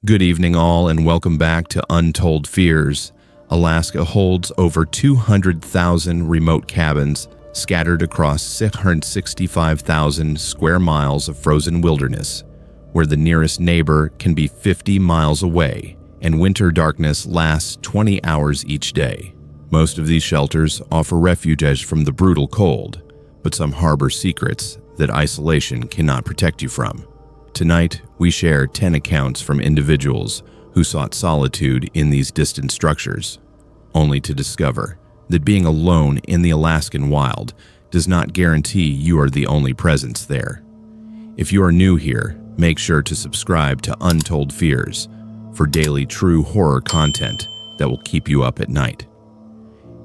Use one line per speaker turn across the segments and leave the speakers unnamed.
Good evening, all, and welcome back to Untold Fears. Alaska holds over 200,000 remote cabins scattered across 665,000 square miles of frozen wilderness, where the nearest neighbor can be 50 miles away, and winter darkness lasts 20 hours each day. Most of these shelters offer refuge from the brutal cold, but some harbor secrets that isolation cannot protect you from. Tonight, we share 10 accounts from individuals who sought solitude in these distant structures, only to discover that being alone in the Alaskan wild does not guarantee you are the only presence there. If you are new here, make sure to subscribe to Untold Fears for daily true horror content that will keep you up at night.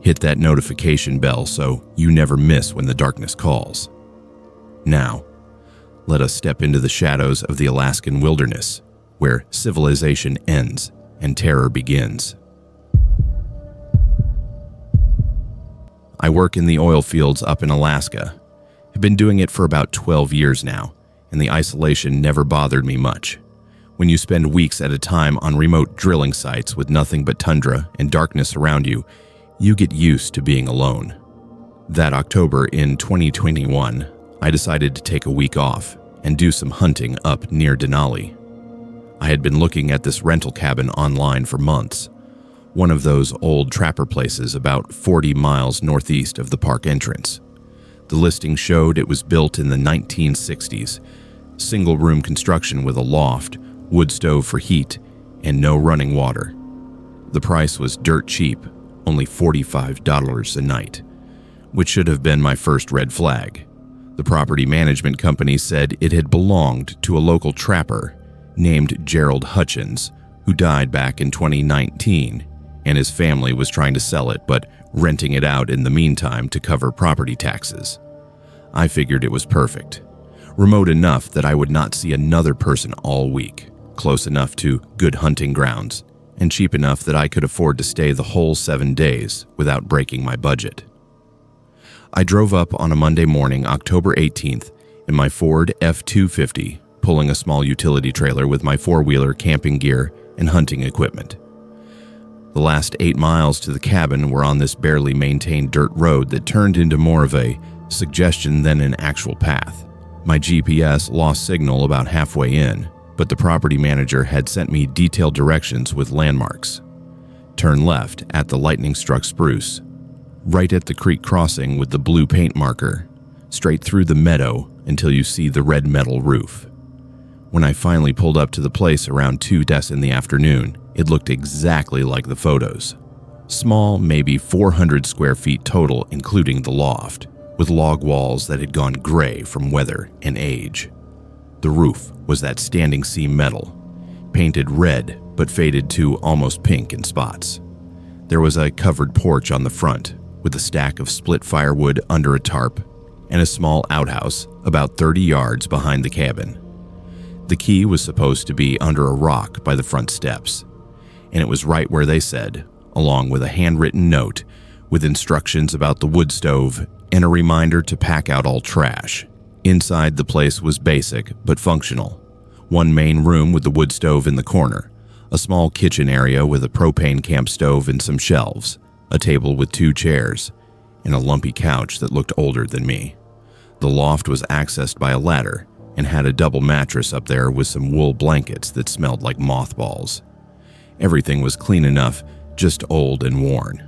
Hit that notification bell so you never miss when the darkness calls. Now, let us step into the shadows of the Alaskan wilderness, where civilization ends and terror begins. I work in the oil fields up in Alaska. I've been doing it for about 12 years now, and the isolation never bothered me much. When you spend weeks at a time on remote drilling sites with nothing but tundra and darkness around you, you get used to being alone. That October in 2021, I decided to take a week off and do some hunting up near Denali. I had been looking at this rental cabin online for months, one of those old trapper places about 40 miles northeast of the park entrance. The listing showed it was built in the 1960s, single-room construction with a loft, wood stove for heat, and no running water. The price was dirt cheap, only $45 a night, which should have been my first red flag. The property management company said it had belonged to a local trapper named Gerald Hutchins, who died back in 2019, and his family was trying to sell it but renting it out in the meantime to cover property taxes. I figured it was perfect. Remote enough that I would not see another person all week, close enough to good hunting grounds, and cheap enough that I could afford to stay the whole 7 days without breaking my budget. I drove up on a Monday morning, October 18th, in my Ford F-250, pulling a small utility trailer with my four-wheeler camping gear and hunting equipment. The last 8 miles to the cabin were on this barely maintained dirt road that turned into more of a suggestion than an actual path. My GPS lost signal about halfway in, but the property manager had sent me detailed directions with landmarks. Turn left at the lightning-struck spruce, right at the creek crossing with the blue paint marker, straight through the meadow until you see the red metal roof. When I finally pulled up to the place around 2:00 in the afternoon, it looked exactly like the photos. Small, maybe 400 square feet total, including the loft, with log walls that had gone gray from weather and age. The roof was that standing seam metal, painted red but faded to almost pink in spots. There was a covered porch on the front, with a stack of split firewood under a tarp, and a small outhouse about 30 yards behind the cabin. The key was supposed to be under a rock by the front steps, and it was right where they said, along with a handwritten note with instructions about the wood stove and a reminder to pack out all trash. Inside, the place was basic but functional. One main room with the wood stove in the corner, a small kitchen area with a propane camp stove and some shelves, a table with 2 chairs, and a lumpy couch that looked older than me. The loft was accessed by a ladder and had a double mattress up there with some wool blankets that smelled like mothballs. Everything was clean enough, just old and worn.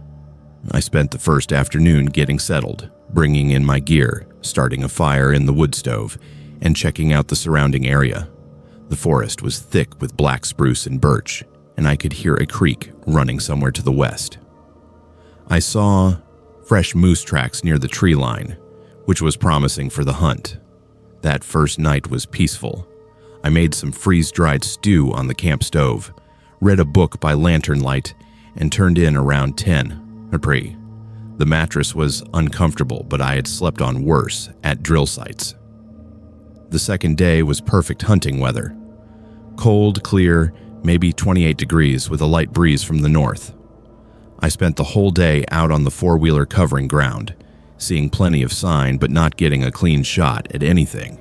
I spent the first afternoon getting settled, bringing in my gear, starting a fire in the wood stove, and checking out the surrounding area. The forest was thick with black spruce and birch, and I could hear a creek running somewhere to the west. I saw fresh moose tracks near the tree line, which was promising for the hunt. That first night was peaceful. I made some freeze-dried stew on the camp stove, read a book by lantern light, and turned in around 10. The mattress was uncomfortable, but I had slept on worse at drill sites. The second day was perfect hunting weather. Cold, clear, maybe 28 degrees with a light breeze from the north. I spent the whole day out on the four-wheeler covering ground, seeing plenty of sign but not getting a clean shot at anything.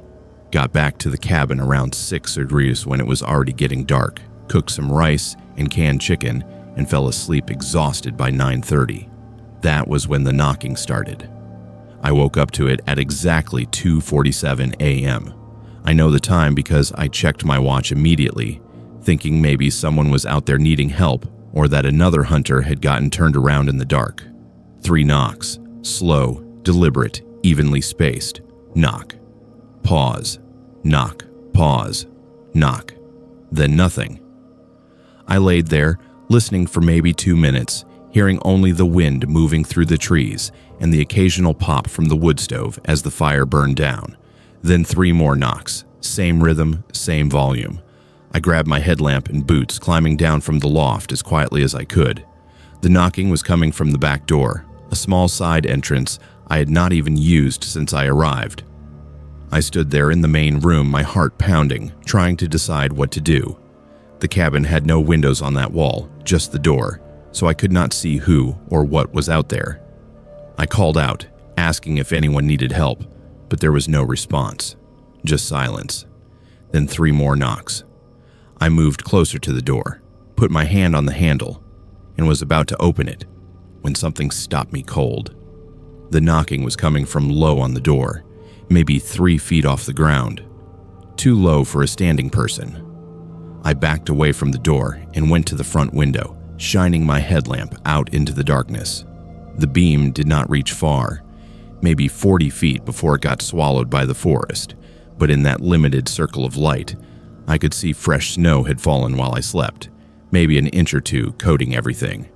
Got back to the cabin around 6 degrees when it was already getting dark, cooked some rice and canned chicken, and fell asleep exhausted by 9:30. That was when the knocking started. I woke up to it at exactly 2:47 a.m. I know the time because I checked my watch immediately, thinking maybe someone was out there needing help or that another hunter had gotten turned around in the dark. 3 knocks, slow, deliberate, evenly spaced. Knock, pause, knock, pause, knock. Then nothing. I laid there, listening for maybe 2 minutes, hearing only the wind moving through the trees and the occasional pop from the wood stove as the fire burned down. Then 3 more knocks, same rhythm, same volume. I grabbed my headlamp and boots, climbing down from the loft as quietly as I could. The knocking was coming from the back door, a small side entrance I had not even used since I arrived. I stood there in the main room, my heart pounding, trying to decide what to do. The cabin had no windows on that wall, just the door, so I could not see who or what was out there. I called out, asking if anyone needed help, but there was no response, just silence. Then 3 more knocks. I moved closer to the door, put my hand on the handle, and was about to open it when something stopped me cold. The knocking was coming from low on the door, maybe 3 feet off the ground, too low for a standing person. I backed away from the door and went to the front window, shining my headlamp out into the darkness. The beam did not reach far, maybe 40 feet before it got swallowed by the forest, but in that limited circle of light, I could see fresh snow had fallen while I slept, maybe an inch or 2 coating everything.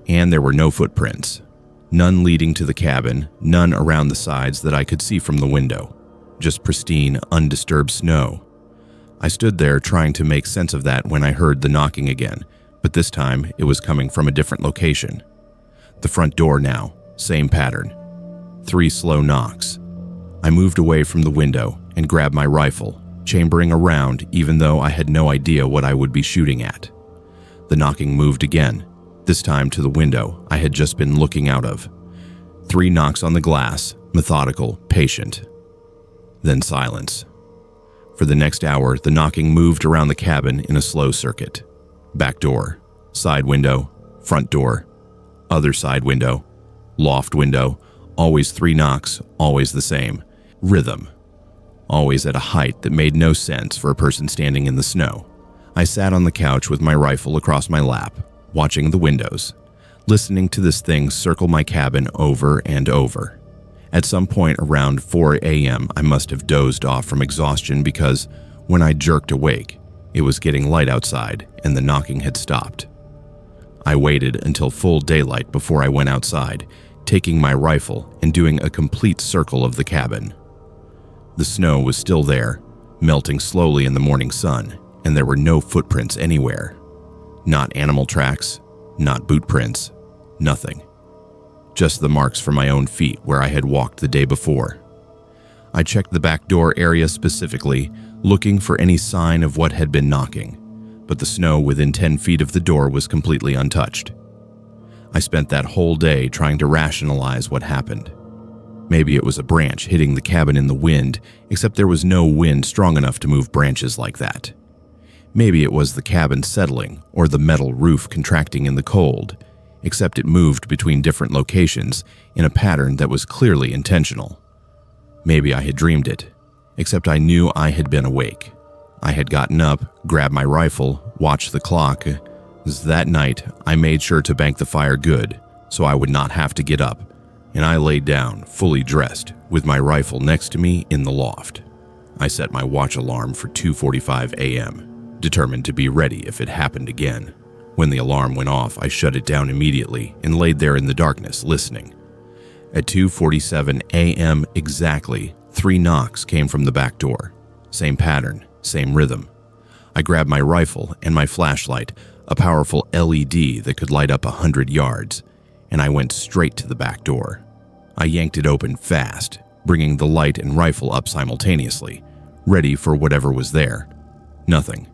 And there were no footprints. None leading to the cabin, none around the sides that I could see from the window. Just pristine, undisturbed snow. I stood there trying to make sense of that when I heard the knocking again, but this time it was coming from a different location. The front door now, same pattern. 3 slow knocks. I moved away from the window and grabbed my rifle, chambering around even though I had no idea what I would be shooting at. The knocking moved again, this time to the window I had just been looking out of. 3 knocks on the glass, methodical, patient. Then silence. For the next hour, the knocking moved around the cabin in a slow circuit. Back door, side window, front door, other side window, loft window, always 3 knocks, always the same. Rhythm. Always at a height that made no sense for a person standing in the snow. I sat on the couch with my rifle across my lap, watching the windows, listening to this thing circle my cabin over and over. At some point around 4 a.m., I must have dozed off from exhaustion because when I jerked awake, it was getting light outside and the knocking had stopped. I waited until full daylight before I went outside, taking my rifle and doing a complete circle of the cabin. The snow was still there, melting slowly in the morning sun, and there were no footprints anywhere. Not animal tracks, not boot prints, nothing. Just the marks from my own feet where I had walked the day before. I checked the back door area specifically, looking for any sign of what had been knocking, but the snow within 10 feet of the door was completely untouched. I spent that whole day trying to rationalize what happened. Maybe it was a branch hitting the cabin in the wind, except there was no wind strong enough to move branches like that. Maybe it was the cabin settling or the metal roof contracting in the cold, except it moved between different locations in a pattern that was clearly intentional. Maybe I had dreamed it, except I knew I had been awake. I had gotten up, grabbed my rifle, watched the clock. That night, I made sure to bank the fire good so I would not have to get up, and I laid down, fully dressed, with my rifle next to me in the loft. I set my watch alarm for 2:45 a.m., determined to be ready if it happened again. When the alarm went off, I shut it down immediately and laid there in the darkness, listening. At 2:47 a.m. exactly, 3 knocks came from the back door. Same pattern, same rhythm. I grabbed my rifle and my flashlight, a powerful LED that could light up 100 yards, and I went straight to the back door. I yanked it open fast, bringing the light and rifle up simultaneously, ready for whatever was there. Nothing.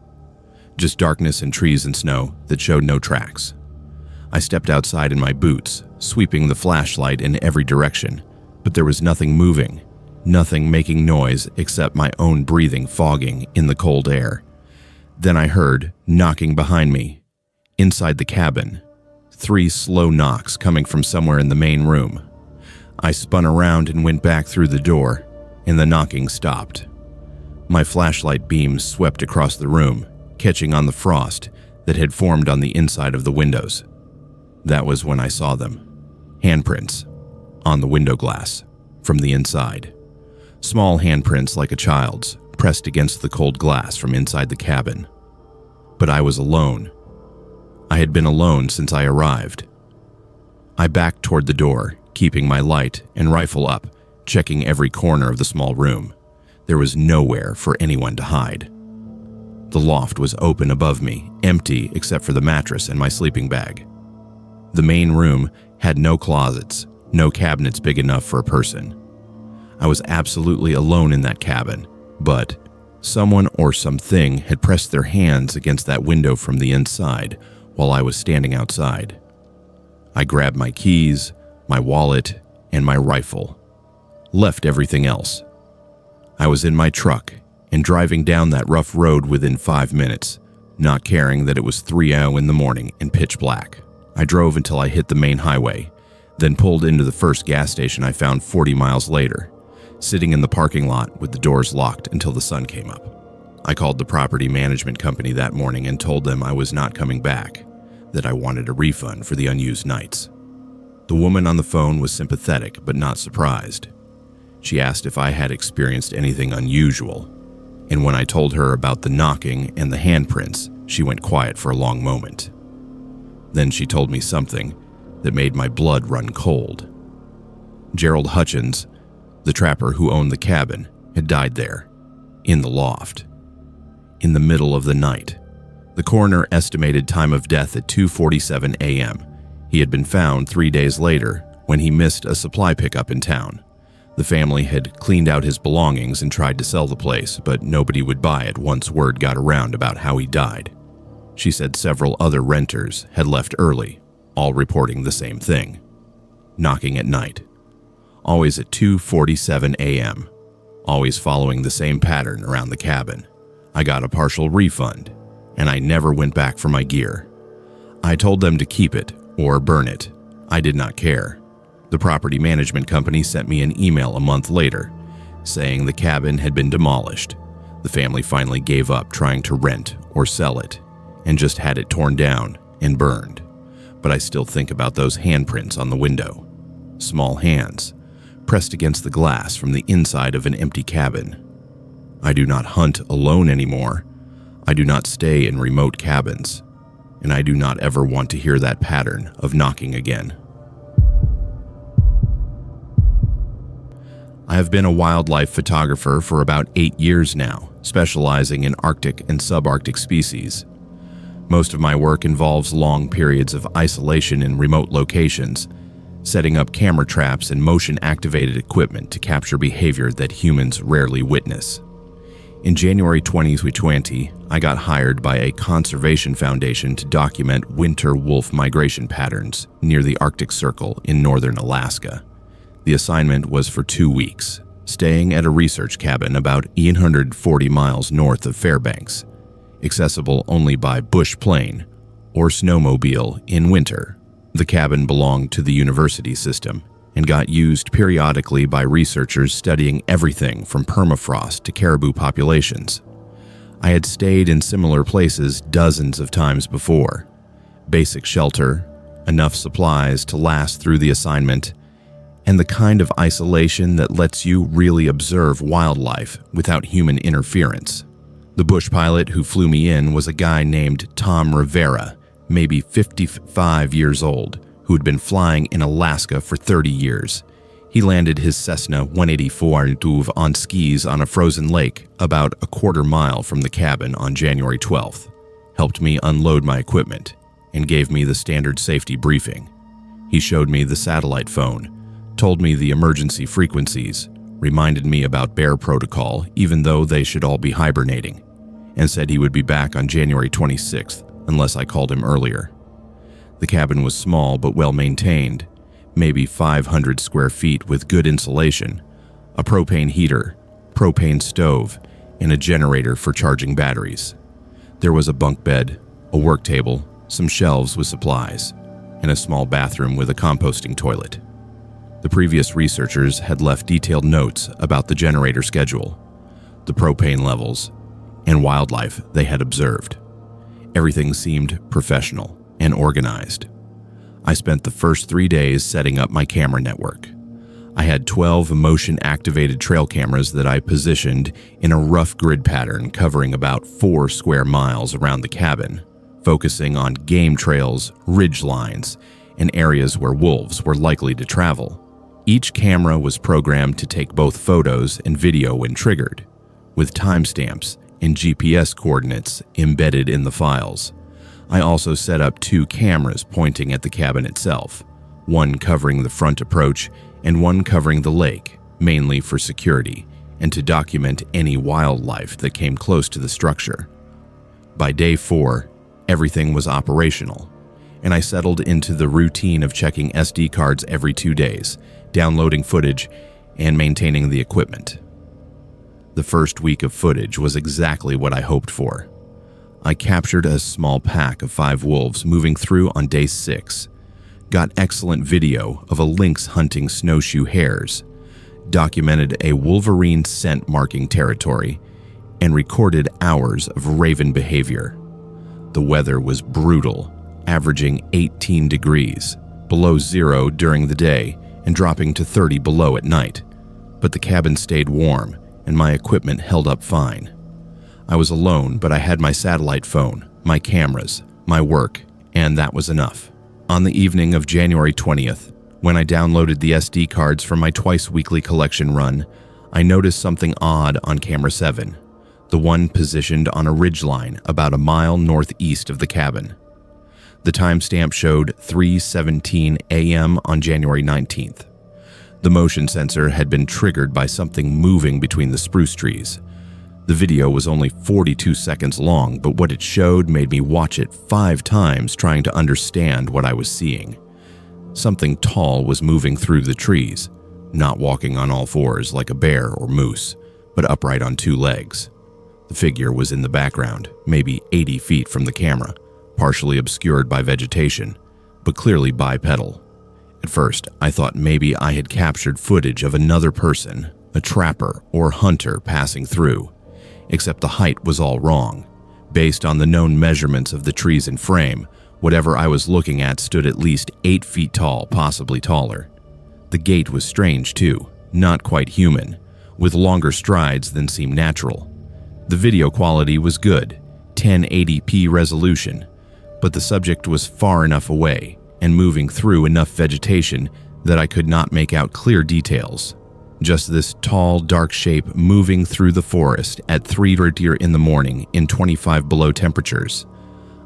Just darkness and trees and snow that showed no tracks. I stepped outside in my boots, sweeping the flashlight in every direction, but there was nothing moving, nothing making noise except my own breathing fogging in the cold air. Then I heard, Knocking behind me. Inside the cabin. 3 slow knocks coming from somewhere in the main room. I spun around and went back through the door, and the knocking stopped. My flashlight beams swept across the room, catching on the frost that had formed on the inside of the windows. That was when I saw them. Handprints. On the window glass. From the inside. Small handprints like a child's, pressed against the cold glass from inside the cabin. But I was alone. I had been alone since I arrived. I backed toward the door, keeping my light and rifle up, checking every corner of the small room. There was nowhere for anyone to hide. The loft was open above me, empty except for the mattress and my sleeping bag. The main room had no closets, no cabinets big enough for a person. I was absolutely alone in that cabin, but someone or something had pressed their hands against that window from the inside while I was standing outside. I grabbed my keys, my wallet, and my rifle. Left everything else. I was in my truck and driving down that rough road within 5 minutes, not caring that it was 3:00 in the morning and pitch black. I drove until I hit the main highway, then pulled into the first gas station I found 40 miles later, sitting in the parking lot with the doors locked until the sun came up. I called the property management company that morning and told them I was not coming back, that I wanted a refund for the unused nights. The woman on the phone was sympathetic but not surprised. She asked if I had experienced anything unusual, and when I told her about the knocking and the handprints, she went quiet for a long moment. Then she told me something that made my blood run cold. Gerald Hutchins, the trapper who owned the cabin, had died there, in the loft. In the middle of the night. The coroner estimated time of death at 2:47 a.m. He had been found 3 days later when he missed a supply pickup in town. The family had cleaned out his belongings and tried to sell the place, but nobody would buy it once word got around about how he died. She said several other renters had left early, all reporting the same thing. Knocking at night. Always at 2:47 a.m. Always following the same pattern around the cabin. I got a partial refund, and I never went back for my gear. I told them to keep it or burn it. I did not care. The property management company sent me an email a month later, saying the cabin had been demolished. The family finally gave up trying to rent or sell it, and just had it torn down and burned. But I still think about those handprints on the window. Small hands, pressed against the glass from the inside of an empty cabin. I do not hunt alone anymore. I do not stay in remote cabins, and I do not ever want to hear that pattern of knocking again. I have been a wildlife photographer for about 8 years now, specializing in Arctic and subarctic species. Most of my work involves long periods of isolation in remote locations, setting up camera traps and motion-activated equipment to capture behavior that humans rarely witness. In January 2020, I got hired by a conservation foundation to document winter wolf migration patterns near the Arctic Circle in northern Alaska. The assignment was for 2 weeks, staying at a research cabin about 840 miles north of Fairbanks, accessible only by bush plane or snowmobile in winter. The cabin belonged to the university system and got used periodically by researchers studying everything from permafrost to caribou populations. I had stayed in similar places dozens of times before. Basic shelter, enough supplies to last through the assignment, and the kind of isolation that lets you really observe wildlife without human interference. The bush pilot who flew me in was a guy named Tom Rivera, maybe 55 years old, who had been flying in Alaska for 30 years. He landed his Cessna 184 on skis on a frozen lake about a quarter mile from the cabin on January 12th, helped me unload my equipment, and gave me the standard safety briefing. He showed me the satellite phone, told me the emergency frequencies, reminded me about bear protocol even though they should all be hibernating, and said he would be back on January 26th unless I called him earlier. The cabin was small but well maintained, maybe 500 square feet with good insulation, a propane heater, propane stove, and a generator for charging batteries. There was a bunk bed, a work table, some shelves with supplies, and a small bathroom with a composting toilet. The previous researchers had left detailed notes about the generator schedule, the propane levels, and wildlife they had observed. Everything seemed professional and organized. I spent the first 3 days setting up my camera network. I had 12 motion-activated trail cameras that I positioned in a rough grid pattern covering about 4 square miles around the cabin, focusing on game trails, ridge lines, and areas where wolves were likely to travel. Each camera was programmed to take both photos and video when triggered, with timestamps and GPS coordinates embedded in the files. I also set up 2 cameras pointing at the cabin itself, one covering the front approach and one covering the lake, mainly for security and to document any wildlife that came close to the structure. By day 4, everything was operational, and I settled into the routine of checking SD cards every 2 days, downloading footage, and maintaining the equipment. The first week of footage was exactly what I hoped for. I captured a small pack of 5 wolves moving through on day 6, got excellent video of a lynx hunting snowshoe hares, documented a wolverine scent marking territory, and recorded hours of raven behavior. The weather was brutal, averaging 18 degrees, below 0 during the day and dropping to 30 below at night, but the cabin stayed warm and my equipment held up fine. I was alone, but I had my satellite phone, my cameras, my work, and that was enough. On the evening of January 20th, when I downloaded the SD cards from my twice-weekly collection run, I noticed something odd on camera 7, the one positioned on a ridgeline about a mile northeast of the cabin. The timestamp showed 3:17 a.m. on January 19th. The motion sensor had been triggered by something moving between the spruce trees. The video was only 42 seconds long, but what it showed made me watch it 5 times trying to understand what I was seeing. Something tall was moving through the trees, not walking on all fours like a bear or moose, but upright on 2 legs. The figure was in the background, maybe 80 feet from the camera, partially obscured by vegetation, but clearly bipedal. At first, I thought maybe I had captured footage of another person, a trapper or hunter passing through, except the height was all wrong. Based on the known measurements of the trees in frame, whatever I was looking at stood at least 8 feet tall, possibly taller. The gait was strange too, not quite human, with longer strides than seemed natural. The video quality was good, 1080p resolution, but the subject was far enough away and moving through enough vegetation that I could not make out clear details. Just this tall, dark shape moving through the forest at 3:30 in the morning in 25 below temperatures.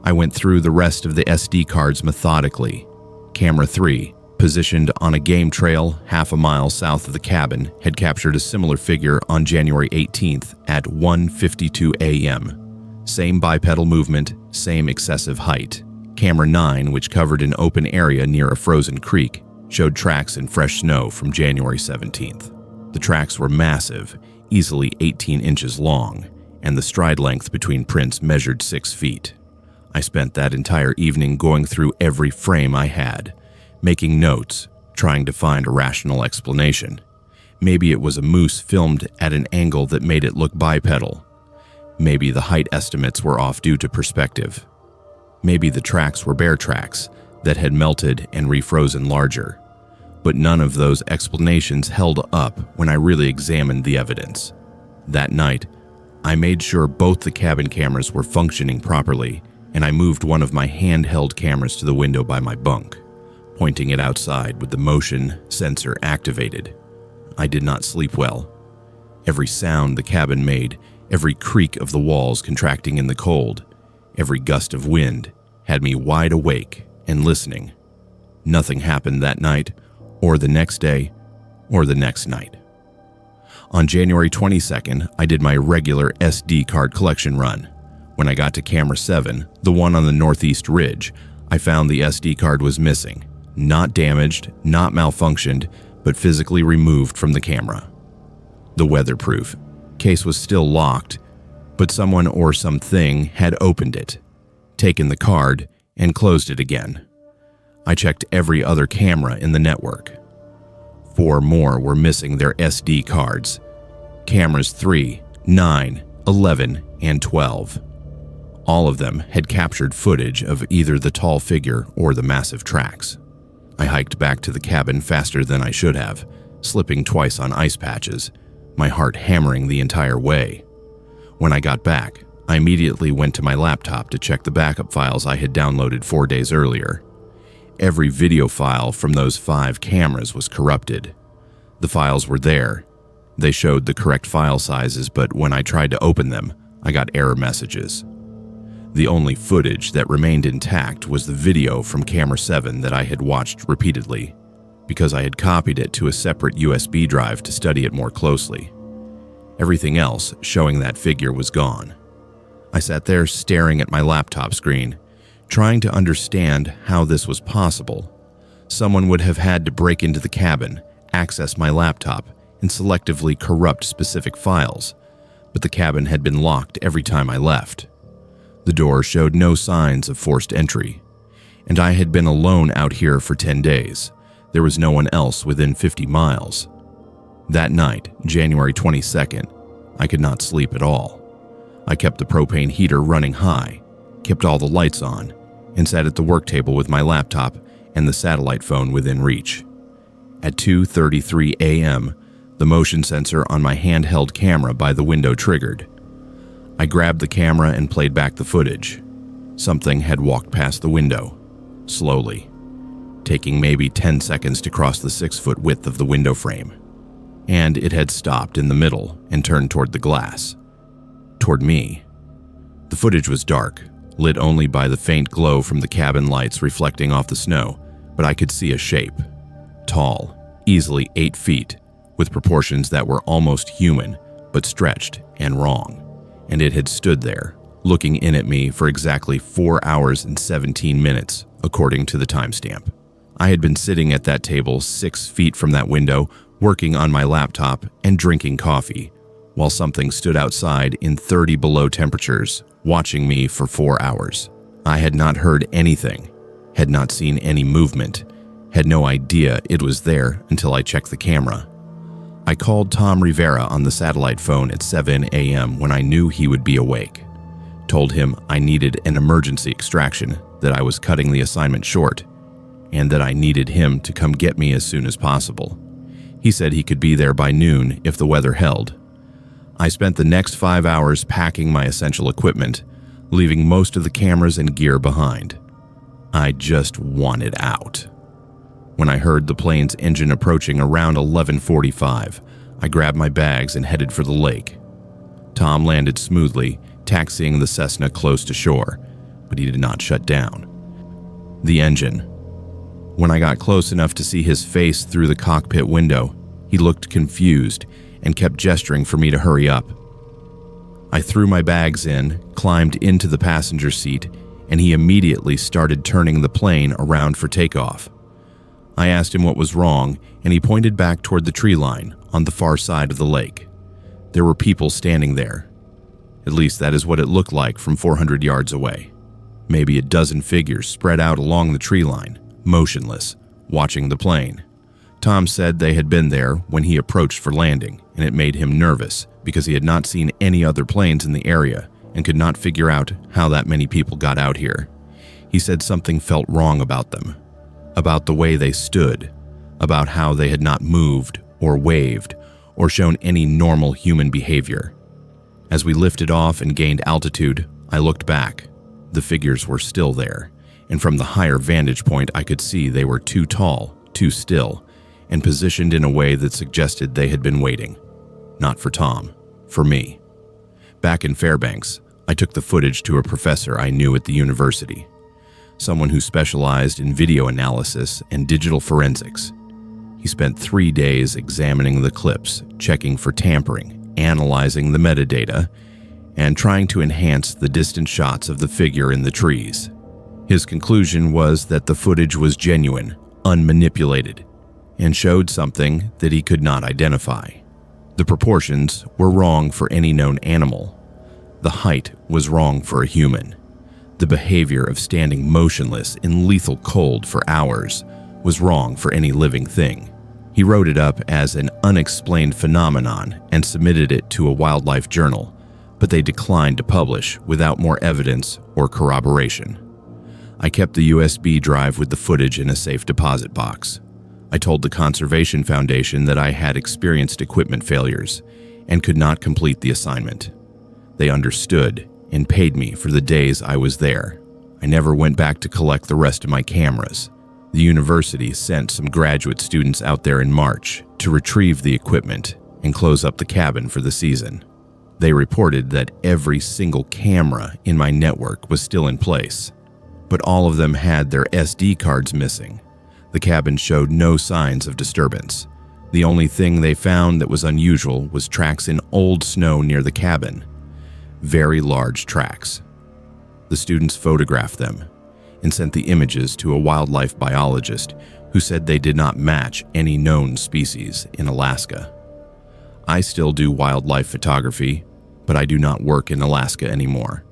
I went through the rest of the SD cards methodically. Camera 3, positioned on a game trail half a mile south of the cabin, had captured a similar figure on January 18th at 1:52 a.m. Same bipedal movement, same excessive height. Camera 9, which covered an open area near a frozen creek, showed tracks in fresh snow from January 17th. The tracks were massive, easily 18 inches long, and the stride length between prints measured 6 feet. I spent that entire evening going through every frame I had, making notes, trying to find a rational explanation. Maybe it was a moose filmed at an angle that made it look bipedal. Maybe the height estimates were off due to perspective. Maybe the tracks were bear tracks that had melted and refrozen larger. But none of those explanations held up when I really examined the evidence. That night, I made sure both the cabin cameras were functioning properly, and I moved one of my handheld cameras to the window by my bunk, pointing it outside with the motion sensor activated. I did not sleep well. Every sound the cabin made, every creak of the walls contracting in the cold, every gust of wind had me wide awake and listening. Nothing happened that night, or the next day, or the next night. On January 22nd, I did my regular SD card collection run. When I got to camera 7, the one on the northeast ridge, I found the SD card was missing. Not damaged, not malfunctioned, but physically removed from the camera. The weatherproof case was still locked, but someone or something had opened it, taken the card, and closed it again. I checked every other camera in the network. 4 more were missing their SD cards. Cameras 3, 9, 11, and 12. All of them had captured footage of either the tall figure or the massive tracks. I hiked back to the cabin faster than I should have, slipping twice on ice patches, my heart hammering the entire way. When I got back, I immediately went to my laptop to check the backup files I had downloaded 4 days earlier. Every video file from those 5 cameras was corrupted. The files were there. They showed the correct file sizes, but when I tried to open them, I got error messages. The only footage that remained intact was the video from camera 7 that I had watched repeatedly, because I had copied it to a separate USB drive to study it more closely. Everything else showing that figure was gone. I sat there staring at my laptop screen, trying to understand how this was possible. Someone would have had to break into the cabin, access my laptop, and selectively corrupt specific files, but the cabin had been locked every time I left. The door showed no signs of forced entry, and I had been alone out here for 10 days. There was no one else within 50 miles. That night, January 22nd, I could not sleep at all. I kept the propane heater running high, kept all the lights on, and sat at the work table with my laptop and the satellite phone within reach. At 2:33 a.m., the motion sensor on my handheld camera by the window triggered. I grabbed the camera and played back the footage. Something had walked past the window, slowly, taking maybe 10 seconds to cross the 6-foot width of the window frame. And it had stopped in the middle and turned toward the glass, toward me. The footage was dark, lit only by the faint glow from the cabin lights reflecting off the snow, but I could see a shape. Tall, easily 8 feet, with proportions that were almost human, but stretched and wrong. And it had stood there, looking in at me for exactly 4 hours and 17 minutes, according to the timestamp. I had been sitting at that table 6 feet from that window, working on my laptop and drinking coffee, while something stood outside in 30 below temperatures, watching me for 4 hours. I had not heard anything, had not seen any movement, had no idea it was there until I checked the camera. I called Tom Rivera on the satellite phone at 7 a.m. when I knew he would be awake. Told him I needed an emergency extraction, that I was cutting the assignment short, and that I needed him to come get me as soon as possible. He said he could be there by noon if the weather held. I spent the next 5 hours packing my essential equipment, leaving most of the cameras and gear behind. I just wanted out. When I heard the plane's engine approaching around 11:45, I grabbed my bags and headed for the lake. Tom landed smoothly, taxiing the Cessna close to shore, but he did not shut down. The engine. When I got close enough to see his face through the cockpit window, he looked confused and kept gesturing for me to hurry up. I threw my bags in, climbed into the passenger seat, and he immediately started turning the plane around for takeoff. I asked him what was wrong, and he pointed back toward the tree line on the far side of the lake. There were people standing there. At least that is what it looked like from 400 yards away. Maybe a dozen figures spread out along the tree line, motionless, watching the plane. Tom said they had been there when he approached for landing, and it made him nervous because he had not seen any other planes in the area and could not figure out how that many people got out here. He said something felt wrong about them, about the way they stood, about how they had not moved or waved or shown any normal human behavior. As we lifted off and gained altitude, I looked back. The figures were still there, and from the higher vantage point I could see they were too tall, too still, and positioned in a way that suggested they had been waiting. Not for Tom, for me. Back in Fairbanks, I took the footage to a professor I knew at the university, someone who specialized in video analysis and digital forensics. He spent 3 days examining the clips, checking for tampering, analyzing the metadata, and trying to enhance the distant shots of the figure in the trees. His conclusion was that the footage was genuine, unmanipulated, and showed something that he could not identify. The proportions were wrong for any known animal. The height was wrong for a human. The behavior of standing motionless in lethal cold for hours was wrong for any living thing. He wrote it up as an unexplained phenomenon and submitted it to a wildlife journal, but they declined to publish without more evidence or corroboration. I kept the USB drive with the footage in a safe deposit box. I told the Conservation Foundation that I had experienced equipment failures and could not complete the assignment. They understood and paid me for the days I was there. I never went back to collect the rest of my cameras. The university sent some graduate students out there in March to retrieve the equipment and close up the cabin for the season. They reported that every single camera in my network was still in place, but all of them had their SD cards missing. The cabin showed no signs of disturbance. The only thing they found that was unusual was tracks in old snow near the cabin. Very large tracks. The students photographed them and sent the images to a wildlife biologist who said they did not match any known species in Alaska. I still do wildlife photography, but I do not work in Alaska anymore.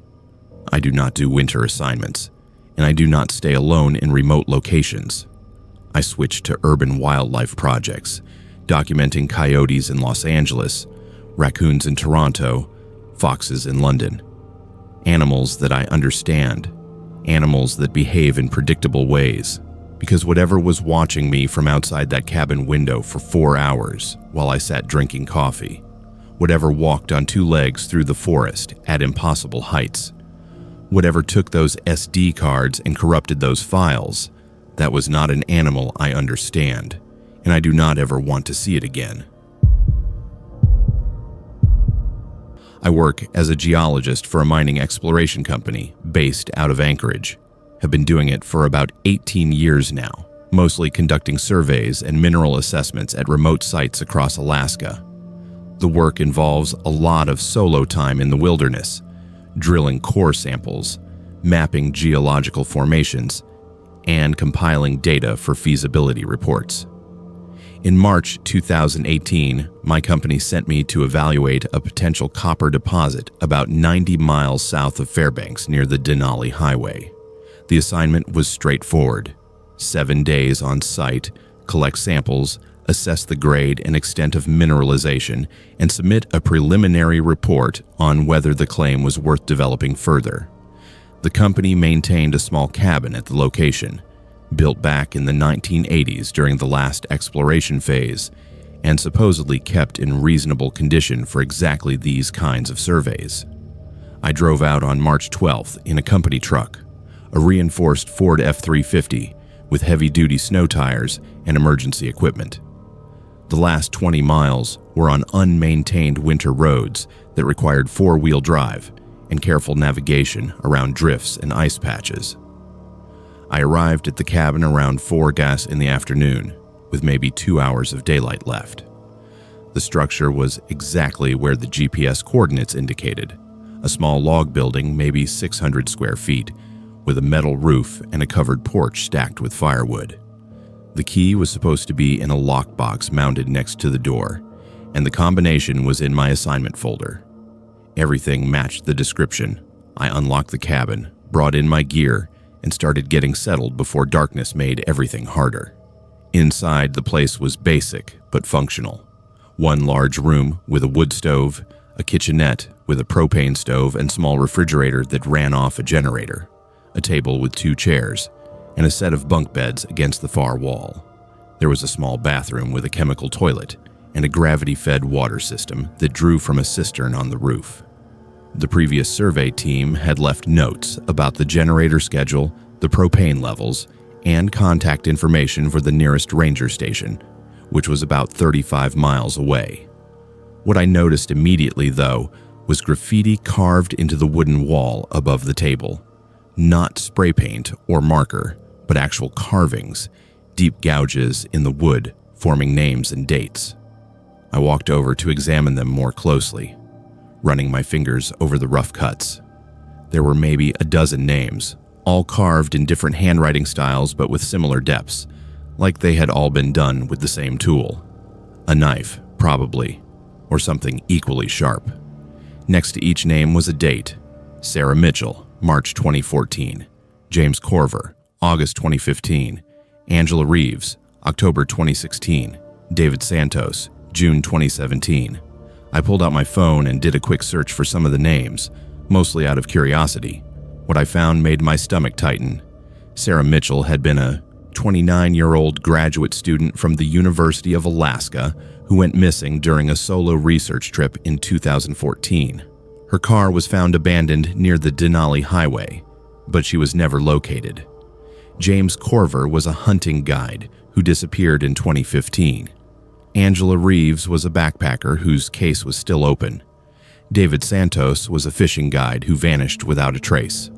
I do not do winter assignments, and I do not stay alone in remote locations. I switched to urban wildlife projects, documenting coyotes in Los Angeles, raccoons in Toronto, foxes in London. Animals that I understand, animals that behave in predictable ways, because whatever was watching me from outside that cabin window for 4 hours while I sat drinking coffee, whatever walked on 2 legs through the forest at impossible heights, whatever took those SD cards and corrupted those files, that was not an animal I understand, and I do not ever want to see it again. I work as a geologist for a mining exploration company based out of Anchorage. Have been doing it for about 18 years now, mostly conducting surveys and mineral assessments at remote sites across Alaska. The work involves a lot of solo time in the wilderness, drilling core samples, mapping geological formations, and compiling data for feasibility reports. In March 2018, my company sent me to evaluate a potential copper deposit about 90 miles south of Fairbanks near the Denali Highway. The assignment was straightforward. 7 days on site, collect samples, assess the grade and extent of mineralization, and submit a preliminary report on whether the claim was worth developing further. The company maintained a small cabin at the location, built back in the 1980s during the last exploration phase, and supposedly kept in reasonable condition for exactly these kinds of surveys. I drove out on March 12th in a company truck, a reinforced Ford F-350 with heavy-duty snow tires and emergency equipment. The last 20 miles were on unmaintained winter roads that required 4-wheel drive and careful navigation around drifts and ice patches. I arrived at the cabin around 4 in the afternoon, with maybe 2 hours of daylight left. The structure was exactly where the GPS coordinates indicated, a small log building maybe 600 square feet, with a metal roof and a covered porch stacked with firewood. The key was supposed to be in a lockbox mounted next to the door, and the combination was in my assignment folder. Everything matched the description. I unlocked the cabin, brought in my gear, and started getting settled before darkness made everything harder. Inside, the place was basic but functional. 1 large room with a wood stove, a kitchenette with a propane stove and small refrigerator that ran off a generator, a table with 2 chairs, and a set of bunk beds against the far wall. There was a small bathroom with a chemical toilet and a gravity-fed water system that drew from a cistern on the roof. The previous survey team had left notes about the generator schedule, the propane levels, and contact information for the nearest ranger station, which was about 35 miles away. What I noticed immediately, though, was graffiti carved into the wooden wall above the table. Not spray paint or marker, but actual carvings, deep gouges in the wood forming names and dates. I walked over to examine them more closely, running my fingers over the rough cuts. There were maybe a dozen names, all carved in different handwriting styles but with similar depths, like they had all been done with the same tool. A knife, probably, or something equally sharp. Next to each name was a date. Sarah Mitchell, March 2014. James Corver, August 2015. Angela Reeves, October 2016. David Santos, June 2017. I pulled out my phone and did a quick search for some of the names, mostly out of curiosity. What I found made my stomach tighten. Sarah Mitchell had been a 29-year-old graduate student from the University of Alaska who went missing during a solo research trip in 2014. Her car was found abandoned near the Denali Highway, but she was never located. James Corver was a hunting guide who disappeared in 2015. Angela Reeves was a backpacker whose case was still open. David Santos was a fishing guide who vanished without a trace.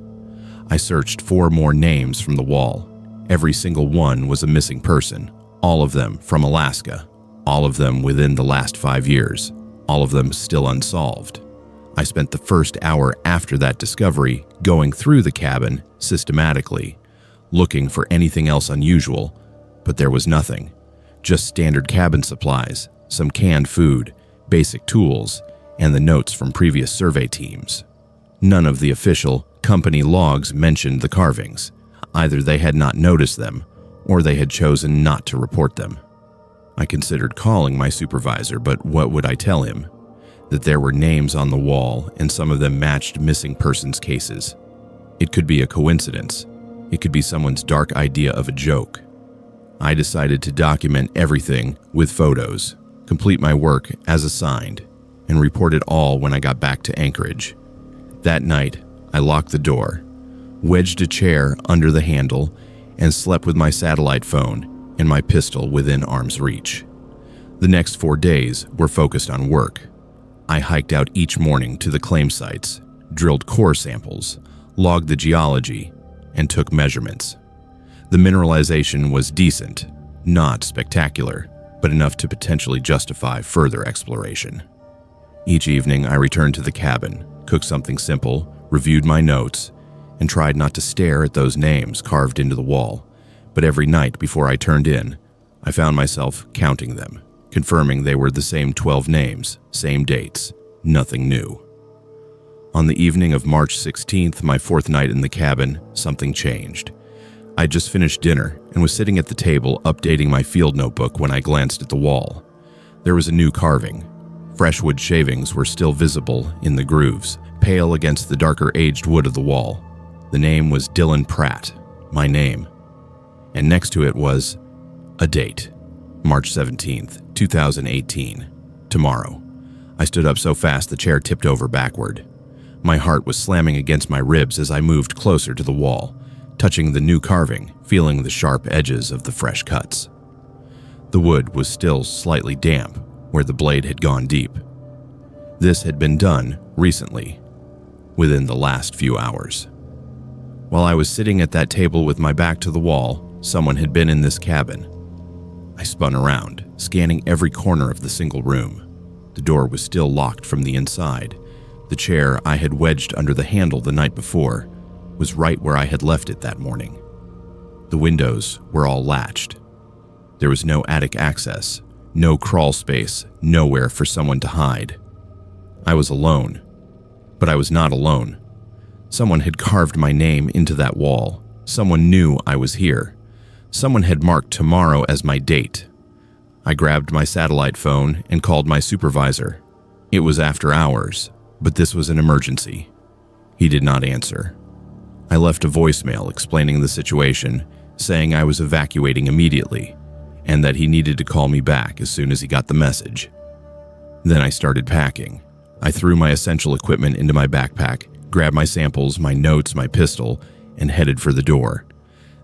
I searched 4 more names from the wall. Every single one was a missing person, all of them from Alaska, all of them within the last 5 years, all of them still unsolved. I spent the first hour after that discovery going through the cabin systematically, looking for anything else unusual, but there was nothing. Just standard cabin supplies, some canned food, basic tools, and the notes from previous survey teams. None of the official company logs mentioned the carvings. Either they had not noticed them, or they had chosen not to report them. I considered calling my supervisor, but what would I tell him? That there were names on the wall and some of them matched missing persons cases. It could be a coincidence. It could be someone's dark idea of a joke. I decided to document everything with photos, complete my work as assigned, and report it all when I got back to Anchorage. That night, I locked the door, wedged a chair under the handle, and slept with my satellite phone and my pistol within arm's reach. The next 4 days were focused on work. I hiked out each morning to the claim sites, drilled core samples, logged the geology, and took measurements. The mineralization was decent, not spectacular, but enough to potentially justify further exploration. Each evening, I returned to the cabin, cooked something simple, reviewed my notes, and tried not to stare at those names carved into the wall. But every night before I turned in, I found myself counting them, confirming they were the same 12 names, same dates, nothing new. On the evening of March 16th, my 4th night in the cabin, something changed. I'd just finished dinner and was sitting at the table updating my field notebook when I glanced at the wall. There was a new carving. Fresh wood shavings were still visible in the grooves, pale against the darker aged wood of the wall. The name was Dylan Pratt, my name. And next to it was a date, March 17th, 2018, tomorrow. I stood up so fast the chair tipped over backward. My heart was slamming against my ribs as I moved closer to the wall, touching the new carving, feeling the sharp edges of the fresh cuts. The wood was still slightly damp where the blade had gone deep. This had been done recently, within the last few hours. While I was sitting at that table with my back to the wall, someone had been in this cabin. I spun around, scanning every corner of the single room. The door was still locked from the inside. The chair I had wedged under the handle the night before was right where I had left it that morning. The windows were all latched. There was no attic access, no crawl space, nowhere for someone to hide. I was alone, but I was not alone. Someone had carved my name into that wall. Someone knew I was here. Someone had marked tomorrow as my date. I grabbed my satellite phone and called my supervisor. It was after hours, but this was an emergency. He did not answer. I left a voicemail explaining the situation, saying I was evacuating immediately, and that he needed to call me back as soon as he got the message. Then I started packing. I threw my essential equipment into my backpack, grabbed my samples, my notes, my pistol, and headed for the door.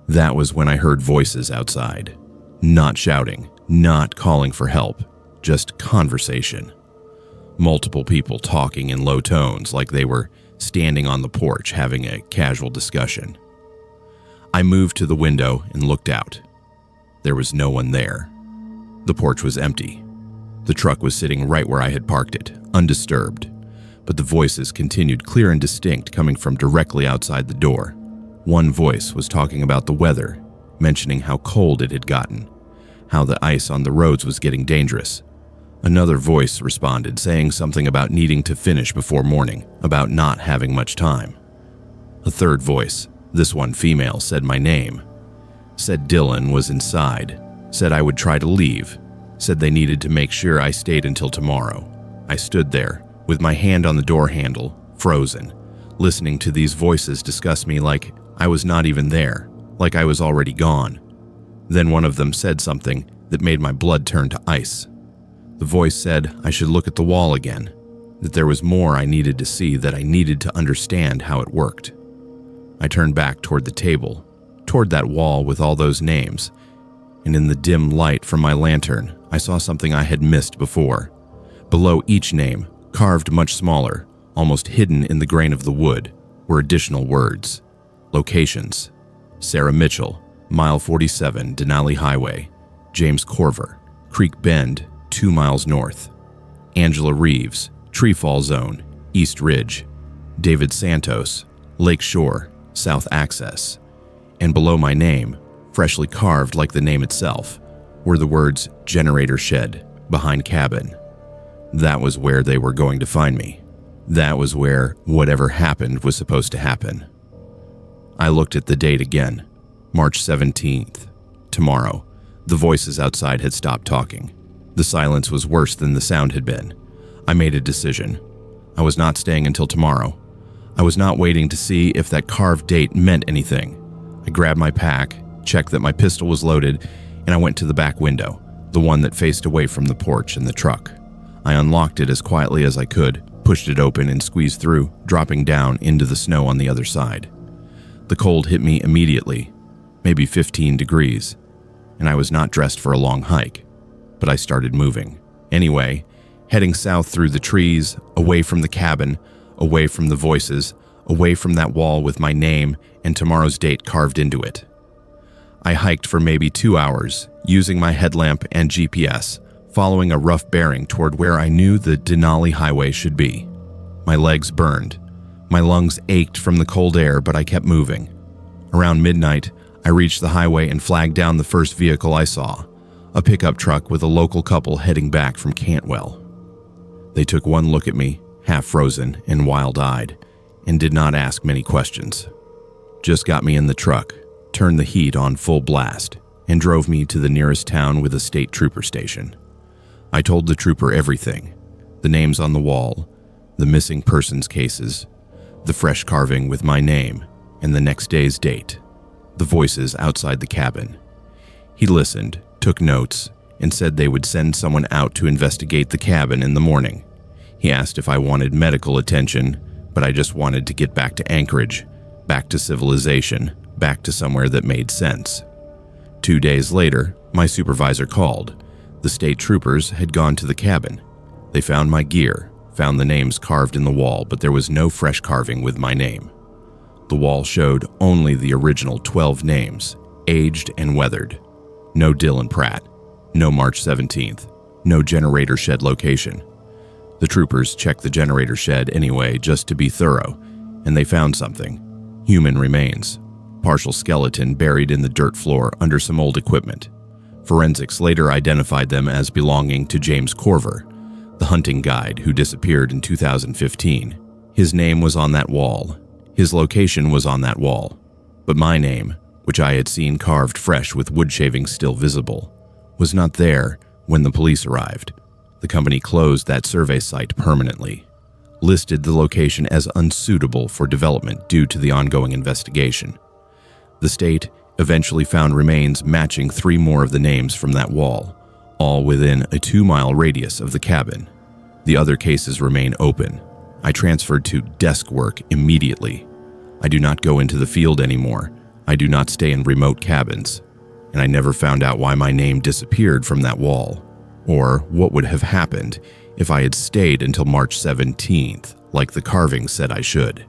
That was when I heard voices outside. Not shouting, not calling for help, just conversation. Multiple people talking in low tones like they were standing on the porch having a casual discussion. I moved to the window and looked out. There was no one there. The porch was empty. The truck was sitting right where I had parked it, undisturbed, but the voices continued clear and distinct coming from directly outside the door. One voice was talking about the weather, mentioning how cold it had gotten, how the ice on the roads was getting dangerous. Another voice responded, saying something about needing to finish before morning, about not having much time. A third voice, this one female, said my name. Said Dylan was inside. Said I would try to leave. Said they needed to make sure I stayed until tomorrow. I stood there, with my hand on the door handle, frozen, listening to these voices discuss me like I was not even there, like I was already gone. Then one of them said something that made my blood turn to ice. The voice said I should look at the wall again, that there was more I needed to see, that I needed to understand how it worked. I turned back toward the table, toward that wall with all those names, and in the dim light from my lantern, I saw something I had missed before. Below each name, carved much smaller, almost hidden in the grain of the wood, were additional words. Locations: Sarah Mitchell, Mile 47, Denali Highway; James Corver, Creek Bend, 2 miles north; Angela Reeves, Treefall Zone, East Ridge; David Santos, Lake Shore, South Access. And below my name, freshly carved like the name itself, were the words Generator Shed, Behind Cabin. That was where they were going to find me. That was where whatever happened was supposed to happen. I looked at the date again, March 17th. Tomorrow. The voices outside had stopped talking. The silence was worse than the sound had been. I made a decision. I was not staying until tomorrow. I was not waiting to see if that carved date meant anything. I grabbed my pack, checked that my pistol was loaded, and I went to the back window, the one that faced away from the porch and the truck. I unlocked it as quietly as I could, pushed it open and squeezed through, dropping down into the snow on the other side. The cold hit me immediately, maybe 15 degrees, and I was not dressed for a long hike, but I started moving. Anyway, heading south through the trees, away from the cabin, away from the voices, away from that wall with my name and tomorrow's date carved into it. I hiked for maybe 2 hours, using my headlamp and GPS, following a rough bearing toward where I knew the Denali Highway should be. My legs burned. My lungs ached from the cold air, but I kept moving. Around midnight, I reached the highway and flagged down the first vehicle I saw, a pickup truck with a local couple heading back from Cantwell. They took one look at me, half frozen and wild-eyed, and did not ask many questions. Just got me in the truck, turned the heat on full blast, and drove me to the nearest town with a state trooper station. I told the trooper everything: the names on the wall, the missing persons cases, the fresh carving with my name, and the next day's date, the voices outside the cabin. He listened, took notes, and said they would send someone out to investigate the cabin in the morning. He asked if I wanted medical attention, but I just wanted to get back to Anchorage, back to civilization, back to somewhere that made sense. 2 days later, my supervisor called. The state troopers had gone to the cabin. They found my gear, found the names carved in the wall, but there was no fresh carving with my name. The wall showed only the original 12 names, aged and weathered. No Dylan Pratt, no March 17th, no generator shed location. The troopers checked the generator shed anyway, just to be thorough, and they found something: human remains, partial skeleton buried in the dirt floor under some old equipment. Forensics later identified them as belonging to James Corver, the hunting guide who disappeared in 2015. His name was on that wall. His location was on that wall. But my name, which I had seen carved fresh with wood shavings still visible, was not there when the police arrived. The company closed that survey site permanently, listed the location as unsuitable for development due to the ongoing investigation. The state eventually found remains matching 3 more of the names from that wall, all within a 2-mile radius of the cabin. The other cases remain open. I transferred to desk work immediately. I do not go into the field anymore. I do not stay in remote cabins. And I never found out why my name disappeared from that wall, or what would have happened if I had stayed until March 17th, like the carving said I should.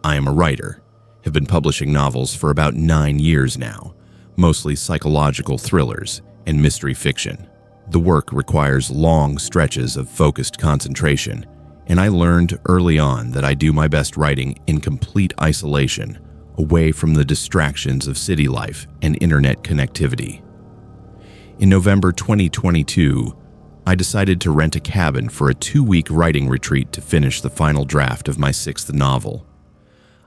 I am a writer, have been publishing novels for about 9 years now, mostly psychological thrillers and mystery fiction. The work requires long stretches of focused concentration, and I learned early on that I do my best writing in complete isolation, away from the distractions of city life and internet connectivity. In November 2022, I decided to rent a cabin for a 2-week writing retreat to finish the final draft of my 6th novel.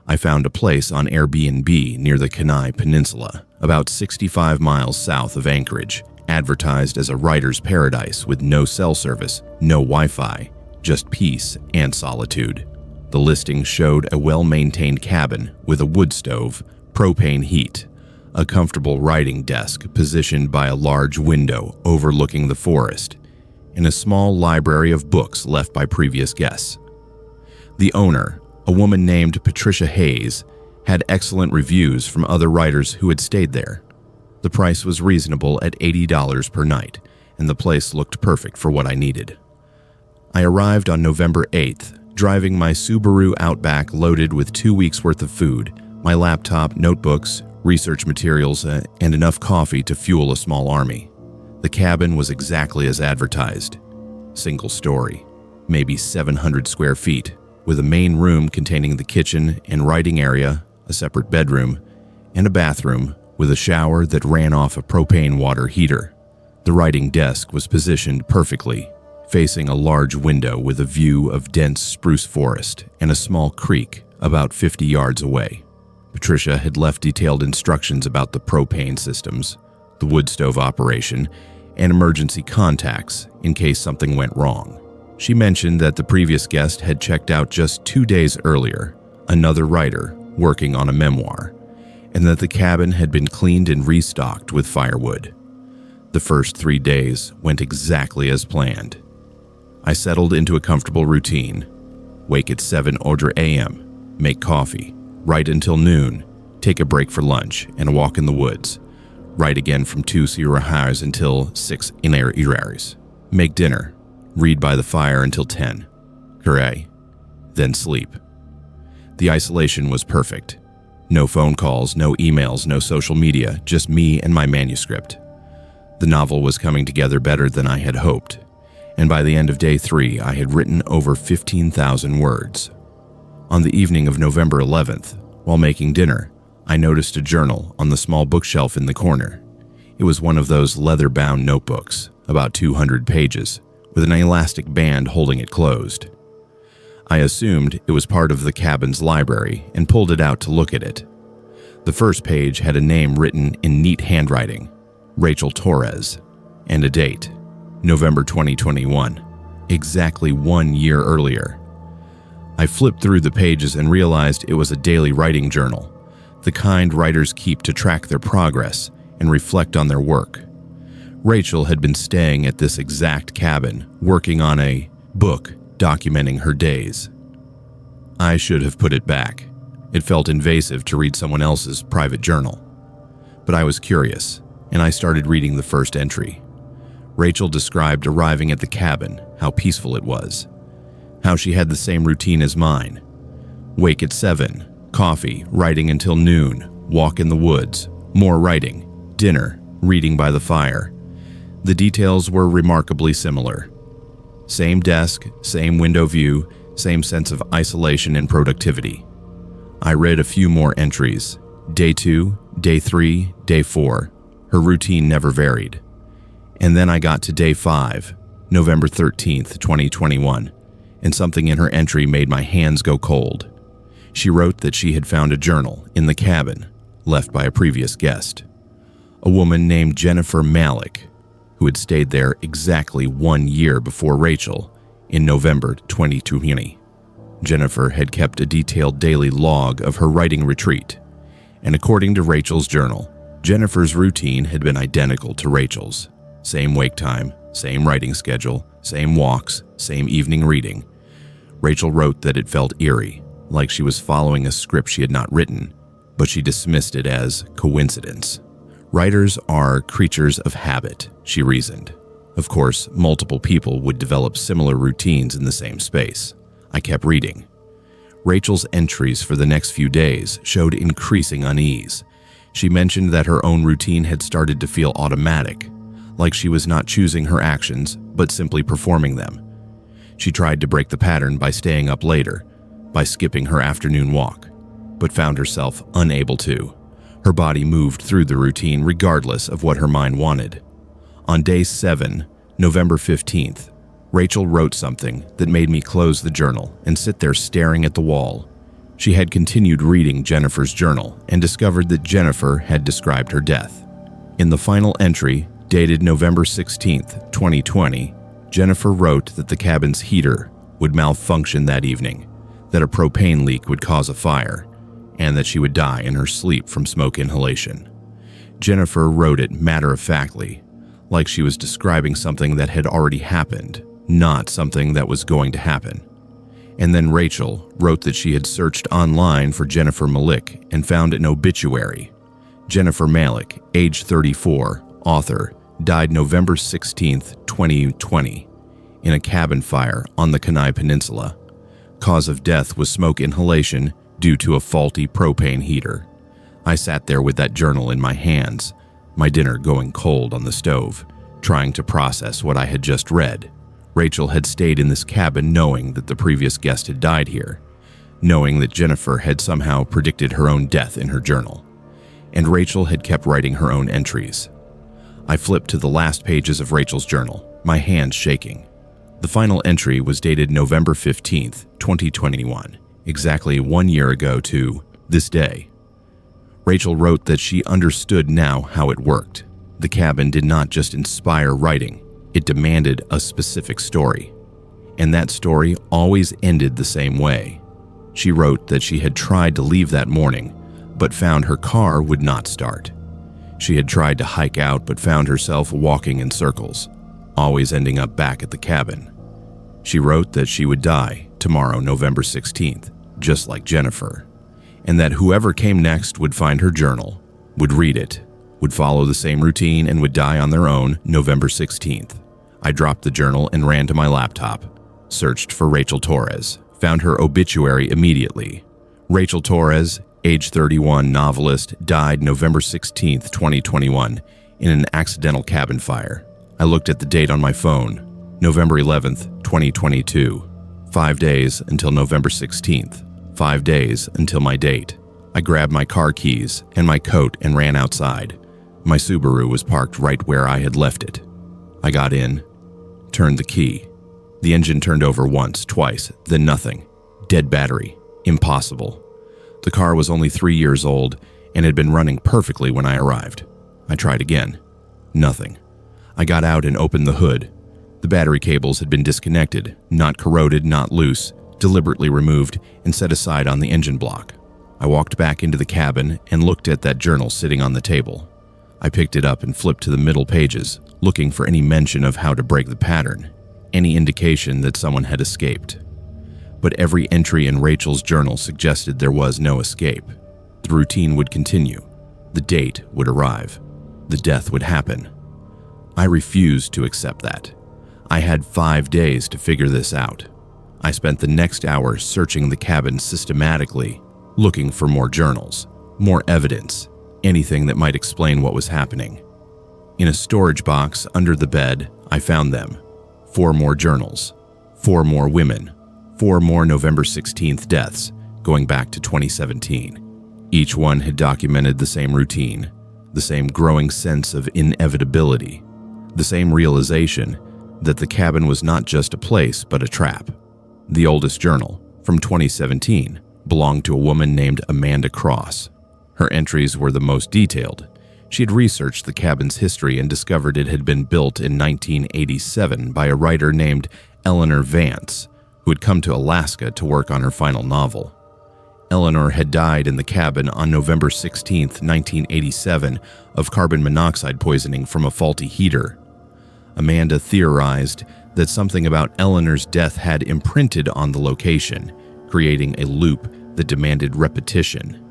I found a place on Airbnb near the Kenai Peninsula, about 65 miles south of Anchorage, advertised as a writer's paradise with no cell service, no Wi-Fi, just peace and solitude. The listing showed a well-maintained cabin with a wood stove, propane heat, a comfortable writing desk positioned by a large window overlooking the forest, and a small library of books left by previous guests. The owner, a woman named Patricia Hayes, had excellent reviews from other writers who had stayed there. The price was reasonable at $80 per night, and the place looked perfect for what I needed. I arrived on November 8th, driving my Subaru Outback loaded with 2 weeks' worth of food, my laptop, notebooks, research materials, and enough coffee to fuel a small army. The cabin was exactly as advertised. Single story, maybe 700 square feet, with a main room containing the kitchen and writing area, a separate bedroom, and a bathroom with a shower that ran off a propane water heater. The writing desk was positioned perfectly, facing a large window with a view of dense spruce forest and a small creek about 50 yards away. Patricia had left detailed instructions about the propane systems, the wood stove operation, and emergency contacts in case something went wrong. She mentioned that the previous guest had checked out just 2 days earlier, another writer working on a memoir, and that the cabin had been cleaned and restocked with firewood. The first 3 days went exactly as planned. I settled into a comfortable routine. Wake at 7 a.m., make coffee, write until noon, take a break for lunch, and walk in the woods. Write again from 2 hours until 6 hours. Make dinner, read by the fire until 10. Hooray. Then sleep. The isolation was perfect. No phone calls, no emails, no social media, just me and my manuscript. The novel was coming together better than I had hoped, and by the end of day 3, I had written over 15,000 words. On the evening of November 11th, while making dinner, I noticed a journal on the small bookshelf in the corner. It was one of those leather-bound notebooks, about 200 pages, with an elastic band holding it closed. I assumed it was part of the cabin's library and pulled it out to look at it. The first page had a name written in neat handwriting, Rachel Torres, and a date, November 2021, exactly 1 year earlier. I flipped through the pages and realized it was a daily writing journal, the kind writers keep to track their progress and reflect on their work. Rachel had been staying at this exact cabin, working on a book documenting her days. I should have put it back. It felt invasive to read someone else's private journal. But I was curious, and I started reading the first entry. Rachel described arriving at the cabin, how peaceful it was, how she had the same routine as mine. Wake at 7, coffee, writing until noon, walk in the woods, more writing, dinner, reading by the fire. The details were remarkably similar. Same desk, same window view, same sense of isolation and productivity. I read a few more entries. Day 2, day 3, day 4. Her routine never varied. And then I got to day 5, November 13th, 2021, and something in her entry made my hands go cold. She wrote that she had found a journal in the cabin, left by a previous guest. A woman named Jennifer Malik, who had stayed there exactly 1 year before Rachel, in November 2020. Jennifer had kept a detailed daily log of her writing retreat, and according to Rachel's journal, Jennifer's routine had been identical to Rachel's. Same wake time, same writing schedule, same walks, same evening reading. Rachel wrote that it felt eerie, like she was following a script she had not written, but she dismissed it as coincidence. Writers are creatures of habit, she reasoned. Of course, multiple people would develop similar routines in the same space. I kept reading. Rachel's entries for the next few days showed increasing unease. She mentioned that her own routine had started to feel automatic, like she was not choosing her actions, but simply performing them. She tried to break the pattern by staying up later, by skipping her afternoon walk, but found herself unable to. Her body moved through the routine regardless of what her mind wanted. On day 7, November 15th, Rachel wrote something that made me close the journal and sit there staring at the wall. She had continued reading Jennifer's journal and discovered that Jennifer had described her death. In the final entry, dated November 16th, 2020, Jennifer wrote that the cabin's heater would malfunction that evening, that a propane leak would cause a fire, and that she would die in her sleep from smoke inhalation. Jennifer wrote it matter-of-factly, like she was describing something that had already happened, not something that was going to happen. And then Rachel wrote that she had searched online for Jennifer Malik and found an obituary. Jennifer Malik, age 34, author, died November 16, 2020, in a cabin fire on the Kenai Peninsula. Cause of death was smoke inhalation due to a faulty propane heater. I sat there with that journal in my hands, my dinner going cold on the stove, trying to process what I had just read. Rachel had stayed in this cabin knowing that the previous guest had died here, knowing that Jennifer had somehow predicted her own death in her journal, and Rachel had kept writing her own entries. I flipped to the last pages of Rachel's journal, my hands shaking. The final entry was dated November 15th, 2021, exactly 1 year ago to this day. Rachel wrote that she understood now how it worked. The cabin did not just inspire writing, it demanded a specific story. And that story always ended the same way. She wrote that she had tried to leave that morning, but found her car would not start. She had tried to hike out, but found herself walking in circles, always ending up back at the cabin. She wrote that she would die tomorrow, November 16th, just like Jennifer, and that whoever came next would find her journal, would read it, would follow the same routine, and would die on their own November 16th. I dropped the journal and ran to my laptop, searched for Rachel Torres, found her obituary immediately. Rachel Torres, age 31, novelist, died November 16th, 2021, in an accidental cabin fire. I looked at the date on my phone, November 11th, 2022. 5 days until November 16th. 5 days until my date. I grabbed my car keys and my coat and ran outside. My Subaru was parked right where I had left it. I got in, turned the key. The engine turned over once, twice, then nothing. Dead battery. Impossible. The car was only 3 years old and had been running perfectly when I arrived. I tried again. Nothing. I got out and opened the hood. The battery cables had been disconnected, not corroded, not loose, deliberately removed and set aside on the engine block. I walked back into the cabin and looked at that journal sitting on the table. I picked it up and flipped to the middle pages, looking for any mention of how to break the pattern, any indication that someone had escaped. But every entry in Rachel's journal suggested there was no escape. The routine would continue. The date would arrive. The death would happen. I refused to accept that. I had 5 days to figure this out. I spent the next hour searching the cabin systematically, looking for more journals, more evidence, anything that might explain what was happening. In a storage box under the bed, I found them. 4 more journals, 4 more women, 4 more November 16th deaths, going back to 2017. Each one had documented the same routine, the same growing sense of inevitability, the same realization that the cabin was not just a place but a trap. The oldest journal, from 2017, belonged to a woman named Amanda Cross. Her entries were the most detailed. She had researched the cabin's history and discovered it had been built in 1987 by a writer named Eleanor Vance, who had come to Alaska to work on her final novel. Eleanor had died in the cabin on November 16, 1987, of carbon monoxide poisoning from a faulty heater. Amanda theorized that something about Eleanor's death had imprinted on the location, creating a loop that demanded repetition.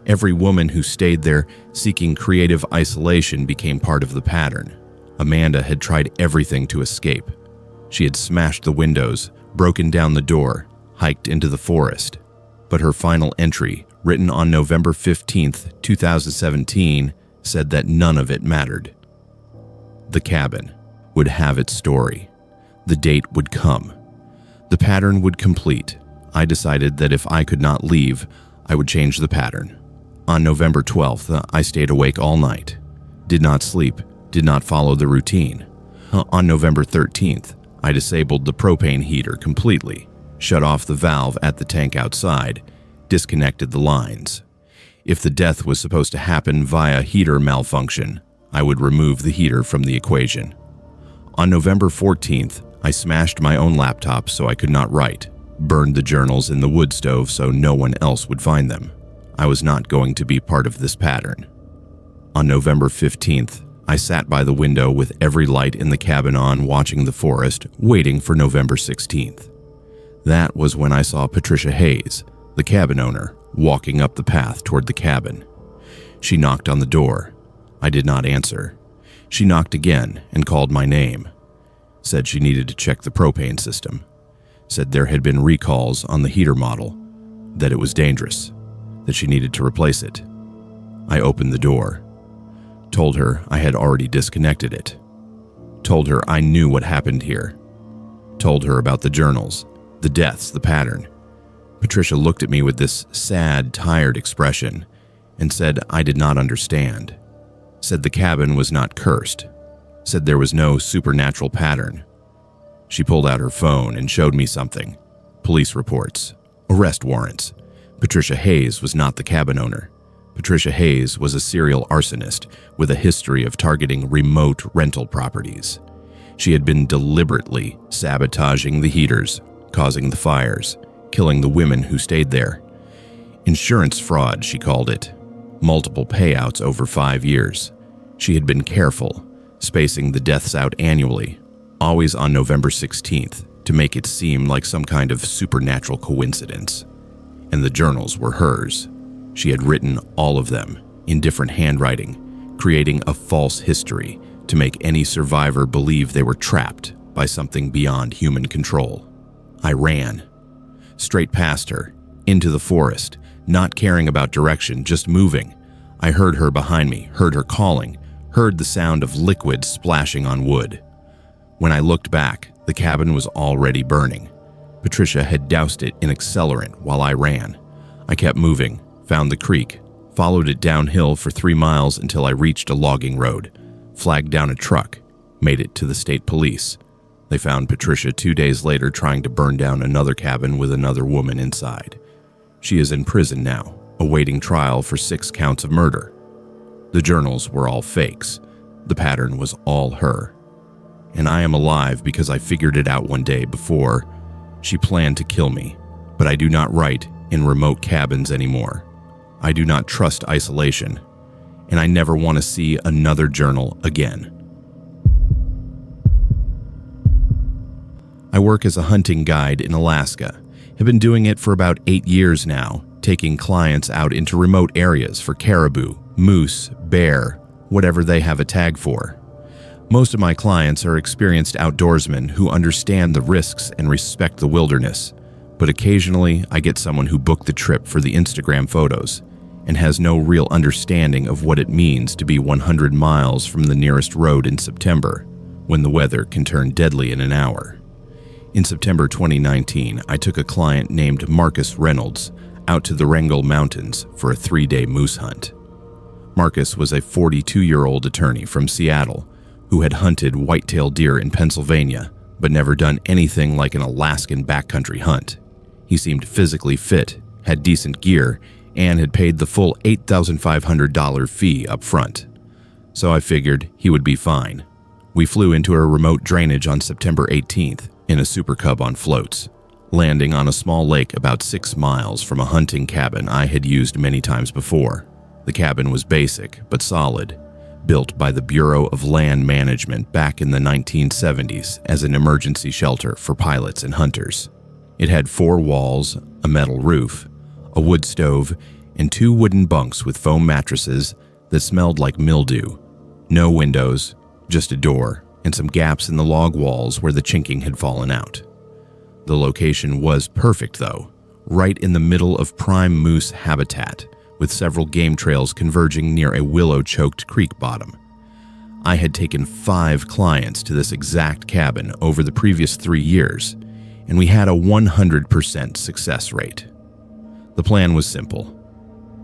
Every woman who stayed there seeking creative isolation became part of the pattern. Amanda had tried everything to escape. She had smashed the windows, broken down the door, hiked into the forest. But her final entry, written on November 15, 2017, said that none of it mattered. The cabin would have its story. The date would come. The pattern would complete. I decided that if I could not leave, I would change the pattern. On November 12th, I stayed awake all night, did not sleep, did not follow the routine. On November 13th, I disabled the propane heater completely, shut off the valve at the tank outside, disconnected the lines. If the death was supposed to happen via heater malfunction, I would remove the heater from the equation. On November 14th, I smashed my own laptop so I could not write, burned the journals in the wood stove so no one else would find them. I was not going to be part of this pattern. On November 15th, I sat by the window with every light in the cabin on, watching the forest, waiting for November 16th. That was when I saw Patricia Hayes, the cabin owner, walking up the path toward the cabin. She knocked on the door. I did not answer. She knocked again and called my name. Said she needed to check the propane system. Said there had been recalls on the heater model, that it was dangerous, that she needed to replace it. I opened the door. Told her I had already disconnected it. Told her I knew what happened here. Told her about the journals, the deaths, the pattern. Patricia looked at me with this sad, tired expression and said I did not understand. Said the cabin was not cursed. Said there was no supernatural pattern. She pulled out her phone and showed me something. Police reports, arrest warrants. Patricia Hayes was not the cabin owner. Patricia Hayes was a serial arsonist with a history of targeting remote rental properties. She had been deliberately sabotaging the heaters, causing the fires, killing the women who stayed there. Insurance fraud, she called it. Multiple payouts over 5 years. She had been careful, spacing the deaths out annually, always on November 16th, to make it seem like some kind of supernatural coincidence. And the journals were hers. She had written all of them in different handwriting, creating a false history to make any survivor believe they were trapped by something beyond human control. I ran, straight past her, into the forest, not caring about direction, just moving. I heard her behind me, heard her calling, heard the sound of liquid splashing on wood. When I looked back, the cabin was already burning. Patricia had doused it in accelerant while I ran. I kept moving, found the creek, followed it downhill for 3 miles until I reached a logging road, flagged down a truck, made it to the state police. They found Patricia 2 days later trying to burn down another cabin with another woman inside. She is in prison now, awaiting trial for 6 counts of murder. The journals were all fakes. The pattern was all her. And I am alive because I figured it out one day before. She planned to kill me, but I do not write in remote cabins anymore. I do not trust isolation, and I never want to see another journal again. I work as a hunting guide in Alaska. Have been doing it for about 8 years now, taking clients out into remote areas for caribou, moose, bear, whatever they have a tag for. Most of my clients are experienced outdoorsmen who understand the risks and respect the wilderness, but occasionally I get someone who booked the trip for the Instagram photos and has no real understanding of what it means to be 100 miles from the nearest road in September, when the weather can turn deadly in an hour. In September 2019, I took a client named Marcus Reynolds out to the Wrangell Mountains for a 3-day moose hunt. Marcus was a 42-year-old attorney from Seattle who had hunted whitetail deer in Pennsylvania, but never done anything like an Alaskan backcountry hunt. He seemed physically fit, had decent gear, and had paid the full $8,500 fee up front. So I figured he would be fine. We flew into a remote drainage on September 18th in a Super Cub on floats, landing on a small lake about 6 miles from a hunting cabin I had used many times before. The cabin was basic but solid, built by the Bureau of Land Management back in the 1970s as an emergency shelter for pilots and hunters. It had 4 walls, a metal roof, a wood stove, and 2 wooden bunks with foam mattresses that smelled like mildew. No windows, just a door, and some gaps in the log walls where the chinking had fallen out. The location was perfect though, right in the middle of prime moose habitat, with several game trails converging near a willow-choked creek bottom. I had taken 5 clients to this exact cabin over the previous 3 years, and we had a 100% success rate. The plan was simple.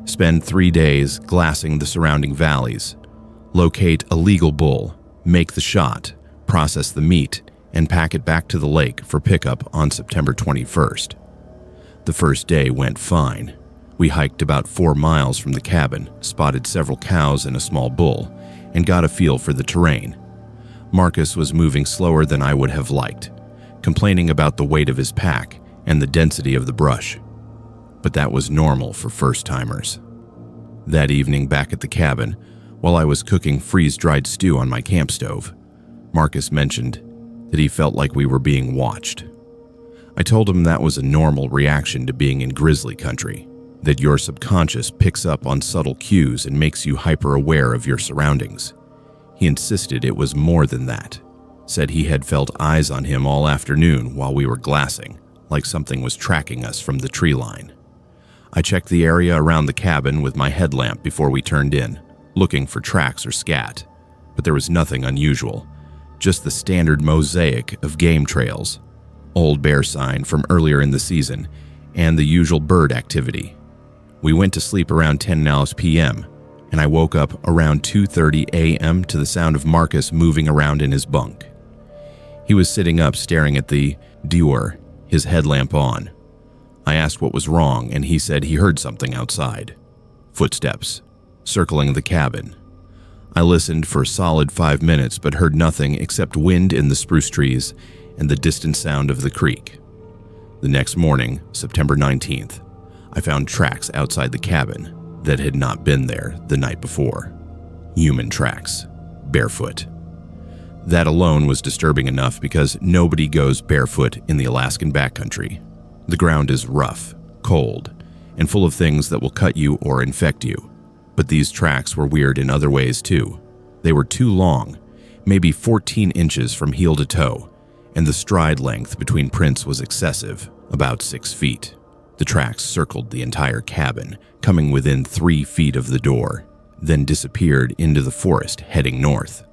Spend 3 days glassing the surrounding valleys, locate a legal bull, make the shot, process the meat, and pack it back to the lake for pickup on September 21st. The first day went fine. We hiked about 4 miles from the cabin, spotted several cows and a small bull, and got a feel for the terrain. Marcus was moving slower than I would have liked, complaining about the weight of his pack and the density of the brush. But that was normal for first-timers. That evening back at the cabin, while I was cooking freeze-dried stew on my camp stove, Marcus mentioned that he felt like we were being watched. I told him that was a normal reaction to being in grizzly country, that your subconscious picks up on subtle cues and makes you hyper-aware of your surroundings. He insisted it was more than that, said he had felt eyes on him all afternoon while we were glassing, like something was tracking us from the tree line. I checked the area around the cabin with my headlamp before we turned in, looking for tracks or scat, but there was nothing unusual, just the standard mosaic of game trails, old bear sign from earlier in the season, and the usual bird activity. We went to sleep around 10 p.m., and I woke up around 2:30 a.m. to the sound of Marcus moving around in his bunk. He was sitting up staring at the deur, his headlamp on. I asked what was wrong, and he said he heard something outside. Footsteps, circling the cabin. I listened for a solid 5 minutes but heard nothing except wind in the spruce trees and the distant sound of the creek. The next morning, September 19th, I found tracks outside the cabin that had not been there the night before. Human tracks, barefoot. That alone was disturbing enough because nobody goes barefoot in the Alaskan backcountry. The ground is rough, cold, and full of things that will cut you or infect you. But these tracks were weird in other ways too. They were too long, maybe 14 inches from heel to toe, and the stride length between prints was excessive, about 6 feet. The tracks circled the entire cabin, coming within 3 feet of the door, then disappeared into the forest heading north.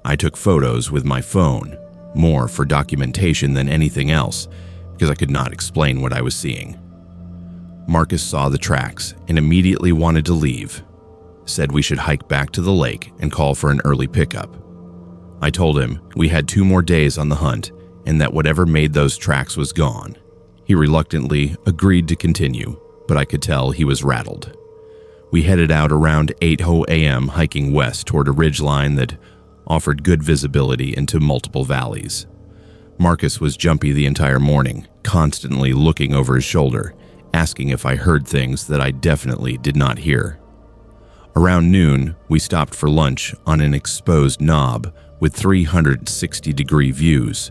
I took photos with my phone, more for documentation than anything else, because I could not explain what I was seeing. Marcus saw the tracks and immediately wanted to leave, said we should hike back to the lake and call for an early pickup. I told him we had 2 more days on the hunt and that whatever made those tracks was gone. He reluctantly agreed to continue, but I could tell he was rattled. We headed out around 8 a.m. hiking west toward a ridgeline that offered good visibility into multiple valleys. Marcus was jumpy the entire morning, constantly looking over his shoulder, asking if I heard things that I definitely did not hear. Around noon, we stopped for lunch on an exposed knob with 360-degree views.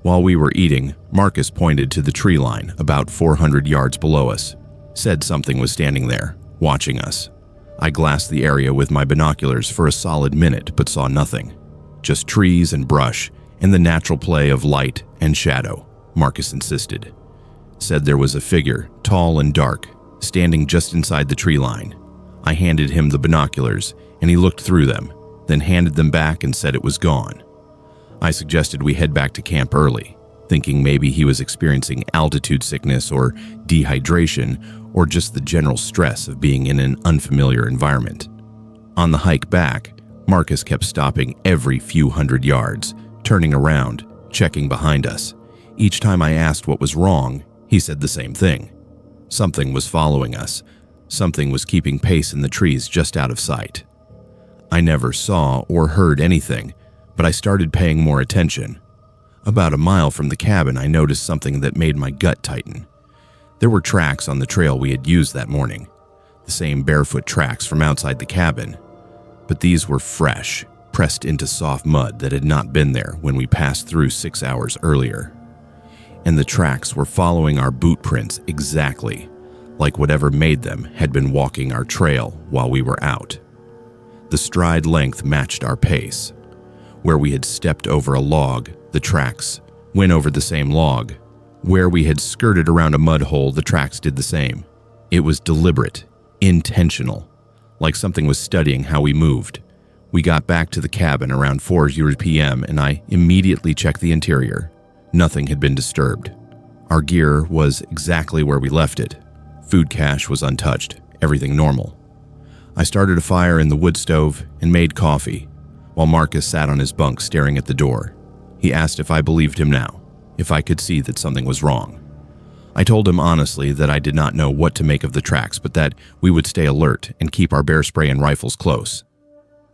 While we were eating, Marcus pointed to the tree line about 400 yards below us, said something was standing there, watching us. I glassed the area with my binoculars for a solid minute but saw nothing. Just trees and brush and the natural play of light and shadow, Marcus insisted. Said there was a figure, tall and dark, standing just inside the tree line. I handed him the binoculars and he looked through them, then handed them back and said it was gone. I suggested we head back to camp early, thinking maybe he was experiencing altitude sickness or dehydration or just the general stress of being in an unfamiliar environment. On the hike back, Marcus kept stopping every few hundred yards, turning around, checking behind us. Each time I asked what was wrong, he said the same thing. Something was following us. Something was keeping pace in the trees just out of sight. I never saw or heard anything, but I started paying more attention. About a mile from the cabin, I noticed something that made my gut tighten. There were tracks on the trail we had used that morning, the same barefoot tracks from outside the cabin, but these were fresh, pressed into soft mud that had not been there when we passed through 6 hours earlier. And the tracks were following our boot prints exactly, like whatever made them had been walking our trail while we were out. The stride length matched our pace. Where we had stepped over a log, the tracks went over the same log. Where we had skirted around a mud hole, the tracks did the same. It was deliberate, intentional, like something was studying how we moved. We got back to the cabin around 4 p.m. and I immediately checked the interior. Nothing had been disturbed. Our gear was exactly where we left it. Food cache was untouched, everything normal. I started a fire in the wood stove and made coffee. while Marcus sat on his bunk staring at the door. He asked if I believed him now, if I could see that something was wrong. I told him honestly that I did not know what to make of the tracks, but that we would stay alert and keep our bear spray and rifles close.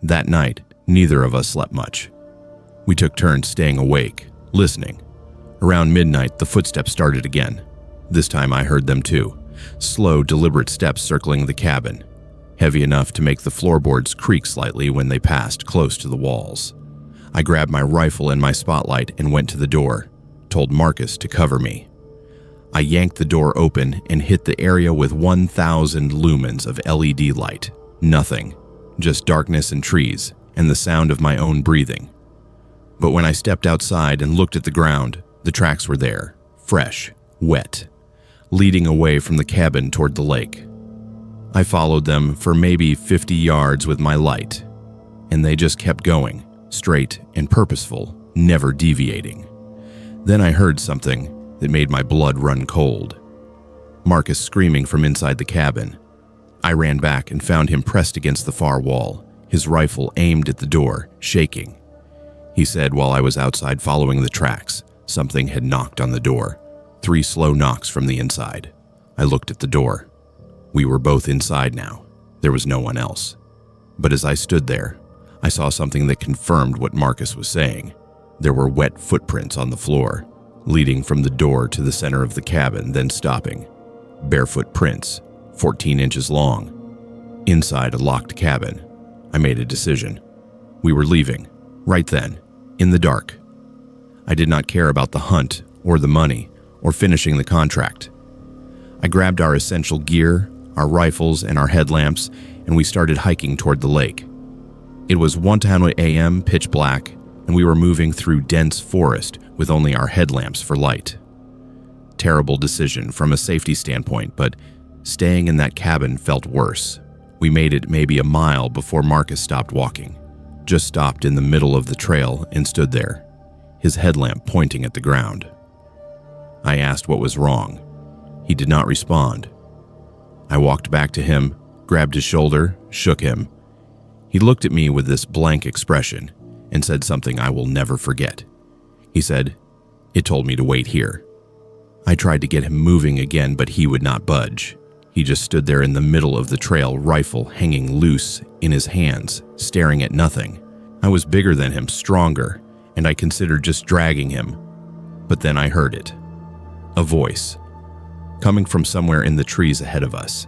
That night, neither of us slept much. We took turns staying awake, listening. Around midnight, the footsteps started again. This time I heard them too, slow, deliberate steps circling the cabin, heavy enough to make the floorboards creak slightly when they passed close to the walls. I grabbed my rifle and my spotlight and went to the door, told Marcus to cover me. I yanked the door open and hit the area with 1,000 lumens of LED light. Nothing, just darkness and trees and the sound of my own breathing. But when I stepped outside and looked at the ground, the tracks were there, fresh, wet, leading away from the cabin toward the lake. I followed them for maybe 50 yards with my light, and they just kept going, straight and purposeful, never deviating. Then I heard something that made my blood run cold. Marcus screaming from inside the cabin. I ran back and found him pressed against the far wall, his rifle aimed at the door, shaking. He said while I was outside following the tracks, something had knocked on the door, 3 slow knocks from the inside. I looked at the door. We were both inside now. There was no one else. But as I stood there, I saw something that confirmed what Marcus was saying. There were wet footprints on the floor, leading from the door to the center of the cabin, then stopping. Barefoot prints, 14 inches long. Inside a locked cabin. I made a decision. We were leaving, right then, in the dark. I did not care about the hunt, or the money, or finishing the contract. I grabbed our essential gear, our rifles, and our headlamps, and we started hiking toward the lake. It was 1:10 a.m., pitch black, and we were moving through dense forest with only our headlamps for light. Terrible decision from a safety standpoint, but staying in that cabin felt worse. We made it maybe a mile before Marcus stopped walking, just stopped in the middle of the trail and stood there, his headlamp pointing at the ground. I asked what was wrong. He did not respond. I walked back to him, grabbed his shoulder, shook him. He looked at me with this blank expression and said something I will never forget. He said, "It told me to wait here." I tried to get him moving again, but he would not budge. He just stood there in the middle of the trail, rifle hanging loose in his hands, staring at nothing. I was bigger than him, stronger, and I considered just dragging him. But then I heard it. A voice, coming from somewhere in the trees ahead of us.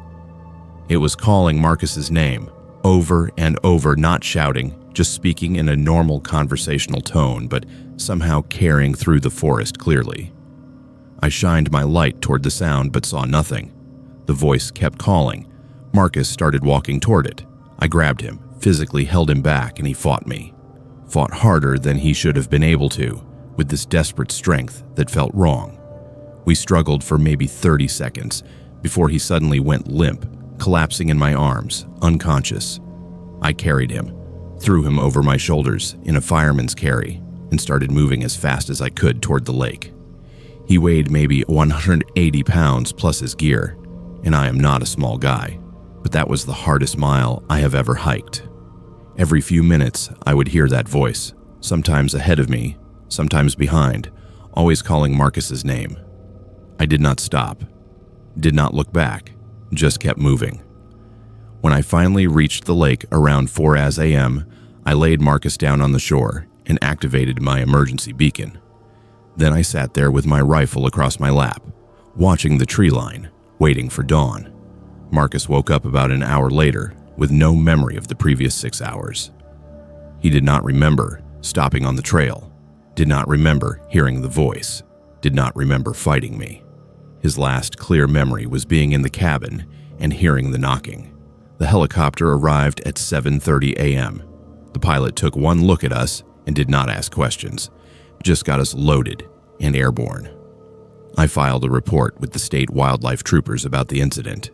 It was calling Marcus's name, over and over, not shouting, just speaking in a normal conversational tone, but somehow carrying through the forest clearly. I shined my light toward the sound, but saw nothing. The voice kept calling. Marcus started walking toward it. I grabbed him, physically held him back, and he fought me. Fought harder than he should have been able to, with this desperate strength that felt wrong. We struggled for maybe 30 seconds before he suddenly went limp, collapsing in my arms, unconscious. I carried him, threw him over my shoulders in a fireman's carry, and started moving as fast as I could toward the lake. He weighed maybe 180 pounds plus his gear, and I am not a small guy, but that was the hardest mile I have ever hiked. Every few minutes, I would hear that voice, sometimes ahead of me, sometimes behind, always calling Marcus's name. I did not stop, did not look back, just kept moving. When I finally reached the lake around 4 a.m., I laid Marcus down on the shore and activated my emergency beacon. Then I sat there with my rifle across my lap, watching the tree line, waiting for dawn. Marcus woke up about an hour later with no memory of the previous 6 hours. He did not remember stopping on the trail, did not remember hearing the voice, did not remember fighting me. His last clear memory was being in the cabin and hearing the knocking. The helicopter arrived at 7:30 a.m. The pilot took one look at us and did not ask questions, just got us loaded and airborne. I filed a report with the state wildlife troopers about the incident,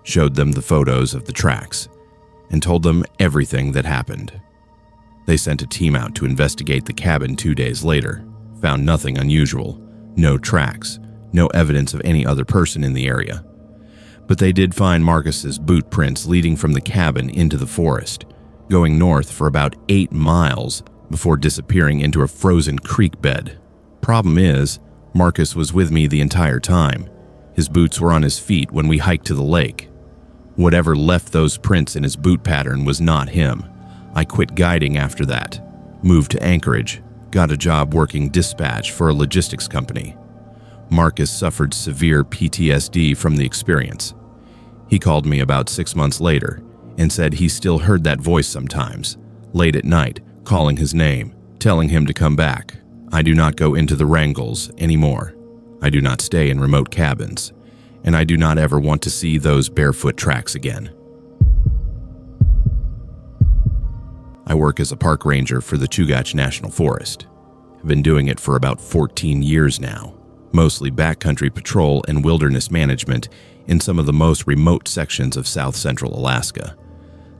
showed them the photos of the tracks, and told them everything that happened. They sent a team out to investigate the cabin 2 days later, found nothing unusual, no tracks, no evidence of any other person in the area. But they did find Marcus's boot prints leading from the cabin into the forest, going north for about 8 miles before disappearing into a frozen creek bed. Problem is, Marcus was with me the entire time. His boots were on his feet when we hiked to the lake. Whatever left those prints in his boot pattern was not him. I quit guiding after that, moved to Anchorage, got a job working dispatch for a logistics company. Marcus suffered severe PTSD from the experience. He called me about 6 months later and said he still heard that voice sometimes, late at night, calling his name, telling him to come back. I do not go into the Wrangles anymore. I do not stay in remote cabins, and I do not ever want to see those barefoot tracks again. I work as a park ranger for the Chugach National Forest. I've been doing it for about 14 years now, mostly backcountry patrol and wilderness management in some of the most remote sections of south central Alaska.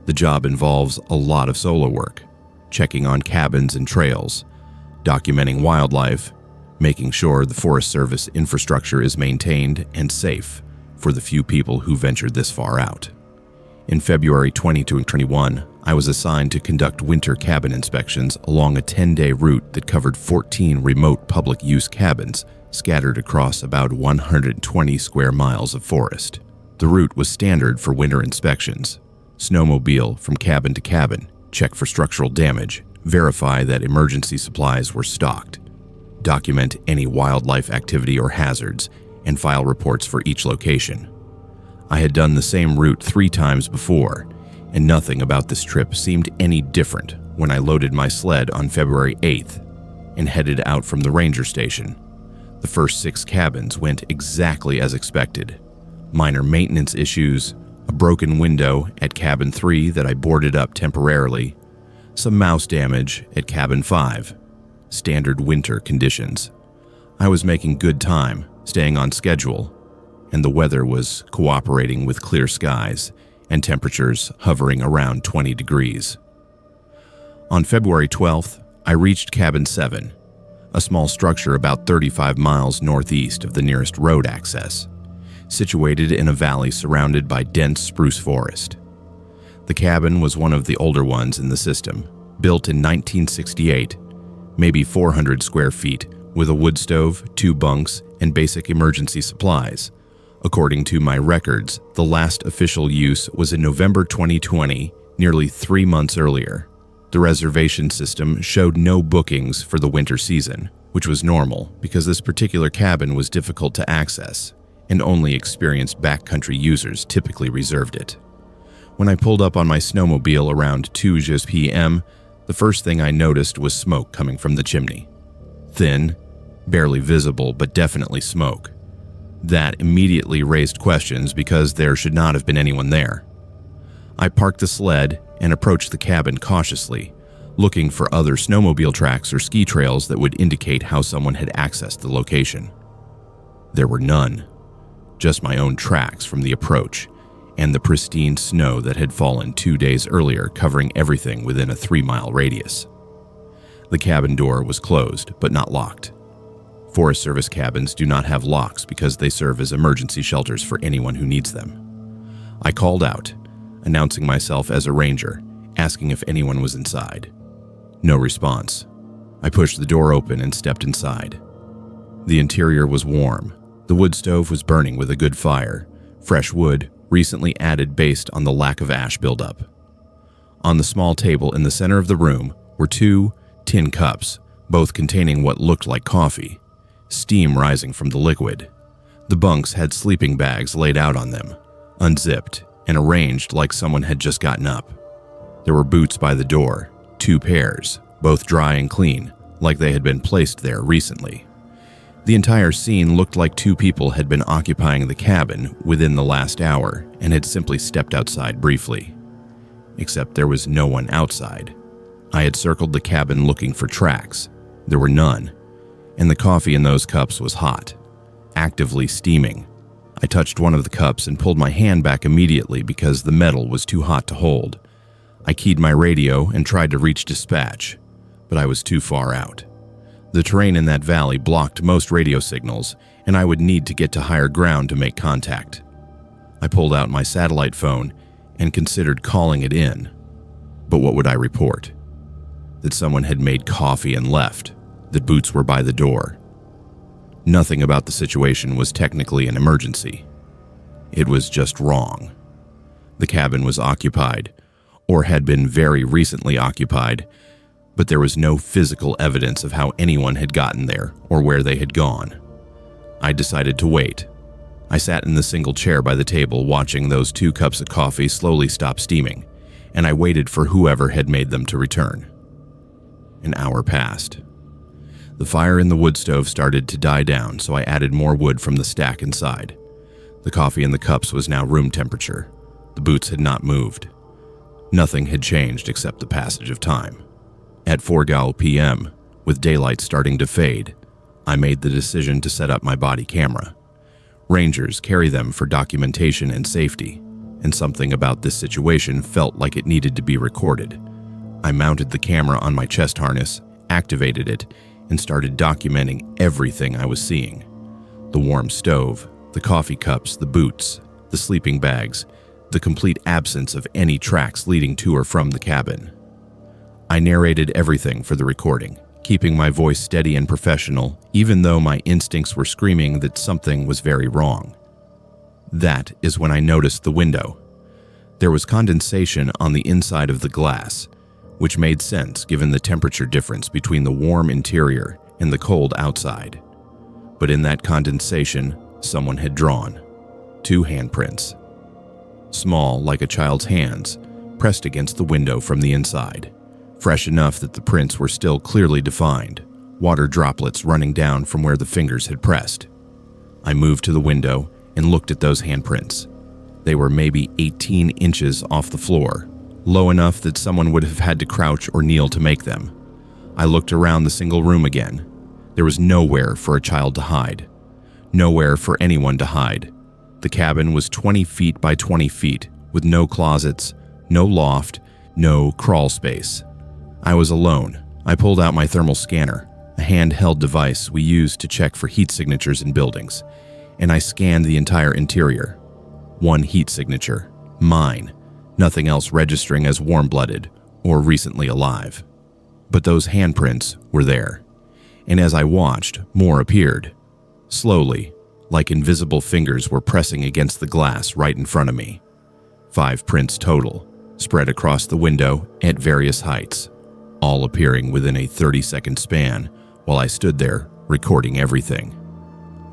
The job involves a lot of solo work, checking on cabins and trails, documenting wildlife, making sure the Forest Service infrastructure is maintained and safe for the few people who ventured this far out. In February 2021, I was assigned to conduct winter cabin inspections along a 10-day route that covered 14 remote public-use cabins scattered across about 120 square miles of forest. The route was standard for winter inspections. Snowmobile from cabin to cabin, check for structural damage, verify that emergency supplies were stocked, document any wildlife activity or hazards, and file reports for each location. I had done the same route 3 times before, and nothing about this trip seemed any different when I loaded my sled on February 8th and headed out from the ranger station. The first 6 cabins went exactly as expected. Minor maintenance issues, a broken window at cabin 3 that I boarded up temporarily, some mouse damage at cabin 5, standard winter conditions. I was making good time, staying on schedule, and the weather was cooperating with clear skies and temperatures hovering around 20 degrees. On February 12th, I reached cabin 7, a small structure about 35 miles northeast of the nearest road access, situated in a valley surrounded by dense spruce forest. The cabin was one of the older ones in the system, built in 1968, maybe 400 square feet, with a wood stove, 2 bunks, and basic emergency supplies. According to my records, the last official use was in November 2020, nearly 3 months earlier. The reservation system showed no bookings for the winter season, which was normal because this particular cabin was difficult to access, and only experienced backcountry users typically reserved it. When I pulled up on my snowmobile around 2 p.m., the first thing I noticed was smoke coming from the chimney. Thin, barely visible, but definitely smoke. That immediately raised questions because there should not have been anyone there. I parked the sled and approached the cabin cautiously, looking for other snowmobile tracks or ski trails that would indicate how someone had accessed the location. There were none, just my own tracks from the approach and the pristine snow that had fallen 2 days earlier, covering everything within a 3-mile radius. The cabin door was closed, but not locked. Forest Service cabins do not have locks because they serve as emergency shelters for anyone who needs them. I called out, announcing myself as a ranger, asking if anyone was inside. No response. I pushed the door open and stepped inside. The interior was warm. The wood stove was burning with a good fire, fresh wood recently added based on the lack of ash buildup. On the small table in the center of the room were 2 tin cups, both containing what looked like coffee, steam rising from the liquid. The bunks had sleeping bags laid out on them, unzipped and arranged like someone had just gotten up. There were boots by the door, 2 pairs, both dry and clean, like they had been placed there recently. The entire scene looked like 2 people had been occupying the cabin within the last hour and had simply stepped outside briefly. Except there was no one outside. I had circled the cabin looking for tracks. There were none, and the coffee in those cups was hot, actively steaming. I touched one of the cups and pulled my hand back immediately because the metal was too hot to hold. I keyed my radio and tried to reach dispatch, but I was too far out. The terrain in that valley blocked most radio signals, and I would need to get to higher ground to make contact. I pulled out my satellite phone and considered calling it in. But what would I report? That someone had made coffee and left, that boots were by the door. Nothing about the situation was technically an emergency. It was just wrong. The cabin was occupied, or had been very recently occupied, but there was no physical evidence of how anyone had gotten there or where they had gone. I decided to wait. I sat in the single chair by the table watching those 2 cups of coffee slowly stop steaming, and I waited for whoever had made them to return. An hour passed. The fire in the wood stove started to die down, so I added more wood from the stack inside. The coffee in the cups was now room temperature. The boots had not moved. Nothing had changed except the passage of time. At 4 p.m., with daylight starting to fade, I made the decision to set up my body camera. Rangers carry them for documentation and safety, and something about this situation felt like it needed to be recorded. I mounted the camera on my chest harness, activated it, and started documenting everything I was seeing. The warm stove, the coffee cups, the boots, the sleeping bags, the complete absence of any tracks leading to or from the cabin. I narrated everything for the recording, keeping my voice steady and professional, even though my instincts were screaming that something was very wrong. That is when I noticed the window. There was condensation on the inside of the glass, which made sense given the temperature difference between the warm interior and the cold outside. But in that condensation, someone had drawn 2 handprints. Small, like a child's hands, pressed against the window from the inside. Fresh enough that the prints were still clearly defined, water droplets running down from where the fingers had pressed. I moved to the window and looked at those handprints. They were maybe 18 inches off the floor, low enough that someone would have had to crouch or kneel to make them. I looked around the single room again. There was nowhere for a child to hide. Nowhere for anyone to hide. The cabin was 20 feet by 20 feet, with no closets, no loft, no crawl space. I was alone. I pulled out my thermal scanner, a handheld device we use to check for heat signatures in buildings, and I scanned the entire interior. 1 heat signature, mine, nothing else registering as warm-blooded or recently alive. But those handprints were there, and as I watched, more appeared. Slowly, like invisible fingers were pressing against the glass right in front of me. 5 prints total, spread across the window at various heights, all appearing within a 30-second span while I stood there recording everything.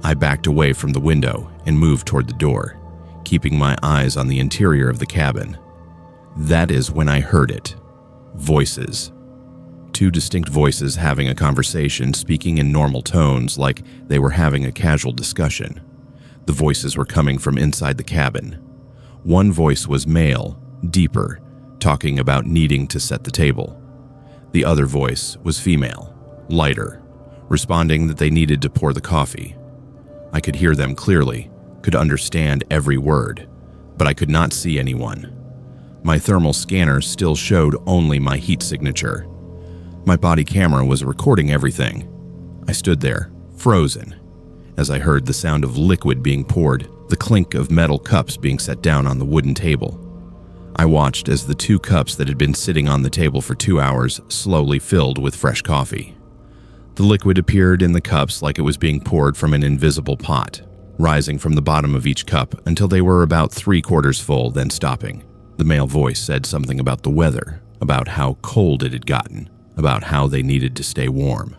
I backed away from the window and moved toward the door, keeping my eyes on the interior of the cabin. That is when I heard it. Voices. 2 distinct voices having a conversation, speaking in normal tones like they were having a casual discussion. The voices were coming from inside the cabin. One voice was male, deeper, talking about needing to set the table. The other voice was female, lighter, responding that they needed to pour the coffee. I could hear them clearly, could understand every word, but I could not see anyone. My thermal scanner still showed only my heat signature. My body camera was recording everything. I stood there, frozen, as I heard the sound of liquid being poured, the clink of metal cups being set down on the wooden table. I watched as the 2 cups that had been sitting on the table for 2 hours slowly filled with fresh coffee. The liquid appeared in the cups like it was being poured from an invisible pot, rising from the bottom of each cup until they were about 3/4 full, then stopping. The male voice said something about the weather, about how cold it had gotten, about how they needed to stay warm.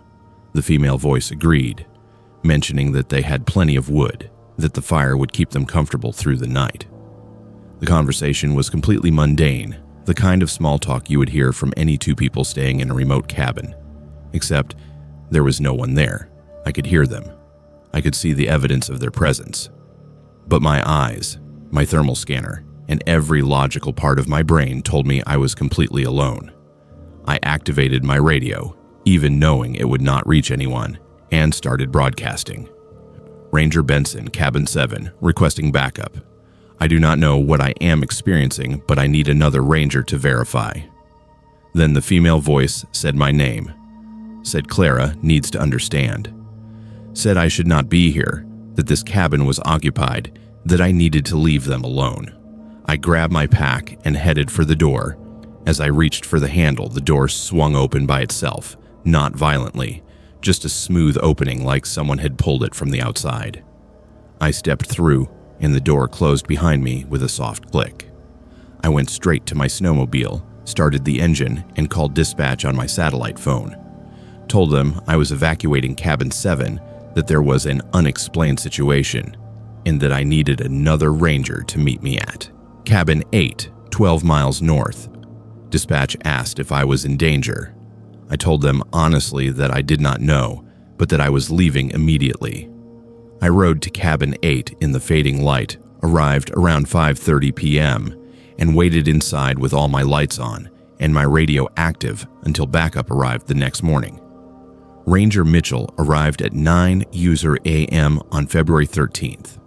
The female voice agreed, mentioning that they had plenty of wood, that the fire would keep them comfortable through the night. The conversation was completely mundane, the kind of small talk you would hear from any 2 people staying in a remote cabin. Except, there was no one there. I could hear them. I could see the evidence of their presence. But my eyes, my thermal scanner, and every logical part of my brain told me I was completely alone. I activated my radio, even knowing it would not reach anyone, and started broadcasting. Ranger Benson, Cabin 7, requesting backup. I do not know what I am experiencing, but I need another ranger to verify. Then the female voice said my name. Said Clara needs to understand. Said I should not be here, that this cabin was occupied, that I needed to leave them alone. I grabbed my pack and headed for the door, As I reached for the handle, the door swung open by itself, not violently, just a smooth opening like someone had pulled it from the outside. I stepped through, and the door closed behind me with a soft click. I went straight to my snowmobile, started the engine, and called dispatch on my satellite phone. Told them I was evacuating Cabin 7, that there was an unexplained situation, and that I needed another ranger to meet me at Cabin 8, 12 miles north. Dispatch asked if I was in danger. I told them honestly that I did not know, but that I was leaving immediately. I rode to Cabin 8 in the fading light, arrived around 5:30 p.m., and waited inside with all my lights on and my radio active until backup arrived the next morning. Ranger Mitchell arrived at 9 user a.m. on February 13th.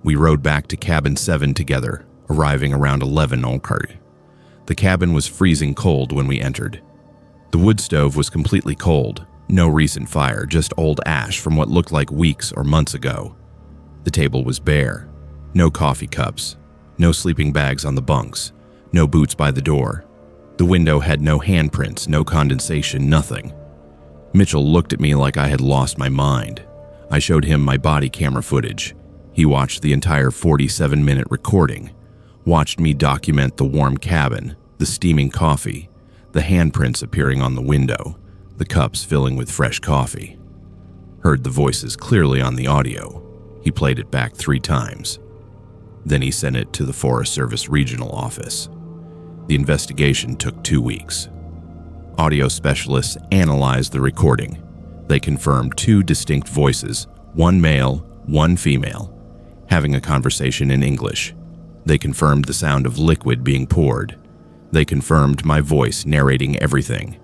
We rode back to Cabin 7 together, arriving around 11 Olcart. The cabin was freezing cold when we entered. The wood stove was completely cold, no recent fire, just old ash from what looked like weeks or months ago. The table was bare, no coffee cups, no sleeping bags on the bunks, no boots by the door. The window had no handprints, no condensation, nothing. Mitchell looked at me like I had lost my mind. I showed him my body camera footage. He watched the entire 47-minute recording, watched me document the warm cabin, the steaming coffee, the handprints appearing on the window, the cups filling with fresh coffee. Heard the voices clearly on the audio. He played it back 3 times. Then he sent it to the Forest Service regional office. The investigation took 2 weeks. Audio specialists analyzed the recording. They confirmed 2 distinct voices, one male, one female, having a conversation in English. They confirmed the sound of liquid being poured. They confirmed my voice narrating everything.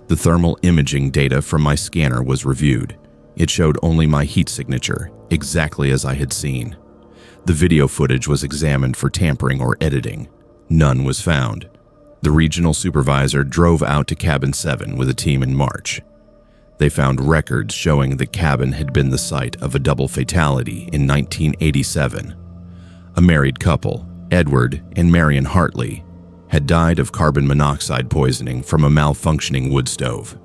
The thermal imaging data from my scanner was reviewed. It showed only my heat signature, exactly as I had seen. The video footage was examined for tampering or editing. None was found. The regional supervisor drove out to Cabin 7 with a team in March. They found records showing the cabin had been the site of a double fatality in 1987. A married couple, Edward and Marion Hartley, had died of carbon monoxide poisoning from a malfunctioning wood stove.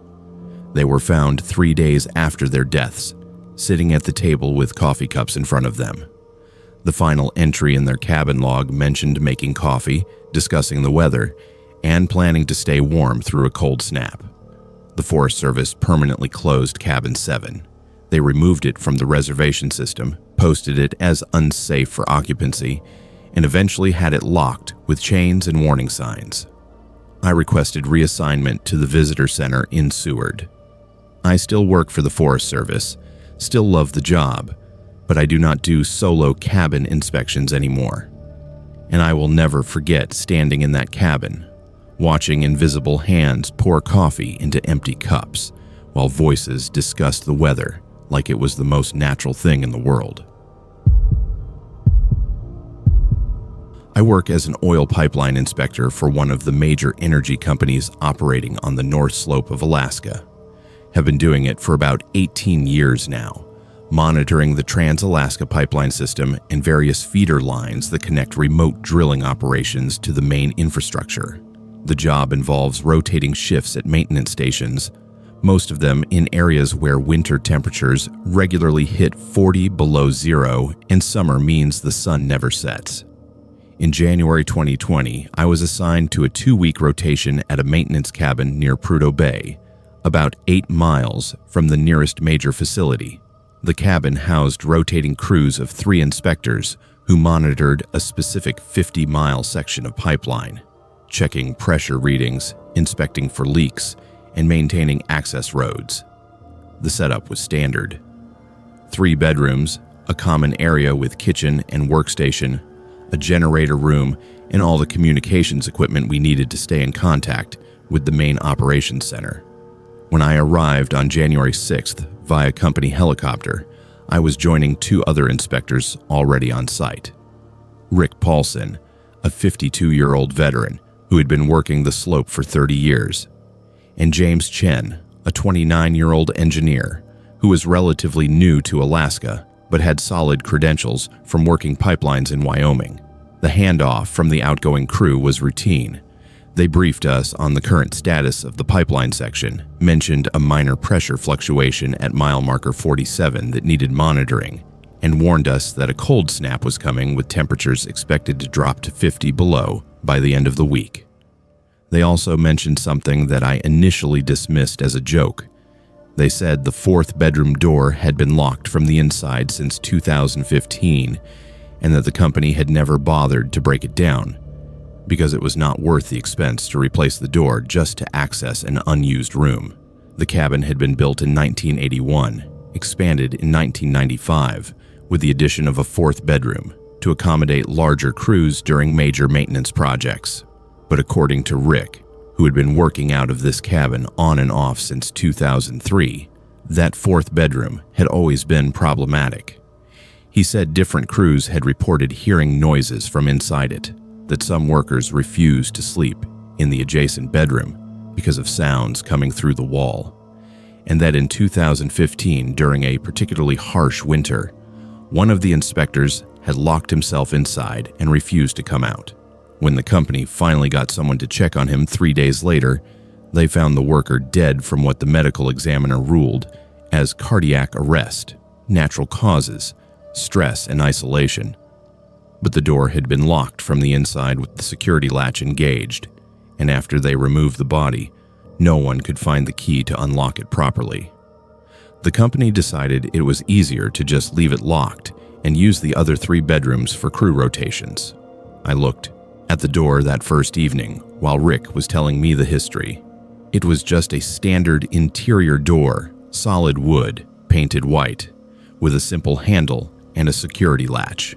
They were found 3 days after their deaths, sitting at the table with coffee cups in front of them. The final entry in their cabin log mentioned making coffee, discussing the weather, and planning to stay warm through a cold snap. The Forest Service permanently closed Cabin 7. They removed it from the reservation system, posted it as unsafe for occupancy, and eventually had it locked with chains and warning signs. I requested reassignment to the visitor center in Seward. I still work for the Forest Service, still love the job, but I do not do solo cabin inspections anymore. And I will never forget standing in that cabin, watching invisible hands pour coffee into empty cups, while voices discussed the weather like it was the most natural thing in the world. I work as an oil pipeline inspector for one of the major energy companies operating on the north slope of Alaska. Have been doing it for about 18 years now, monitoring the Trans-Alaska Pipeline System and various feeder lines that connect remote drilling operations to the main infrastructure. The job involves rotating shifts at maintenance stations, most of them in areas where winter temperatures regularly hit 40 below zero and summer means the sun never sets. In January 2020, I was assigned to a 2-week rotation at a maintenance cabin near Prudhoe Bay, about 8 miles from the nearest major facility. The cabin housed rotating crews of 3 inspectors who monitored a specific 50-mile section of pipeline, checking pressure readings, inspecting for leaks, and maintaining access roads. The setup was standard. 3 bedrooms, a common area with kitchen and workstation, a generator room, and all the communications equipment we needed to stay in contact with the main operations center. When I arrived on January 6th via company helicopter, I was joining 2 other inspectors already on site. Rick Paulson, a 52-year-old veteran who had been working the slope for 30 years, and James Chen, a 29-year-old engineer who was relatively new to Alaska but had solid credentials from working pipelines in Wyoming. The handoff from the outgoing crew was routine. They briefed us on the current status of the pipeline section, mentioned a minor pressure fluctuation at mile marker 47 that needed monitoring, and warned us that a cold snap was coming with temperatures expected to drop to 50 below by the end of the week. They also mentioned something that I initially dismissed as a joke. They said the fourth bedroom door had been locked from the inside since 2015, and that the company had never bothered to break it down, because it was not worth the expense to replace the door just to access an unused room. The cabin had been built in 1981, expanded in 1995, with the addition of a fourth bedroom to accommodate larger crews during major maintenance projects. But according to Rick, who had been working out of this cabin on and off since 2003, that fourth bedroom had always been problematic. He said different crews had reported hearing noises from inside it, that some workers refused to sleep in the adjacent bedroom because of sounds coming through the wall, and that in 2015, during a particularly harsh winter, one of the inspectors had locked himself inside and refused to come out. When the company finally got someone to check on him 3 days later, they found the worker dead from what the medical examiner ruled as cardiac arrest, natural causes, stress, and isolation. But the door had been locked from the inside with the security latch engaged, and after they removed the body, no one could find the key to unlock it properly. The company decided it was easier to just leave it locked and use the other 3 bedrooms for crew rotations. I looked at the door that first evening while Rick was telling me the history. It was just a standard interior door, solid wood, painted white, with a simple handle and a security latch.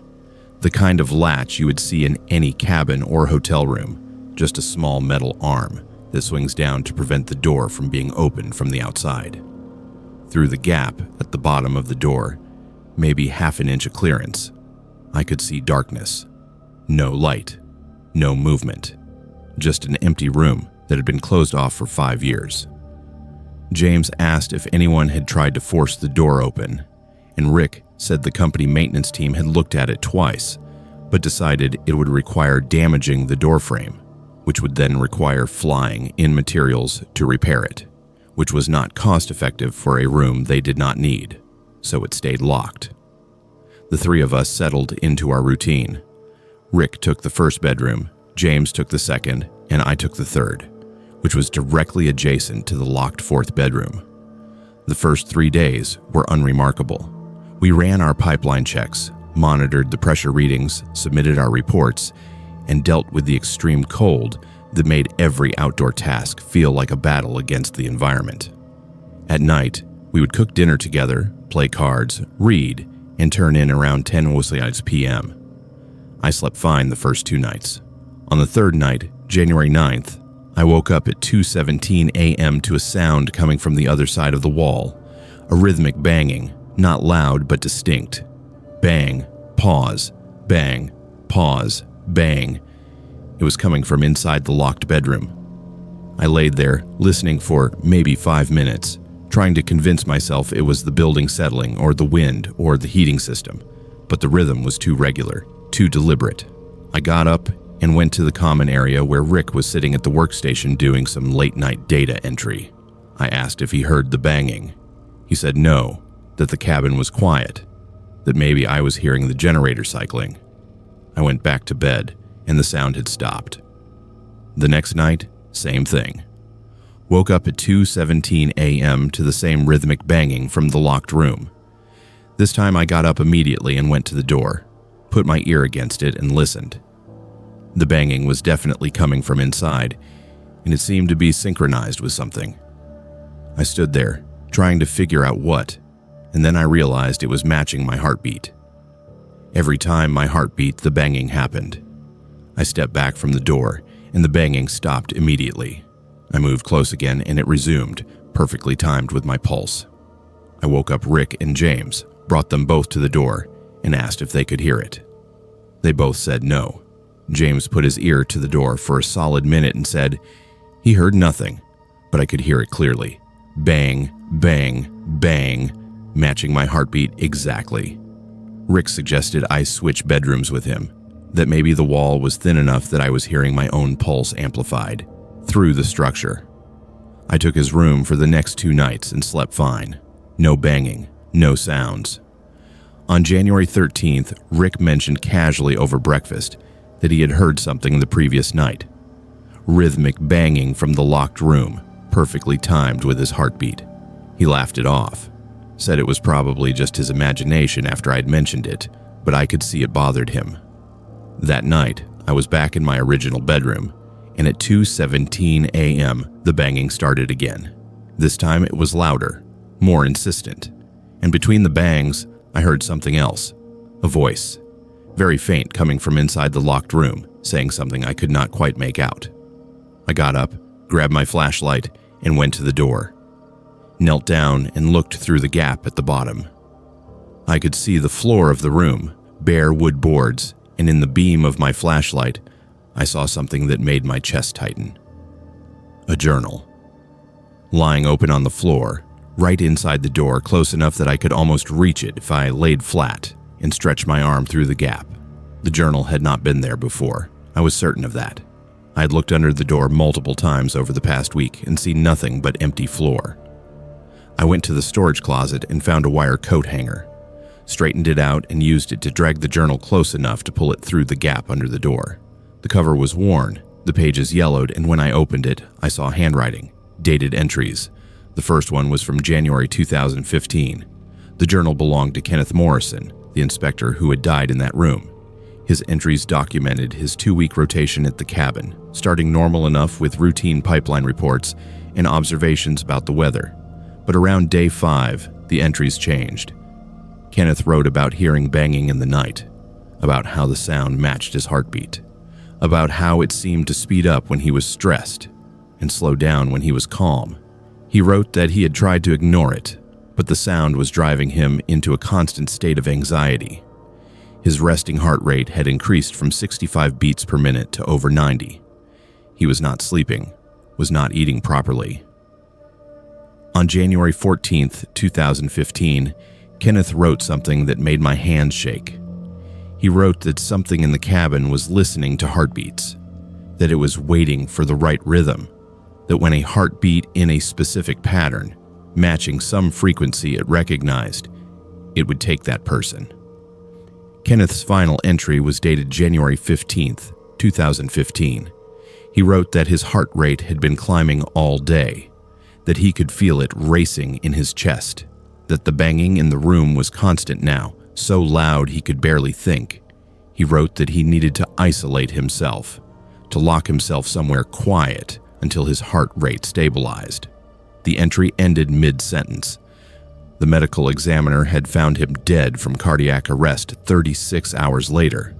The kind of latch you would see in any cabin or hotel room, just a small metal arm that swings down to prevent the door from being opened from the outside. Through the gap at the bottom of the door, maybe half an inch of clearance, I could see darkness. No light, no movement, just an empty room that had been closed off for 5 years. James asked if anyone had tried to force the door open, and Rick said the company maintenance team had looked at it twice, but decided it would require damaging the doorframe, which would then require flying in materials to repair it, which was not cost-effective for a room they did not need, so it stayed locked. The 3 of us settled into our routine. Rick took the first bedroom, James took the second, and I took the third, which was directly adjacent to the locked fourth bedroom. The first 3 days were unremarkable. We ran our pipeline checks, monitored the pressure readings, submitted our reports, and dealt with the extreme cold that made every outdoor task feel like a battle against the environment. At night, we would cook dinner together, play cards, read, and turn in around 10 p.m. I slept fine the first 2 nights. On the third night, January 9th, I woke up at 2:17 a.m. to a sound coming from the other side of the wall, a rhythmic banging, not loud but distinct. Bang, pause, bang, pause, bang. It was coming from inside the locked bedroom. I laid there, listening for maybe 5 minutes, trying to convince myself it was the building settling or the wind or the heating system, but the rhythm was too regular, too deliberate. I got up and went to the common area where Rick was sitting at the workstation doing some late-night data entry. I asked if he heard the banging. He said no, that the cabin was quiet, that maybe I was hearing the generator cycling. I went back to bed, and the sound had stopped. The next night, same thing. Woke up at 2:17 a.m. to the same rhythmic banging from the locked room. This time I got up immediately and went to the door, put my ear against it and listened. The banging was definitely coming from inside, and it seemed to be synchronized with something. I stood there, trying to figure out what, and then I realized it was matching my heartbeat. Every time my heart beat, the banging happened. I stepped back from the door, and the banging stopped immediately. I moved close again, and it resumed, perfectly timed with my pulse. I woke up Rick and James, brought them both to the door, and asked if they could hear it. They both said no. James put his ear to the door for a solid minute and said he heard nothing, but I could hear it clearly. Bang, bang, bang, matching my heartbeat exactly. Rick suggested I switch bedrooms with him. that maybe the wall was thin enough that I was hearing my own pulse amplified through the structure. I took his room for the next 2 nights and slept fine. No banging, no sounds. On January 13th, Rick mentioned casually over breakfast that he had heard something the previous night. Rhythmic banging from the locked room, perfectly timed with his heartbeat. He laughed it off, said it was probably just his imagination after I'd mentioned it, but I could see it bothered him. That night, I was back in my original bedroom, and at 2:17 a.m., the banging started again. This time it was louder, more insistent, and between the bangs, I heard something else, a voice, very faint coming from inside the locked room, saying something I could not quite make out. I got up, grabbed my flashlight, and went to the door. Knelt down and looked through the gap at the bottom. I could see the floor of the room, bare wood boards, and in the beam of my flashlight, I saw something that made my chest tighten. A journal. Lying open on the floor, right inside the door, close enough that I could almost reach it if I laid flat and stretched my arm through the gap. The journal had not been there before. I was certain of that. I had looked under the door multiple times over the past week and seen nothing but empty floor. I went to the storage closet and found a wire coat hanger, straightened it out and used it to drag the journal close enough to pull it through the gap under the door. The cover was worn, the pages yellowed, and when I opened it, I saw handwriting, dated entries. The first one was from January 2015. The journal belonged to Kenneth Morrison, the inspector who had died in that room. His entries documented his 2-week rotation at the cabin, starting normal enough with routine pipeline reports and observations about the weather. But around day 5, the entries changed. Kenneth wrote about hearing banging in the night, about how the sound matched his heartbeat, about how it seemed to speed up when he was stressed and slow down when he was calm. He wrote that he had tried to ignore it, but the sound was driving him into a constant state of anxiety. His resting heart rate had increased from 65 beats per minute to over 90. He was not sleeping, was not eating properly. On January 14th, 2015, Kenneth wrote something that made my hands shake. He wrote that something in the cabin was listening to heartbeats, that it was waiting for the right rhythm, that when a heart beat in a specific pattern, matching some frequency it recognized, it would take that person. Kenneth's final entry was dated January 15th, 2015. He wrote that his heart rate had been climbing all day, that he could feel it racing in his chest, that the banging in the room was constant now, so loud he could barely think. He wrote that he needed to isolate himself, to lock himself somewhere quiet until his heart rate stabilized. The entry ended mid-sentence. The medical examiner had found him dead from cardiac arrest 36 hours later.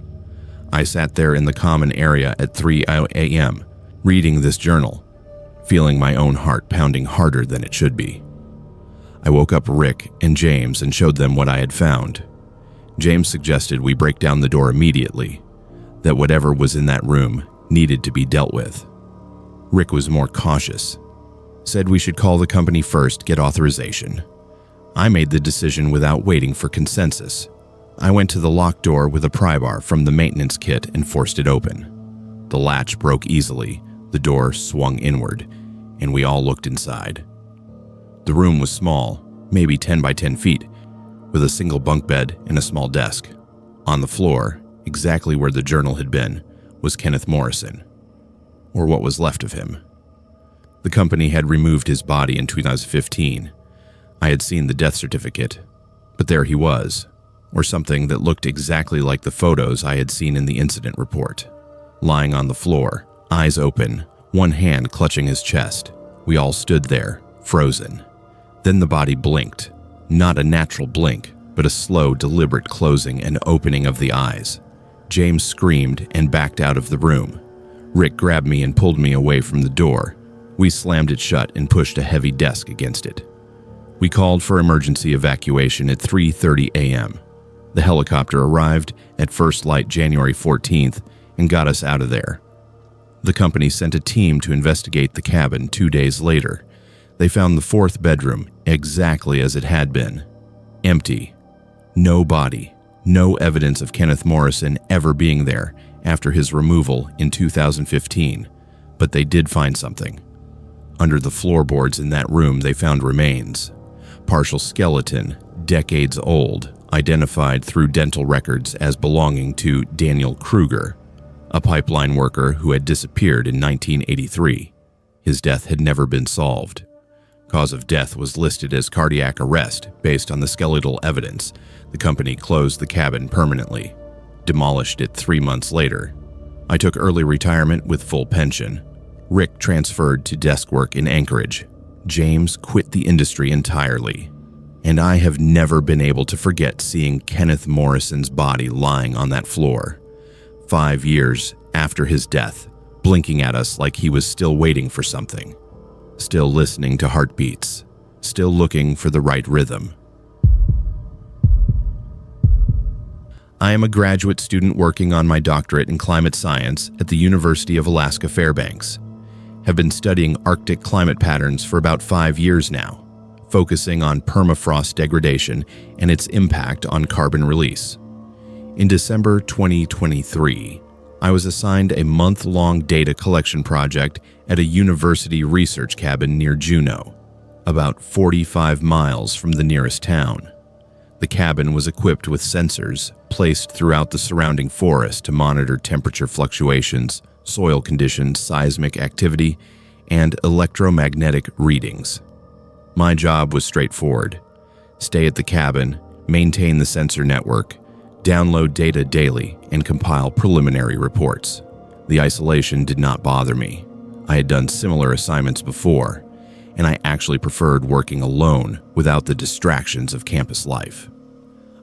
I sat there in the common area at 3 a.m., reading this journal, feeling my own heart pounding harder than it should be. I woke up Rick and James and showed them what I had found. James suggested we break down the door immediately, that whatever was in that room needed to be dealt with. Rick was more cautious, said we should call the company first, get authorization. I made the decision without waiting for consensus. I went to the locked door with a pry bar from the maintenance kit and forced it open. The latch broke easily, the door swung inward, and we all looked inside. The room was small, maybe 10 by 10 feet, with a single bunk bed and a small desk. On the floor, exactly where the journal had been, was Kenneth Morrison, or what was left of him. The company had removed his body in 2015. I had seen the death certificate, but there he was, or something that looked exactly like the photos I had seen in the incident report. Lying on the floor, eyes open, one hand clutching his chest. We all stood there, frozen. Then the body blinked, not a natural blink, but a slow, deliberate closing and opening of the eyes. James screamed and backed out of the room. Rick grabbed me and pulled me away from the door. We slammed it shut and pushed a heavy desk against it. We called for emergency evacuation at 3:30 a.m. The helicopter arrived at first light January 14th and got us out of there. The company sent a team to investigate the cabin 2 days later. They found the 4th bedroom exactly as it had been. Empty. No body. No evidence of Kenneth Morrison ever being there, after his removal in 2015, but they did find something. Under the floorboards in that room, they found remains. Partial skeleton, decades old, identified through dental records as belonging to Daniel Kruger, a pipeline worker who had disappeared in 1983. His death had never been solved. Cause of death was listed as cardiac arrest based on the skeletal evidence. The company closed the cabin permanently, demolished it 3 months later. I took early retirement with full pension. Rick transferred to desk work in Anchorage. James quit the industry entirely. And I have never been able to forget seeing Kenneth Morrison's body lying on that floor, 5 years after his death, blinking at us like he was still waiting for something, still listening to heartbeats, still looking for the right rhythm. I am a graduate student working on my doctorate in climate science at the University of Alaska Fairbanks. Have been studying Arctic climate patterns for about 5 years now, focusing on permafrost degradation and its impact on carbon release. In December 2023, I was assigned a month-long data collection project at a university research cabin near Juneau, about 45 miles from the nearest town. The cabin was equipped with sensors placed throughout the surrounding forest to monitor temperature fluctuations, soil conditions, seismic activity, and electromagnetic readings. My job was straightforward: stay at the cabin, maintain the sensor network, download data daily, and compile preliminary reports. The isolation did not bother me. I had done similar assignments before, and I actually preferred working alone without the distractions of campus life.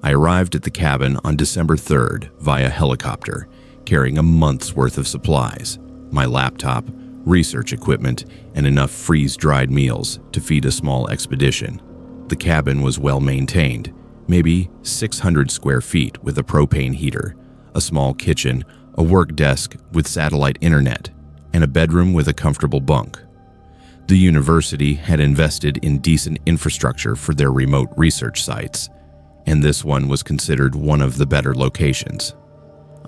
I arrived at the cabin on December 3rd via helicopter, carrying a month's worth of supplies, my laptop, research equipment, and enough freeze-dried meals to feed a small expedition. The cabin was well maintained, maybe 600 square feet with a propane heater, a small kitchen, a work desk with satellite internet, and a bedroom with a comfortable bunk. The university had invested in decent infrastructure for their remote research sites, and this one was considered one of the better locations.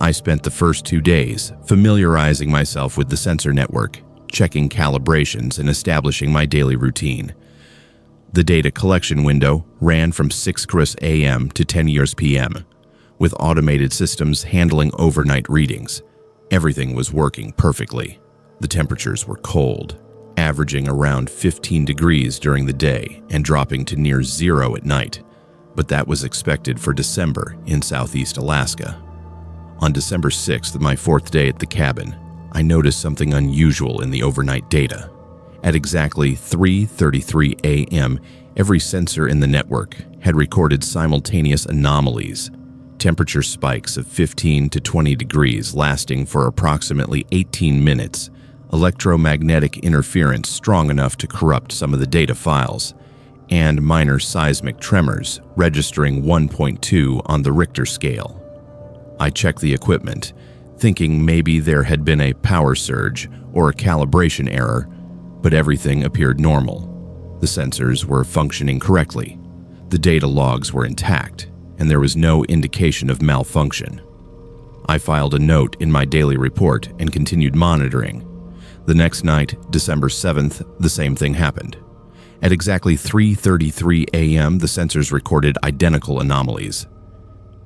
I spent the first 2 days familiarizing myself with the sensor network, checking calibrations, and establishing my daily routine. The data collection window ran from 6 a.m. to 10 p.m., with automated systems handling overnight readings. Everything was working perfectly. The temperatures were cold, averaging around 15 degrees during the day and dropping to near 0 at night, but that was expected for December in southeast Alaska. On December 6th, my 4th day at the cabin, I noticed something unusual in the overnight data. At exactly 3:33 a.m., every sensor in the network had recorded simultaneous anomalies, temperature spikes of 15 to 20 degrees lasting for approximately 18 minutes, electromagnetic interference strong enough to corrupt some of the data files, and minor seismic tremors registering 1.2 on the Richter scale. I checked the equipment, thinking maybe there had been a power surge or a calibration error, but everything appeared normal. The sensors were functioning correctly, the data logs were intact, and there was no indication of malfunction. I filed a note in my daily report and continued monitoring. The next night, December 7th, the same thing happened. At exactly 3:33 a.m., the sensors recorded identical anomalies: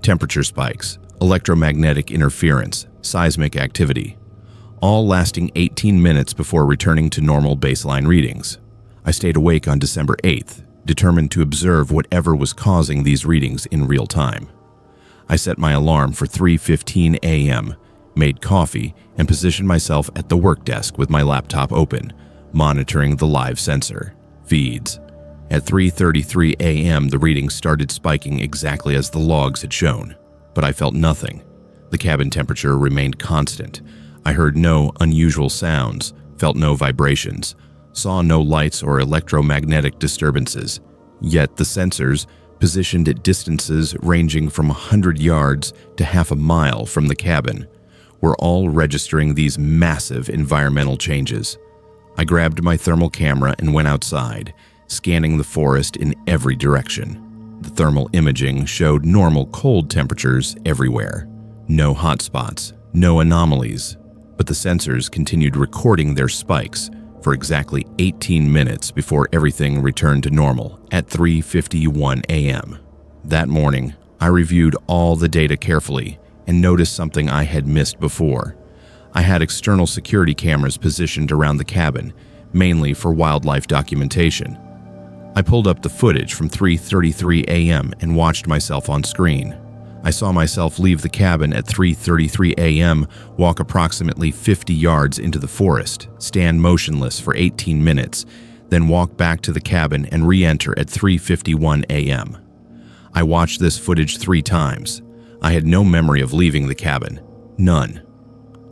temperature spikes, electromagnetic interference, seismic activity, all lasting 18 minutes before returning to normal baseline readings. I stayed awake on December 8th, determined to observe whatever was causing these readings in real time. I set my alarm for 3:15 a.m., made coffee, and positioned myself at the work desk with my laptop open, monitoring the live sensor feeds. At 3:33 a.m., the readings started spiking exactly as the logs had shown, but I felt nothing. The cabin temperature remained constant. I heard no unusual sounds, felt no vibrations, saw no lights or electromagnetic disturbances. Yet the sensors, positioned at distances ranging from 100 yards to half a mile from the cabin, were all registering these massive environmental changes. I grabbed my thermal camera and went outside, scanning the forest in every direction. The thermal imaging showed normal cold temperatures everywhere. No hot spots, No anomalies, but the sensors continued recording their spikes for exactly 18 minutes before everything returned to normal at 3:51 a.m. That morning, I reviewed all the data carefully and noticed something I had missed before. I had external security cameras positioned around the cabin, mainly for wildlife documentation. I pulled up the footage from 3:33 a.m. and watched myself on screen. I saw myself leave the cabin at 3:33 a.m., walk approximately 50 yards into the forest, stand motionless for 18 minutes, then walk back to the cabin and re-enter at 3:51 a.m. I watched this footage 3 times. I had no memory of leaving the cabin. None.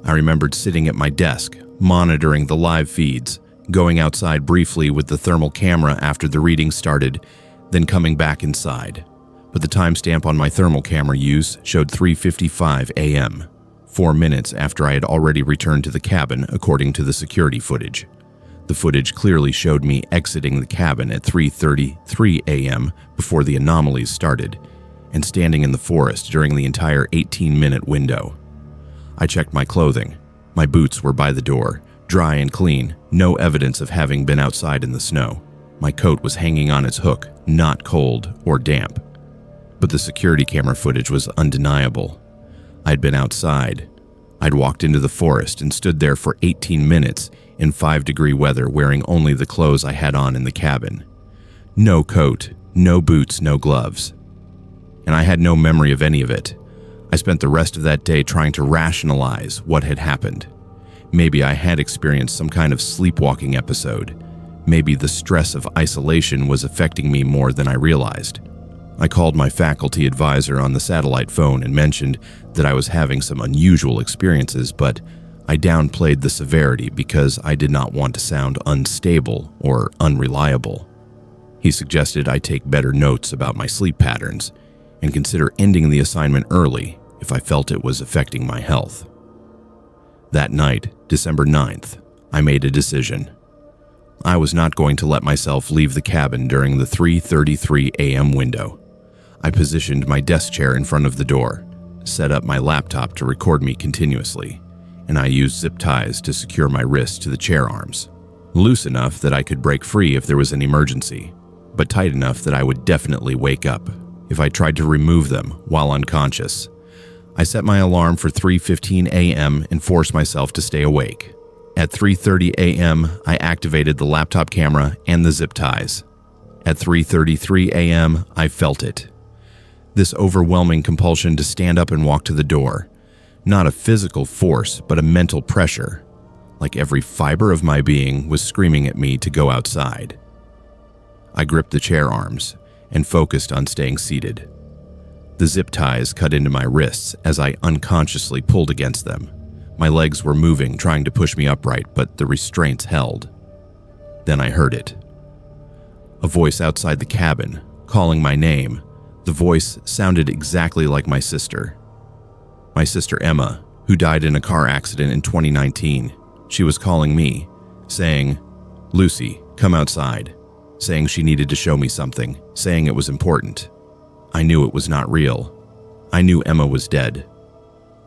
I remembered sitting at my desk, monitoring the live feeds, going outside briefly with the thermal camera after the reading started, then coming back inside. But the timestamp on my thermal camera use showed 3:55 a.m., 4 minutes after I had already returned to the cabin according to the security footage. The footage clearly showed me exiting the cabin at 3:33 a.m. before the anomalies started, and standing in the forest during the entire 18-minute window. I checked my clothing. My boots were by the door, dry and clean, no evidence of having been outside in the snow. My coat was hanging on its hook, not cold or damp. But the security camera footage was undeniable. I'd been outside. I'd walked into the forest and stood there for 18 minutes in 5-degree weather wearing only the clothes I had on in the cabin. No coat, no boots, no gloves. And I had no memory of any of it. I spent the rest of that day trying to rationalize what had happened. Maybe I had experienced some kind of sleepwalking episode. Maybe the stress of isolation was affecting me more than I realized. I called my faculty advisor on the satellite phone and mentioned that I was having some unusual experiences, but I downplayed the severity because I did not want to sound unstable or unreliable. He suggested I take better notes about my sleep patterns and consider ending the assignment early if I felt it was affecting my health. That night, December 9th, I made a decision. I was not going to let myself leave the cabin during the 3:33 a.m. window. I positioned my desk chair in front of the door, set up my laptop to record me continuously, and I used zip ties to secure my wrists to the chair arms, loose enough that I could break free if there was an emergency, but tight enough that I would definitely wake up if I tried to remove them while unconscious. I set my alarm for 3:15 a.m. and forced myself to stay awake. At 3:30 a.m., I activated the laptop camera and the zip ties. At 3:33 a.m., I felt it. This overwhelming compulsion to stand up and walk to the door. Not a physical force, but a mental pressure. Like every fiber of my being was screaming at me to go outside. I gripped the chair arms and focused on staying seated. The zip ties cut into my wrists as I unconsciously pulled against them. My legs were moving, trying to push me upright, but the restraints held. Then I heard it. A voice outside the cabin, calling my name. The voice sounded exactly like my sister. My sister Emma, who died in a car accident in 2019. She was calling me, saying, "Lucy, come outside," saying she needed to show me something, saying it was important. I knew it was not real. I knew Emma was dead.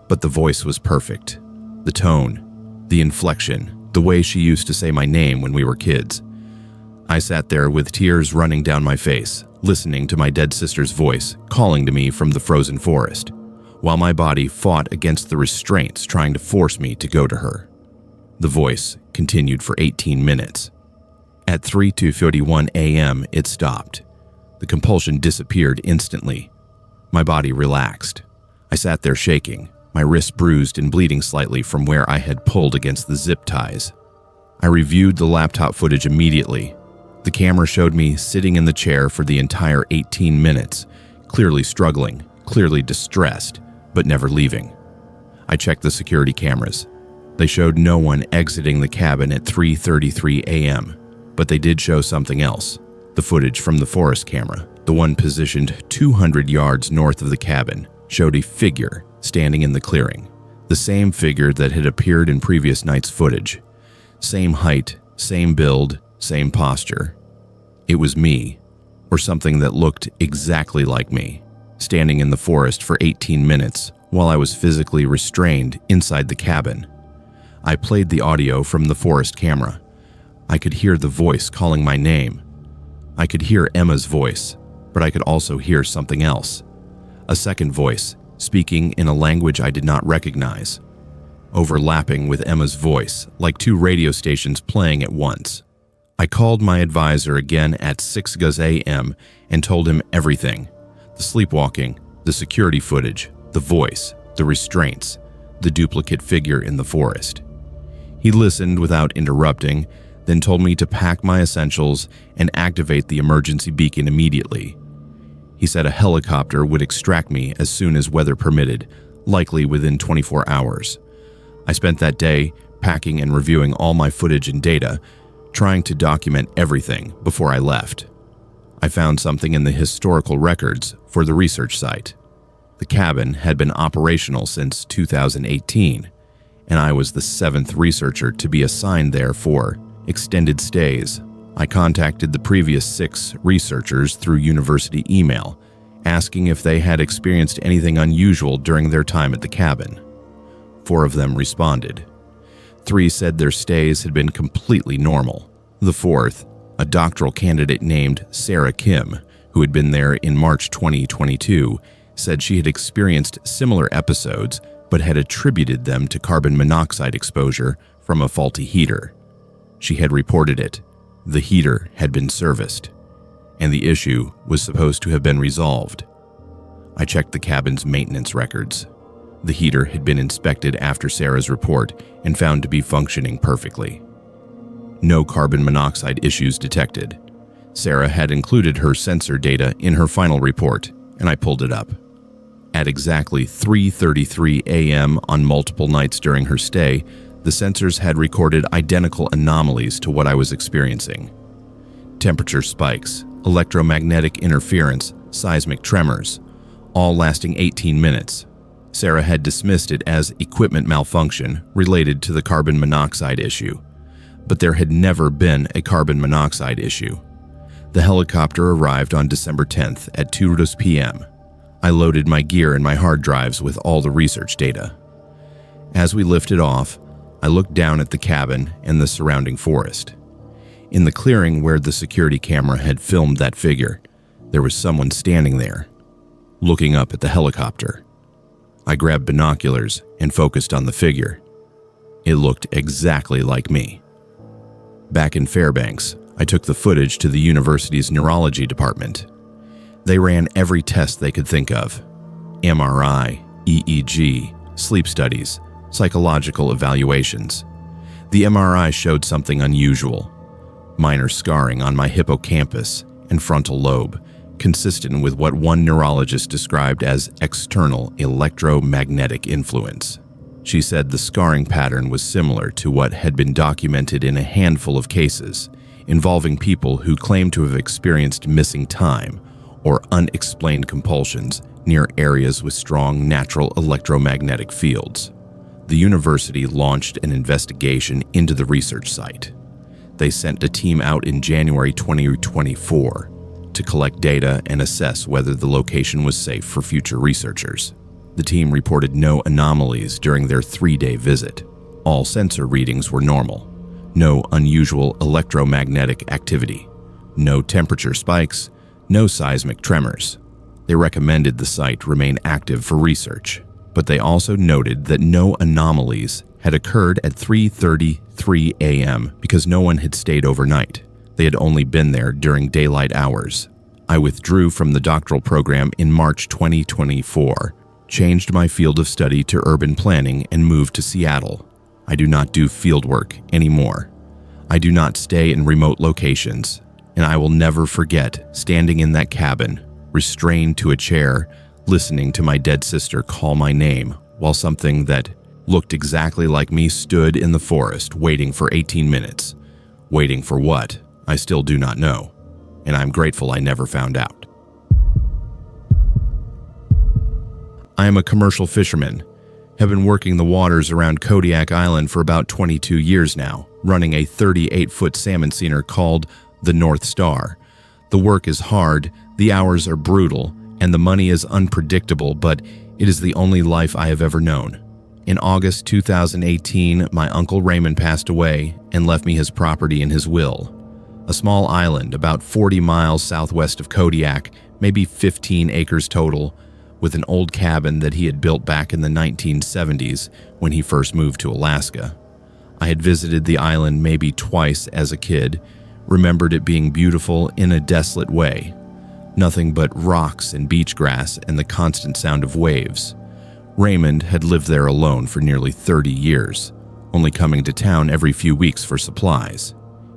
But the voice was perfect. The tone, the inflection, the way she used to say my name when we were kids. I sat there with tears running down my face, listening to my dead sister's voice calling to me from the frozen forest, while my body fought against the restraints trying to force me to go to her. The voice continued for 18 minutes. At 3:41 a.m., it stopped. The compulsion disappeared instantly. My body relaxed. I sat there shaking, my wrist bruised and bleeding slightly from where I had pulled against the zip ties. I reviewed the laptop footage immediately. The camera showed me sitting in the chair for the entire 18 minutes, clearly struggling, clearly distressed, but never leaving. I checked the security cameras. They showed no one exiting the cabin at 3:33 a.m., but they did show something else. The footage from the forest camera, the one positioned 200 yards north of the cabin, showed a figure standing in the clearing, the same figure that had appeared in previous night's footage. Same height, same build, same posture. It was me, or something that looked exactly like me, standing in the forest for 18 minutes, while I was physically restrained inside the cabin. I played the audio from the forest camera. I could hear the voice calling my name. I could hear Emma's voice, but I could also hear something else. A second voice, speaking in a language I did not recognize, overlapping with Emma's voice, like two radio stations playing at once. I called my advisor again at 6 a.m. and told him everything: the sleepwalking, the security footage, the voice, the restraints, the duplicate figure in the forest. He listened without interrupting, then told me to pack my essentials and activate the emergency beacon immediately. He said a helicopter would extract me as soon as weather permitted, likely within 24 hours. I spent that day packing and reviewing all my footage and data, trying to document everything before I left. I found something in the historical records for the research site. The cabin had been operational since 2018, and I was the 7th researcher to be assigned there for extended stays. I contacted the previous 6 researchers through university email, asking if they had experienced anything unusual during their time at the cabin. 4 of them responded. 3 said their stays had been completely normal. The 4th, a doctoral candidate named Sarah Kim, who had been there in March 2022, said she had experienced similar episodes but had attributed them to carbon monoxide exposure from a faulty heater. She had reported it. The heater had been serviced, and the issue was supposed to have been resolved. I checked the cabin's maintenance records. The heater had been inspected after Sarah's report and found to be functioning perfectly. No carbon monoxide issues detected. Sarah had included her sensor data in her final report, and I pulled it up. At exactly 3:33 a.m. on multiple nights during her stay, the sensors had recorded identical anomalies to what I was experiencing. Temperature spikes, electromagnetic interference, seismic tremors, all lasting 18 minutes. Sarah had dismissed it as equipment malfunction related to the carbon monoxide issue, but there had never been a carbon monoxide issue. The helicopter arrived on December 10th at 2 p.m. I loaded my gear and my hard drives with all the research data. As we lifted off, I looked down at the cabin and the surrounding forest. In the clearing where the security camera had filmed that figure, there was someone standing there, looking up at the helicopter. I grabbed binoculars and focused on the figure. It looked exactly like me. Back in Fairbanks, I took the footage to the university's neurology department. They ran every test they could think of: MRI, EEG, sleep studies, psychological evaluations. The MRI showed something unusual: minor scarring on my hippocampus and frontal lobe, consistent with what one neurologist described as external electromagnetic influence. She said the scarring pattern was similar to what had been documented in a handful of cases involving people who claimed to have experienced missing time or unexplained compulsions near areas with strong natural electromagnetic fields. The university launched an investigation into the research site. They sent a team out in January 2024 to collect data and assess whether the location was safe for future researchers. The team reported no anomalies during their 3-day visit. All sensor readings were normal. No unusual electromagnetic activity. No temperature spikes. No seismic tremors. They recommended the site remain active for research, but they also noted that no anomalies had occurred at 3:33 a.m. because no one had stayed overnight. They had only been there during daylight hours. I withdrew from the doctoral program in March 2024, changed my field of study to urban planning, and moved to Seattle. I do not do fieldwork anymore. I do not stay in remote locations, and I will never forget standing in that cabin, restrained to a chair, listening to my dead sister call my name while something that looked exactly like me stood in the forest waiting for 18 minutes. Waiting for what? I still do not know, and I'm grateful I never found out. I am a commercial fisherman, have been working the waters around Kodiak Island for about 22 years now, running a 38-foot salmon seiner called the North Star. The work is hard, the hours are brutal, and the money is unpredictable, but It is the only life I have ever known. In August 2018, my uncle Raymond passed away and left me his property in his will. A small island about 40 miles southwest of Kodiak, maybe 15 acres total, with an old cabin that he had built back in the 1970s when he first moved to Alaska. I had visited the island maybe twice as a kid, remembered it being beautiful in a desolate way. Nothing but rocks and beach grass and the constant sound of waves. Raymond had lived there alone for nearly 30 years, only coming to town every few weeks for supplies.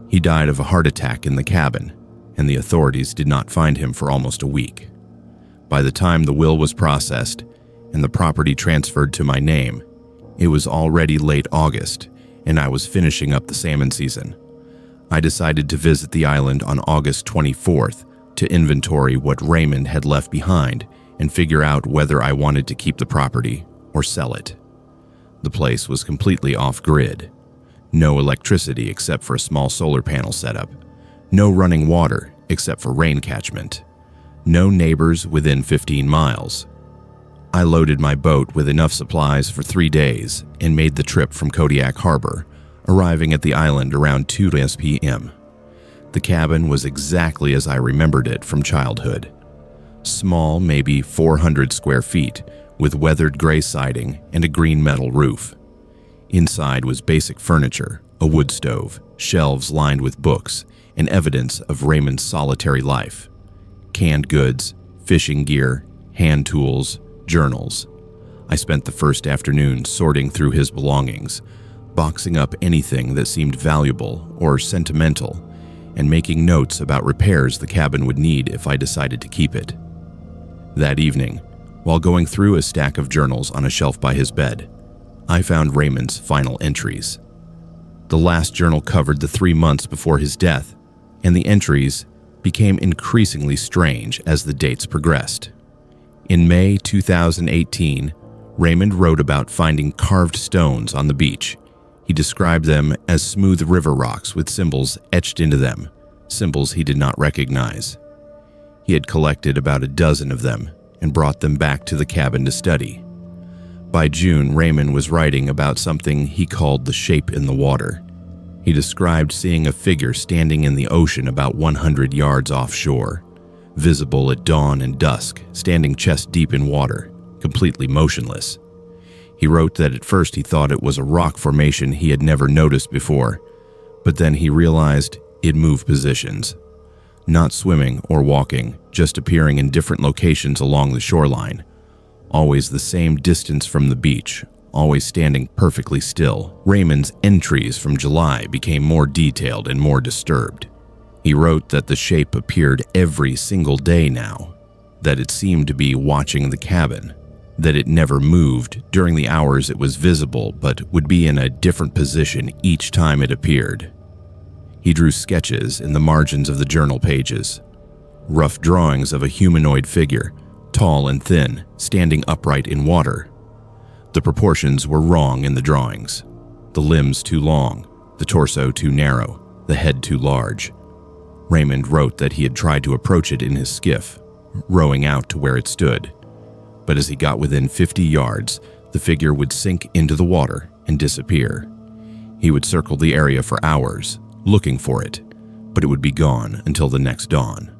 He died of a heart attack in the cabin, and the authorities did not find him for almost a week. By the time the will was processed and the property transferred to my name, it was already late August, and I was finishing up the salmon season. I decided to visit the island on August 24th to inventory what Raymond had left behind and figure out whether I wanted to keep the property or sell it. The place was completely off-grid. No electricity except for a small solar panel setup. No running water except for rain catchment. No neighbors within 15 miles. I loaded my boat with enough supplies for 3 days and made the trip from Kodiak Harbor, arriving at the island around 2 p.m. The cabin was exactly as I remembered it from childhood. Small, maybe 400 square feet, with weathered gray siding and a green metal roof. Inside was basic furniture, a wood stove, shelves lined with books, and evidence of Raymond's solitary life. Canned goods, fishing gear, hand tools, journals. I spent the first afternoon sorting through his belongings, boxing up anything that seemed valuable or sentimental, and making notes about repairs the cabin would need if I decided to keep it. That evening, while going through a stack of journals on a shelf by his bed, I found Raymond's final entries. The last journal covered the 3 months before his death, and the entries became increasingly strange as the dates progressed. In May 2018, Raymond wrote about finding carved stones on the beach. He described them as smooth river rocks with symbols etched into them, symbols he did not recognize. He had collected about a dozen of them and brought them back to the cabin to study. By June, Raymond was writing about something he called the shape in the water. He described seeing a figure standing in the ocean about 100 yards offshore, visible at dawn and dusk, standing chest deep in water, completely motionless. He wrote that at first he thought it was a rock formation he had never noticed before, but then he realized it moved positions. Not swimming or walking, just appearing in different locations along the shoreline. Always the same distance from the beach, always standing perfectly still. Raymond's entries from July became more detailed and more disturbed. He wrote that the shape appeared every single day now, that it seemed to be watching the cabin, that it never moved during the hours it was visible but would be in a different position each time it appeared. He drew sketches in the margins of the journal pages, rough drawings of a humanoid figure, tall and thin, standing upright in water. The proportions were wrong in the drawings. The limbs too long, the torso too narrow, the head too large. Raymond wrote that he had tried to approach it in his skiff, rowing out to where it stood. But as he got within 50 yards, the figure would sink into the water and disappear. He would circle the area for hours, looking for it, but it would be gone until the next dawn.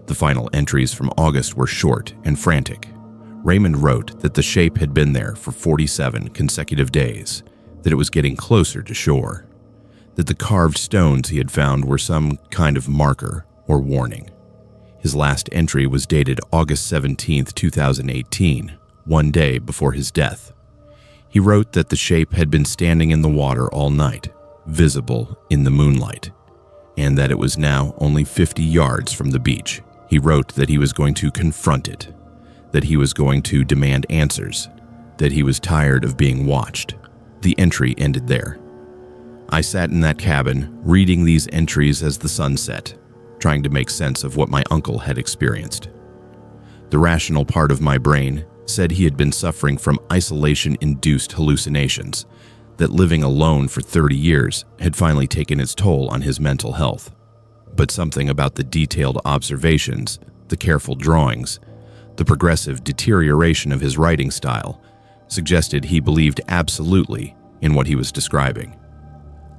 The final entries from August were short and frantic. Raymond wrote that the shape had been there for 47 consecutive days, that it was getting closer to shore, that the carved stones he had found were some kind of marker or warning. His last entry was dated August 17, 2018, one day before his death. He wrote that the shape had been standing in the water all night, visible in the moonlight, and that it was now only 50 yards from the beach. He wrote that he was going to confront it, that he was going to demand answers, that he was tired of being watched. The entry ended there. I sat in that cabin, reading these entries as the sun set, trying to make sense of what my uncle had experienced. The rational part of my brain said he had been suffering from isolation-induced hallucinations, that living alone for 30 years had finally taken its toll on his mental health. But something about the detailed observations, the careful drawings, The progressive deterioration of his writing style suggested he believed absolutely in what he was describing.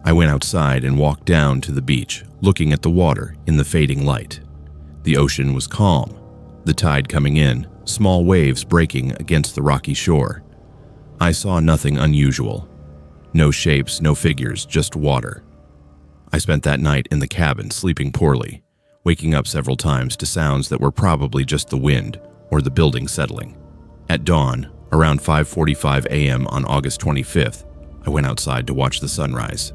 I went outside and walked down to the beach, looking at the water in the fading light. The ocean was calm, the tide coming in, small waves breaking against the rocky shore. I saw nothing unusual. No shapes, no figures, just water. I spent that night in the cabin, sleeping poorly, waking up several times to sounds that were probably just the wind or the building settling. At dawn, around 5:45 a.m. on August 25th, I went outside to watch the sunrise.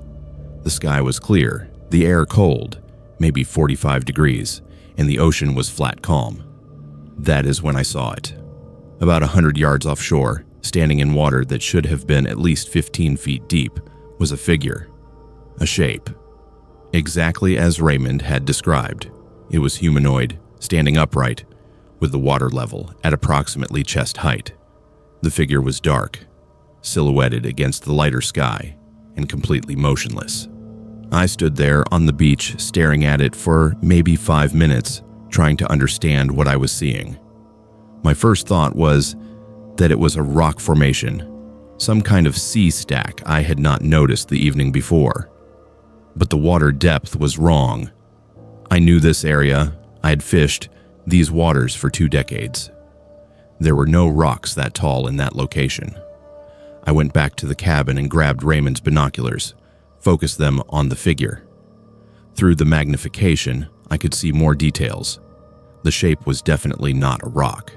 The sky was clear, the air cold, maybe 45 degrees, and the ocean was flat calm. That is when I saw it. About 100 yards offshore, standing in water that should have been at least 15 feet deep, was a figure, a shape. Exactly as Raymond had described. It was humanoid, standing upright, with the water level at approximately chest height. The figure was dark, silhouetted against the lighter sky, and completely motionless. I stood there on the beach staring at it for maybe 5 minutes, trying to understand what I was seeing. My first thought was that it was a rock formation, some kind of sea stack I had not noticed the evening before. But the water depth was wrong. I knew this area. I had fished these waters for 2 decades. There were no rocks that tall in that location. I went back to the cabin and grabbed Raymond's binoculars, focused them on the figure. Through the magnification, I could see more details. The shape was definitely not a rock.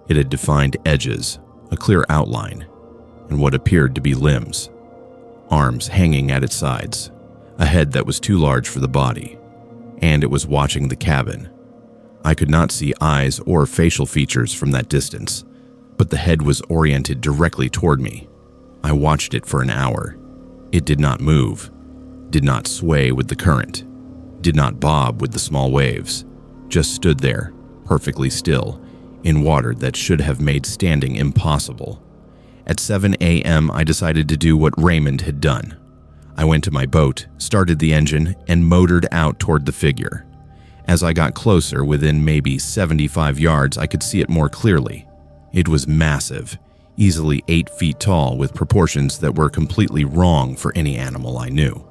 It had defined edges, a clear outline, and what appeared to be limbs. Arms hanging at its sides, a head that was too large for the body, and it was watching the cabin. I could not see eyes or facial features from that distance, but the head was oriented directly toward me. I watched it for an hour. It did not move, did not sway with the current, did not bob with the small waves, just stood there, perfectly still, in water that should have made standing impossible. At 7 a.m., I decided to do what Raymond had done. I went to my boat, started the engine, and motored out toward the figure. As I got closer, within maybe 75 yards, I could see it more clearly. It was massive, easily 8 feet tall, with proportions that were completely wrong for any animal I knew.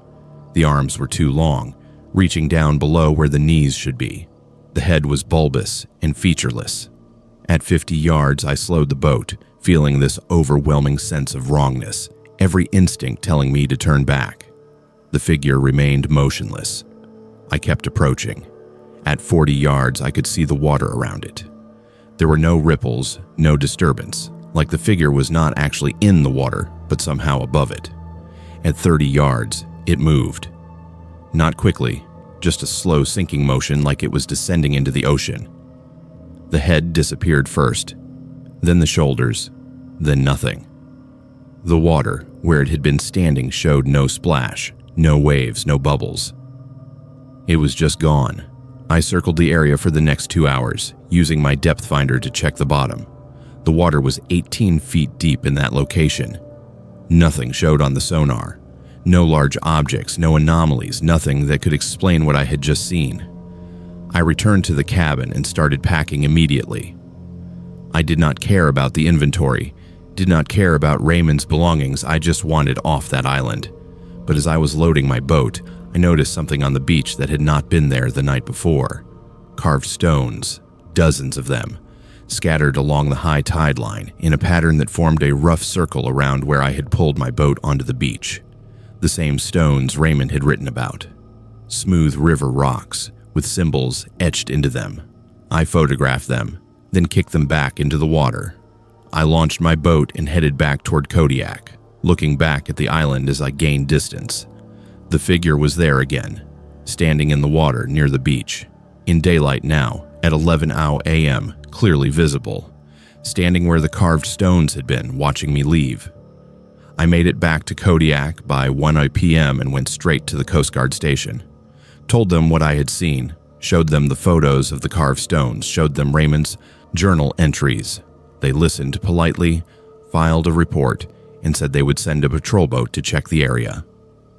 The arms were too long, reaching down below where the knees should be. The head was bulbous and featureless. At 50 yards, I slowed the boat, feeling this overwhelming sense of wrongness, every instinct telling me to turn back. The figure remained motionless. I kept approaching. At 40 yards, I could see the water around it. There were no ripples, no disturbance, like the figure was not actually in the water, but somehow above it. At 30 yards, it moved. Not quickly, just a slow sinking motion like it was descending into the ocean. The head disappeared first, then the shoulders, then nothing. The water, where it had been standing, showed no splash, no waves, no bubbles. It was just gone. I circled the area for the next 2 hours, using my depth finder to check the bottom. The water was 18 feet deep in that location. Nothing showed on the sonar. No large objects, no anomalies, nothing that could explain what I had just seen. I returned to the cabin and started packing immediately. I did not care about the inventory, did not care about Raymond's belongings. I just wanted off that island. But as I was loading my boat, I noticed something on the beach that had not been there the night before. Carved stones, dozens of them, scattered along the high tide line in a pattern that formed a rough circle around where I had pulled my boat onto the beach. The same stones Raymond had written about. Smooth river rocks with symbols etched into them. I photographed them, then kicked them back into the water. I launched my boat and headed back toward Kodiak, looking back at the island as I gained distance. The figure was there again, standing in the water near the beach, in daylight now, at 11 a.m., clearly visible, standing where the carved stones had been, watching me leave. I made it back to Kodiak by 1 p.m. and went straight to the Coast Guard station. Told them what I had seen, showed them the photos of the carved stones, showed them Raymond's journal entries. They listened politely, filed a report, and said they would send a patrol boat to check the area.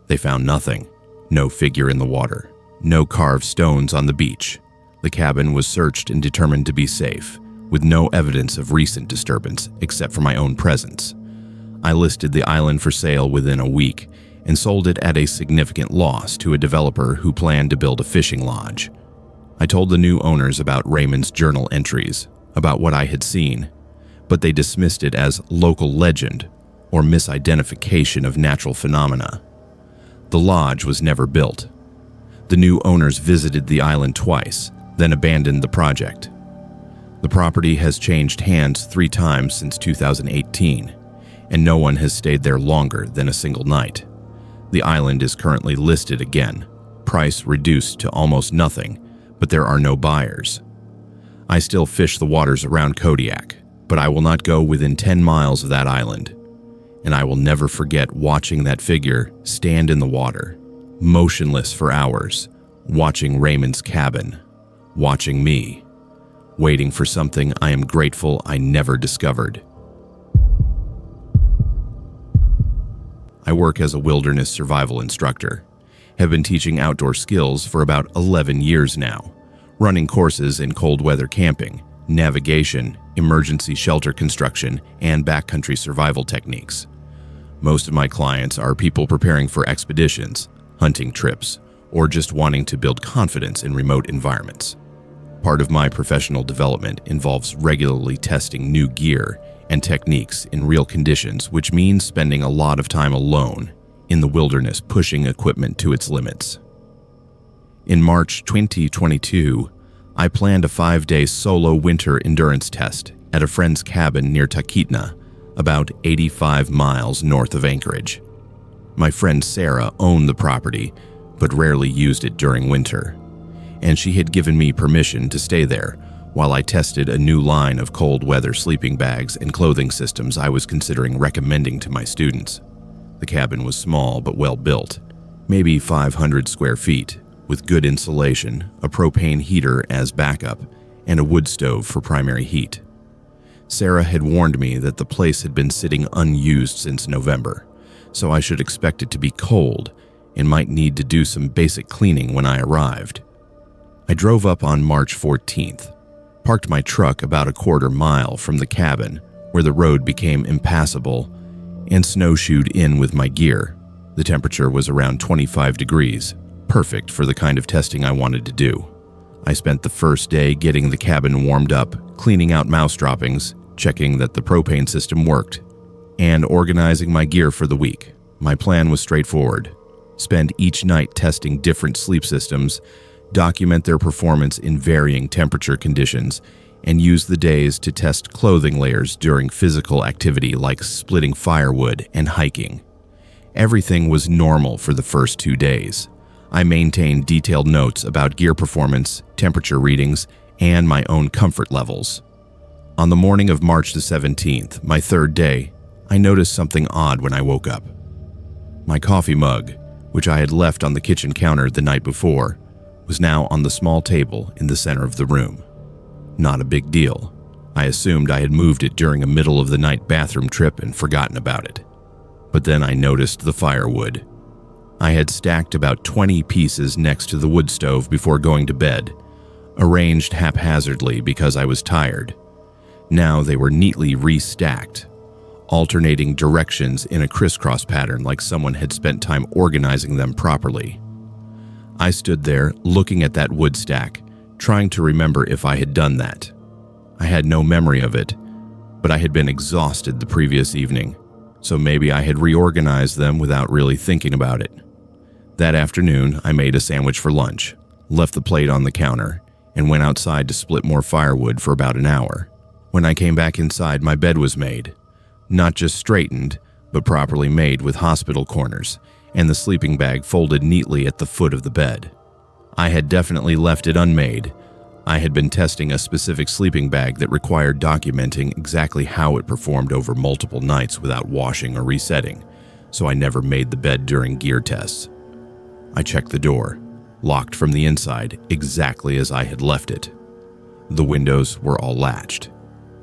They found nothing. No figure in the water. No carved stones on the beach. The cabin was searched and determined to be safe. with no evidence of recent disturbance except for my own presence. I listed the island for sale within a week and sold it at a significant loss to a developer who planned to build a fishing lodge. I told the new owners about Raymond's journal entries, about what I had seen, but they dismissed it as local legend or misidentification of natural phenomena. The lodge was never built. The new owners visited the island twice, then abandoned the project. The property has changed hands 3 times since 2018, and no one has stayed there longer than a single night. The island is currently listed again, price reduced to almost nothing, but there are no buyers. I still fish the waters around Kodiak, but I will not go within 10 miles of that island. And I will never forget watching that figure stand in the water, motionless for hours, watching Raymond's cabin, watching me, waiting for something I am grateful I never discovered. I work as a wilderness survival instructor, have been teaching outdoor skills for about 11 years now, running courses in cold weather camping, navigation, emergency shelter construction, and backcountry survival techniques. Most of my clients are people preparing for expeditions, hunting trips, or just wanting to build confidence in remote environments. Part of my professional development involves regularly testing new gear and techniques in real conditions, which means spending a lot of time alone in the wilderness pushing equipment to its limits. In March 2022, I planned a 5-day solo winter endurance test at a friend's cabin near Talkeetna, about 85 miles north of Anchorage. My friend Sarah owned the property, but rarely used it during winter, and she had given me permission to stay there while I tested a new line of cold weather sleeping bags and clothing systems I was considering recommending to my students. The cabin was small but well built, maybe 500 square feet, with good insulation, a propane heater as backup, and a wood stove for primary heat. Sarah had warned me that the place had been sitting unused since November, so I should expect it to be cold and might need to do some basic cleaning when I arrived. I drove up on March 14th, parked my truck about a quarter mile from the cabin where the road became impassable, and snowshoed in with my gear. The temperature was around 25 degrees, perfect for the kind of testing I wanted to do. I spent the first day getting the cabin warmed up, cleaning out mouse droppings, checking that the propane system worked, and organizing my gear for the week. My plan was straightforward. Spend each night testing different sleep systems, document their performance in varying temperature conditions, and use the days to test clothing layers during physical activity like splitting firewood and hiking. Everything was normal for the first 2 days. I maintained detailed notes about gear performance, temperature readings, and my own comfort levels. On the morning of March the 17th, my 3rd day, I noticed something odd when I woke up. My coffee mug, which I had left on the kitchen counter the night before, was now on the small table in the center of the room. Not a big deal. I assumed I had moved it during a middle-of-the-night bathroom trip and forgotten about it. But then I noticed the firewood. I had stacked about 20 pieces next to the wood stove before going to bed, arranged haphazardly because I was tired. Now they were neatly restacked, alternating directions in a crisscross pattern like someone had spent time organizing them properly. I stood there looking at that wood stack, trying to remember if I had done that. I had no memory of it, but I had been exhausted the previous evening, so maybe I had reorganized them without really thinking about it. That afternoon, I made a sandwich for lunch, left the plate on the counter, and went outside to split more firewood for about an hour. When I came back inside, my bed was made. Not just straightened, but properly made with hospital corners, and the sleeping bag folded neatly at the foot of the bed. I had definitely left it unmade. I had been testing a specific sleeping bag that required documenting exactly how it performed over multiple nights without washing or resetting, so I never made the bed during gear tests. I checked the door, locked from the inside exactly as I had left it. The windows were all latched.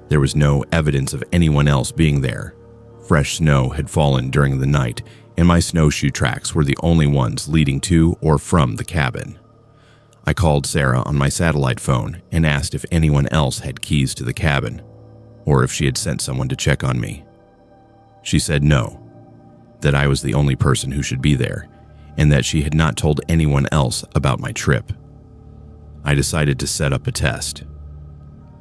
There was no evidence of anyone else being there. Fresh snow had fallen during the night, and my snowshoe tracks were the only ones leading to or from the cabin. I called Sarah on my satellite phone and asked if anyone else had keys to the cabin, or if she had sent someone to check on me. She said no, that I was the only person who should be there, and that she had not told anyone else about my trip. I decided to set up a test.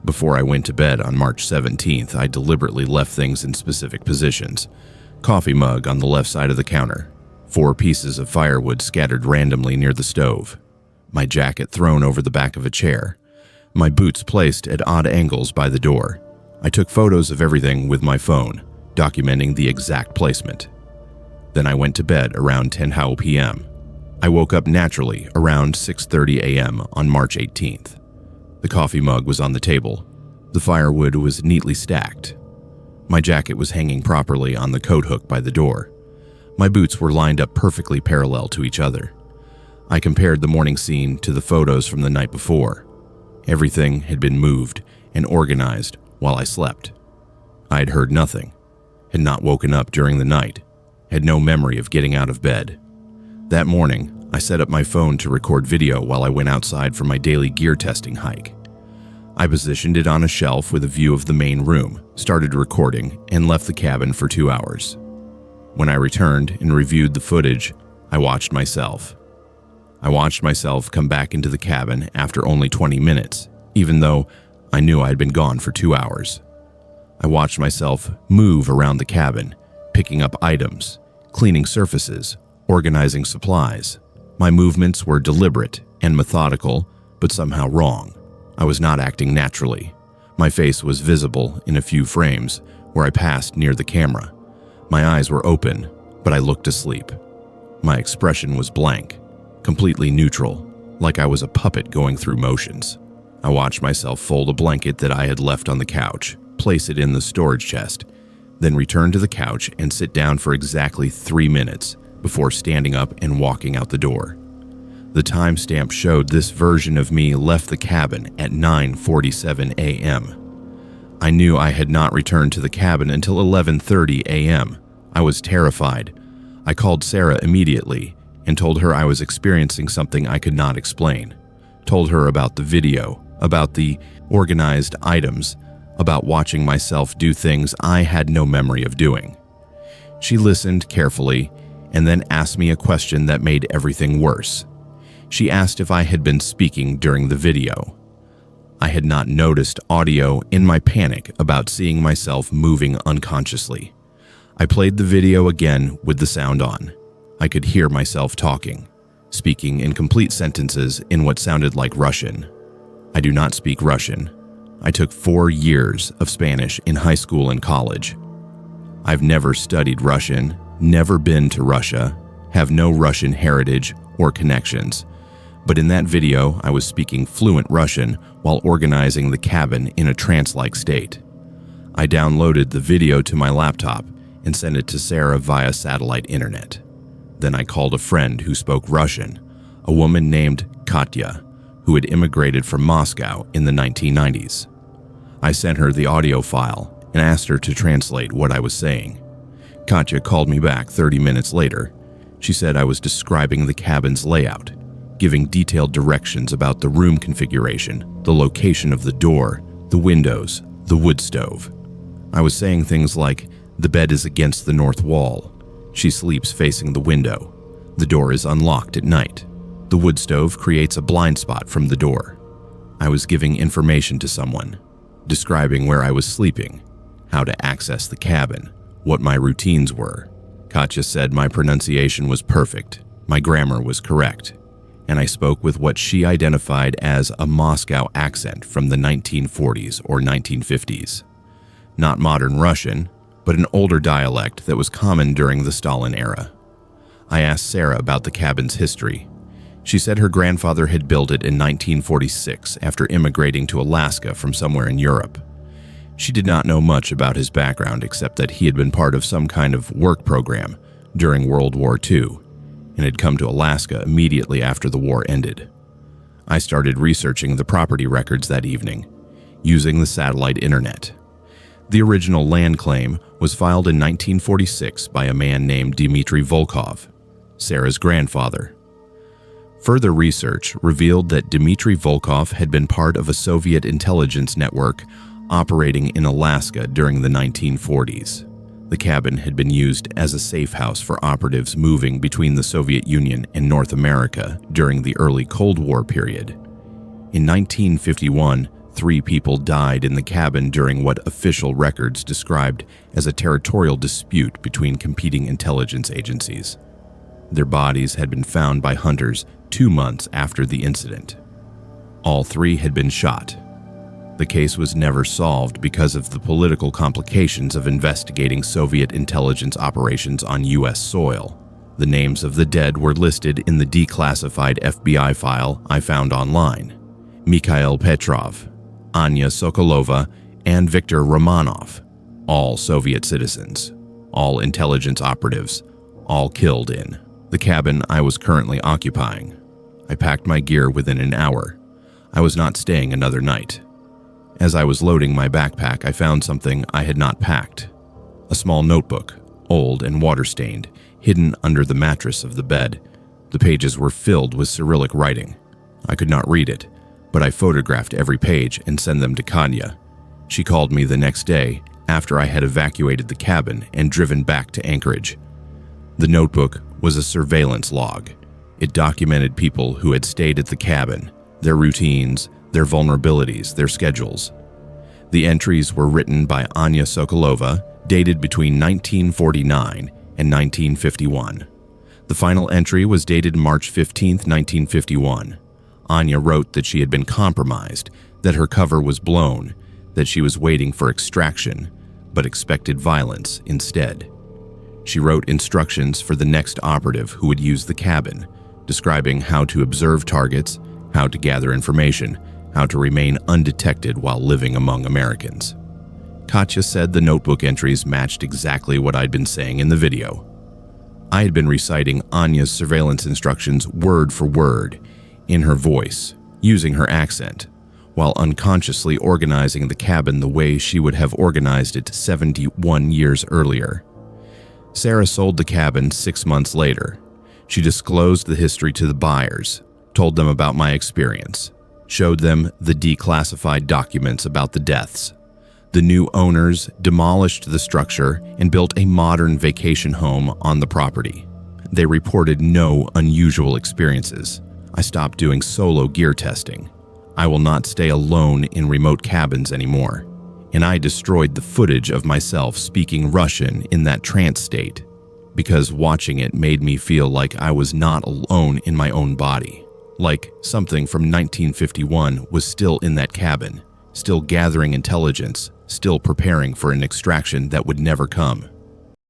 Before I went to bed on March 17th, I deliberately left things in specific positions. Coffee mug on the left side of the counter, 4 pieces of firewood scattered randomly near the stove, my jacket thrown over the back of a chair, my boots placed at odd angles by the door. I took photos of everything with my phone, documenting the exact placement. Then I went to bed around 10 p.m. I woke up naturally around 6:30 a.m. on March 18th. The coffee mug was on the table. The firewood was neatly stacked. My jacket was hanging properly on the coat hook by the door. My boots were lined up perfectly parallel to each other. I compared the morning scene to the photos from the night before. Everything had been moved and organized while I slept. I had heard nothing, had not woken up during the night, had no memory of getting out of bed. That morning, I set up my phone to record video while I went outside for my daily gear testing hike. I positioned it on a shelf with a view of the main room, started recording, and left the cabin for 2 hours. When I returned and reviewed the footage, I watched myself. I watched myself come back into the cabin after only 20 minutes, even though I knew I had been gone for 2 hours. I watched myself move around the cabin, picking up items, cleaning surfaces, organizing supplies. My movements were deliberate and methodical, but somehow wrong. I was not acting naturally. My face was visible in a few frames where I passed near the camera. My eyes were open, but I looked asleep. My expression was blank, completely neutral, like I was a puppet going through motions. I watched myself fold a blanket that I had left on the couch, place it in the storage chest, then return to the couch and sit down for exactly 3 minutes before standing up and walking out the door. The timestamp showed this version of me left the cabin at 9:47 a.m. I knew I had not returned to the cabin until 11:30 a.m. I was terrified. I called Sarah immediately and told her I was experiencing something I could not explain. Told her about the video, about the organized items, about watching myself do things I had no memory of doing. She listened carefully and then asked me a question that made everything worse. She asked if I had been speaking during the video. I had not noticed audio in my panic about seeing myself moving unconsciously. I played the video again with the sound on. I could hear myself talking, speaking in complete sentences in what sounded like Russian. I do not speak Russian. I took 4 years of Spanish in high school and college. I've never studied Russian, never been to Russia, have no Russian heritage or connections. But in that video, I was speaking fluent Russian while organizing the cabin in a trance-like state. I downloaded the video to my laptop and sent it to Sarah via satellite internet. Then I called a friend who spoke Russian, a woman named Katya, who had immigrated from Moscow in the 1990s. I sent her the audio file and asked her to translate what I was saying. Katya called me back 30 minutes later. She said I was describing the cabin's layout, giving detailed directions about the room configuration, the location of the door, the windows, the wood stove. I was saying things like, the bed is against the north wall. She sleeps facing the window. The door is unlocked at night. The wood stove creates a blind spot from the door. I was giving information to someone, describing where I was sleeping, how to access the cabin, what my routines were. Katya said my pronunciation was perfect, my grammar was correct, and I spoke with what she identified as a Moscow accent from the 1940s or 1950s. Not modern Russian, but an older dialect that was common during the Stalin era. I asked Sarah about the cabin's history. She said her grandfather had built it in 1946 after immigrating to Alaska from somewhere in Europe. She did not know much about his background except that he had been part of some kind of work program during World War II and had come to Alaska immediately after the war ended. I started researching the property records that evening, using the satellite internet. The original land claim was filed in 1946 by a man named Dmitry Volkov, Sarah's grandfather. Further research revealed that Dmitry Volkov had been part of a Soviet intelligence network operating in Alaska during the 1940s. The cabin had been used as a safe house for operatives moving between the Soviet Union and North America during the early Cold War period. In 1951, 3 people died in the cabin during what official records described as a territorial dispute between competing intelligence agencies. Their bodies had been found by hunters 2 months after the incident. All 3 had been shot. The case was never solved because of the political complications of investigating Soviet intelligence operations on U.S. soil. The names of the dead were listed in the declassified FBI file I found online. Mikhail Petrov, Anya Sokolova, and Viktor Romanov, all Soviet citizens, all intelligence operatives, all killed in the cabin I was currently occupying. I packed my gear within an hour. I was not staying another night. As I was loading my backpack, I found something I had not packed. A small notebook, old and water-stained, hidden under the mattress of the bed. The pages were filled with Cyrillic writing. I could not read it, but I photographed every page and sent them to Kanya. She called me the next day after I had evacuated the cabin and driven back to Anchorage. The notebook was a surveillance log. It documented people who had stayed at the cabin, their routines, their vulnerabilities, their schedules. The entries were written by Anya Sokolova, dated between 1949 and 1951. The final entry was dated March 15, 1951. Anya wrote that she had been compromised, that her cover was blown, that she was waiting for extraction, but expected violence instead. She wrote instructions for the next operative who would use the cabin, describing how to observe targets, how to gather information, how to remain undetected while living among Americans. Katya said the notebook entries matched exactly what I'd been saying in the video. I had been reciting Anya's surveillance instructions word for word, in her voice, using her accent, while unconsciously organizing the cabin the way she would have organized it 71 years earlier. Sarah sold the cabin 6 months later. She disclosed the history to the buyers, told them about my experience, showed them the declassified documents about the deaths. The new owners demolished the structure and built a modern vacation home on the property. They reported no unusual experiences. I stopped doing solo gear testing. I will not stay alone in remote cabins anymore. And I destroyed the footage of myself speaking Russian in that trance state, because watching it made me feel like I was not alone in my own body. Like something from 1951 was still in that cabin, still gathering intelligence, still preparing for an extraction that would never come.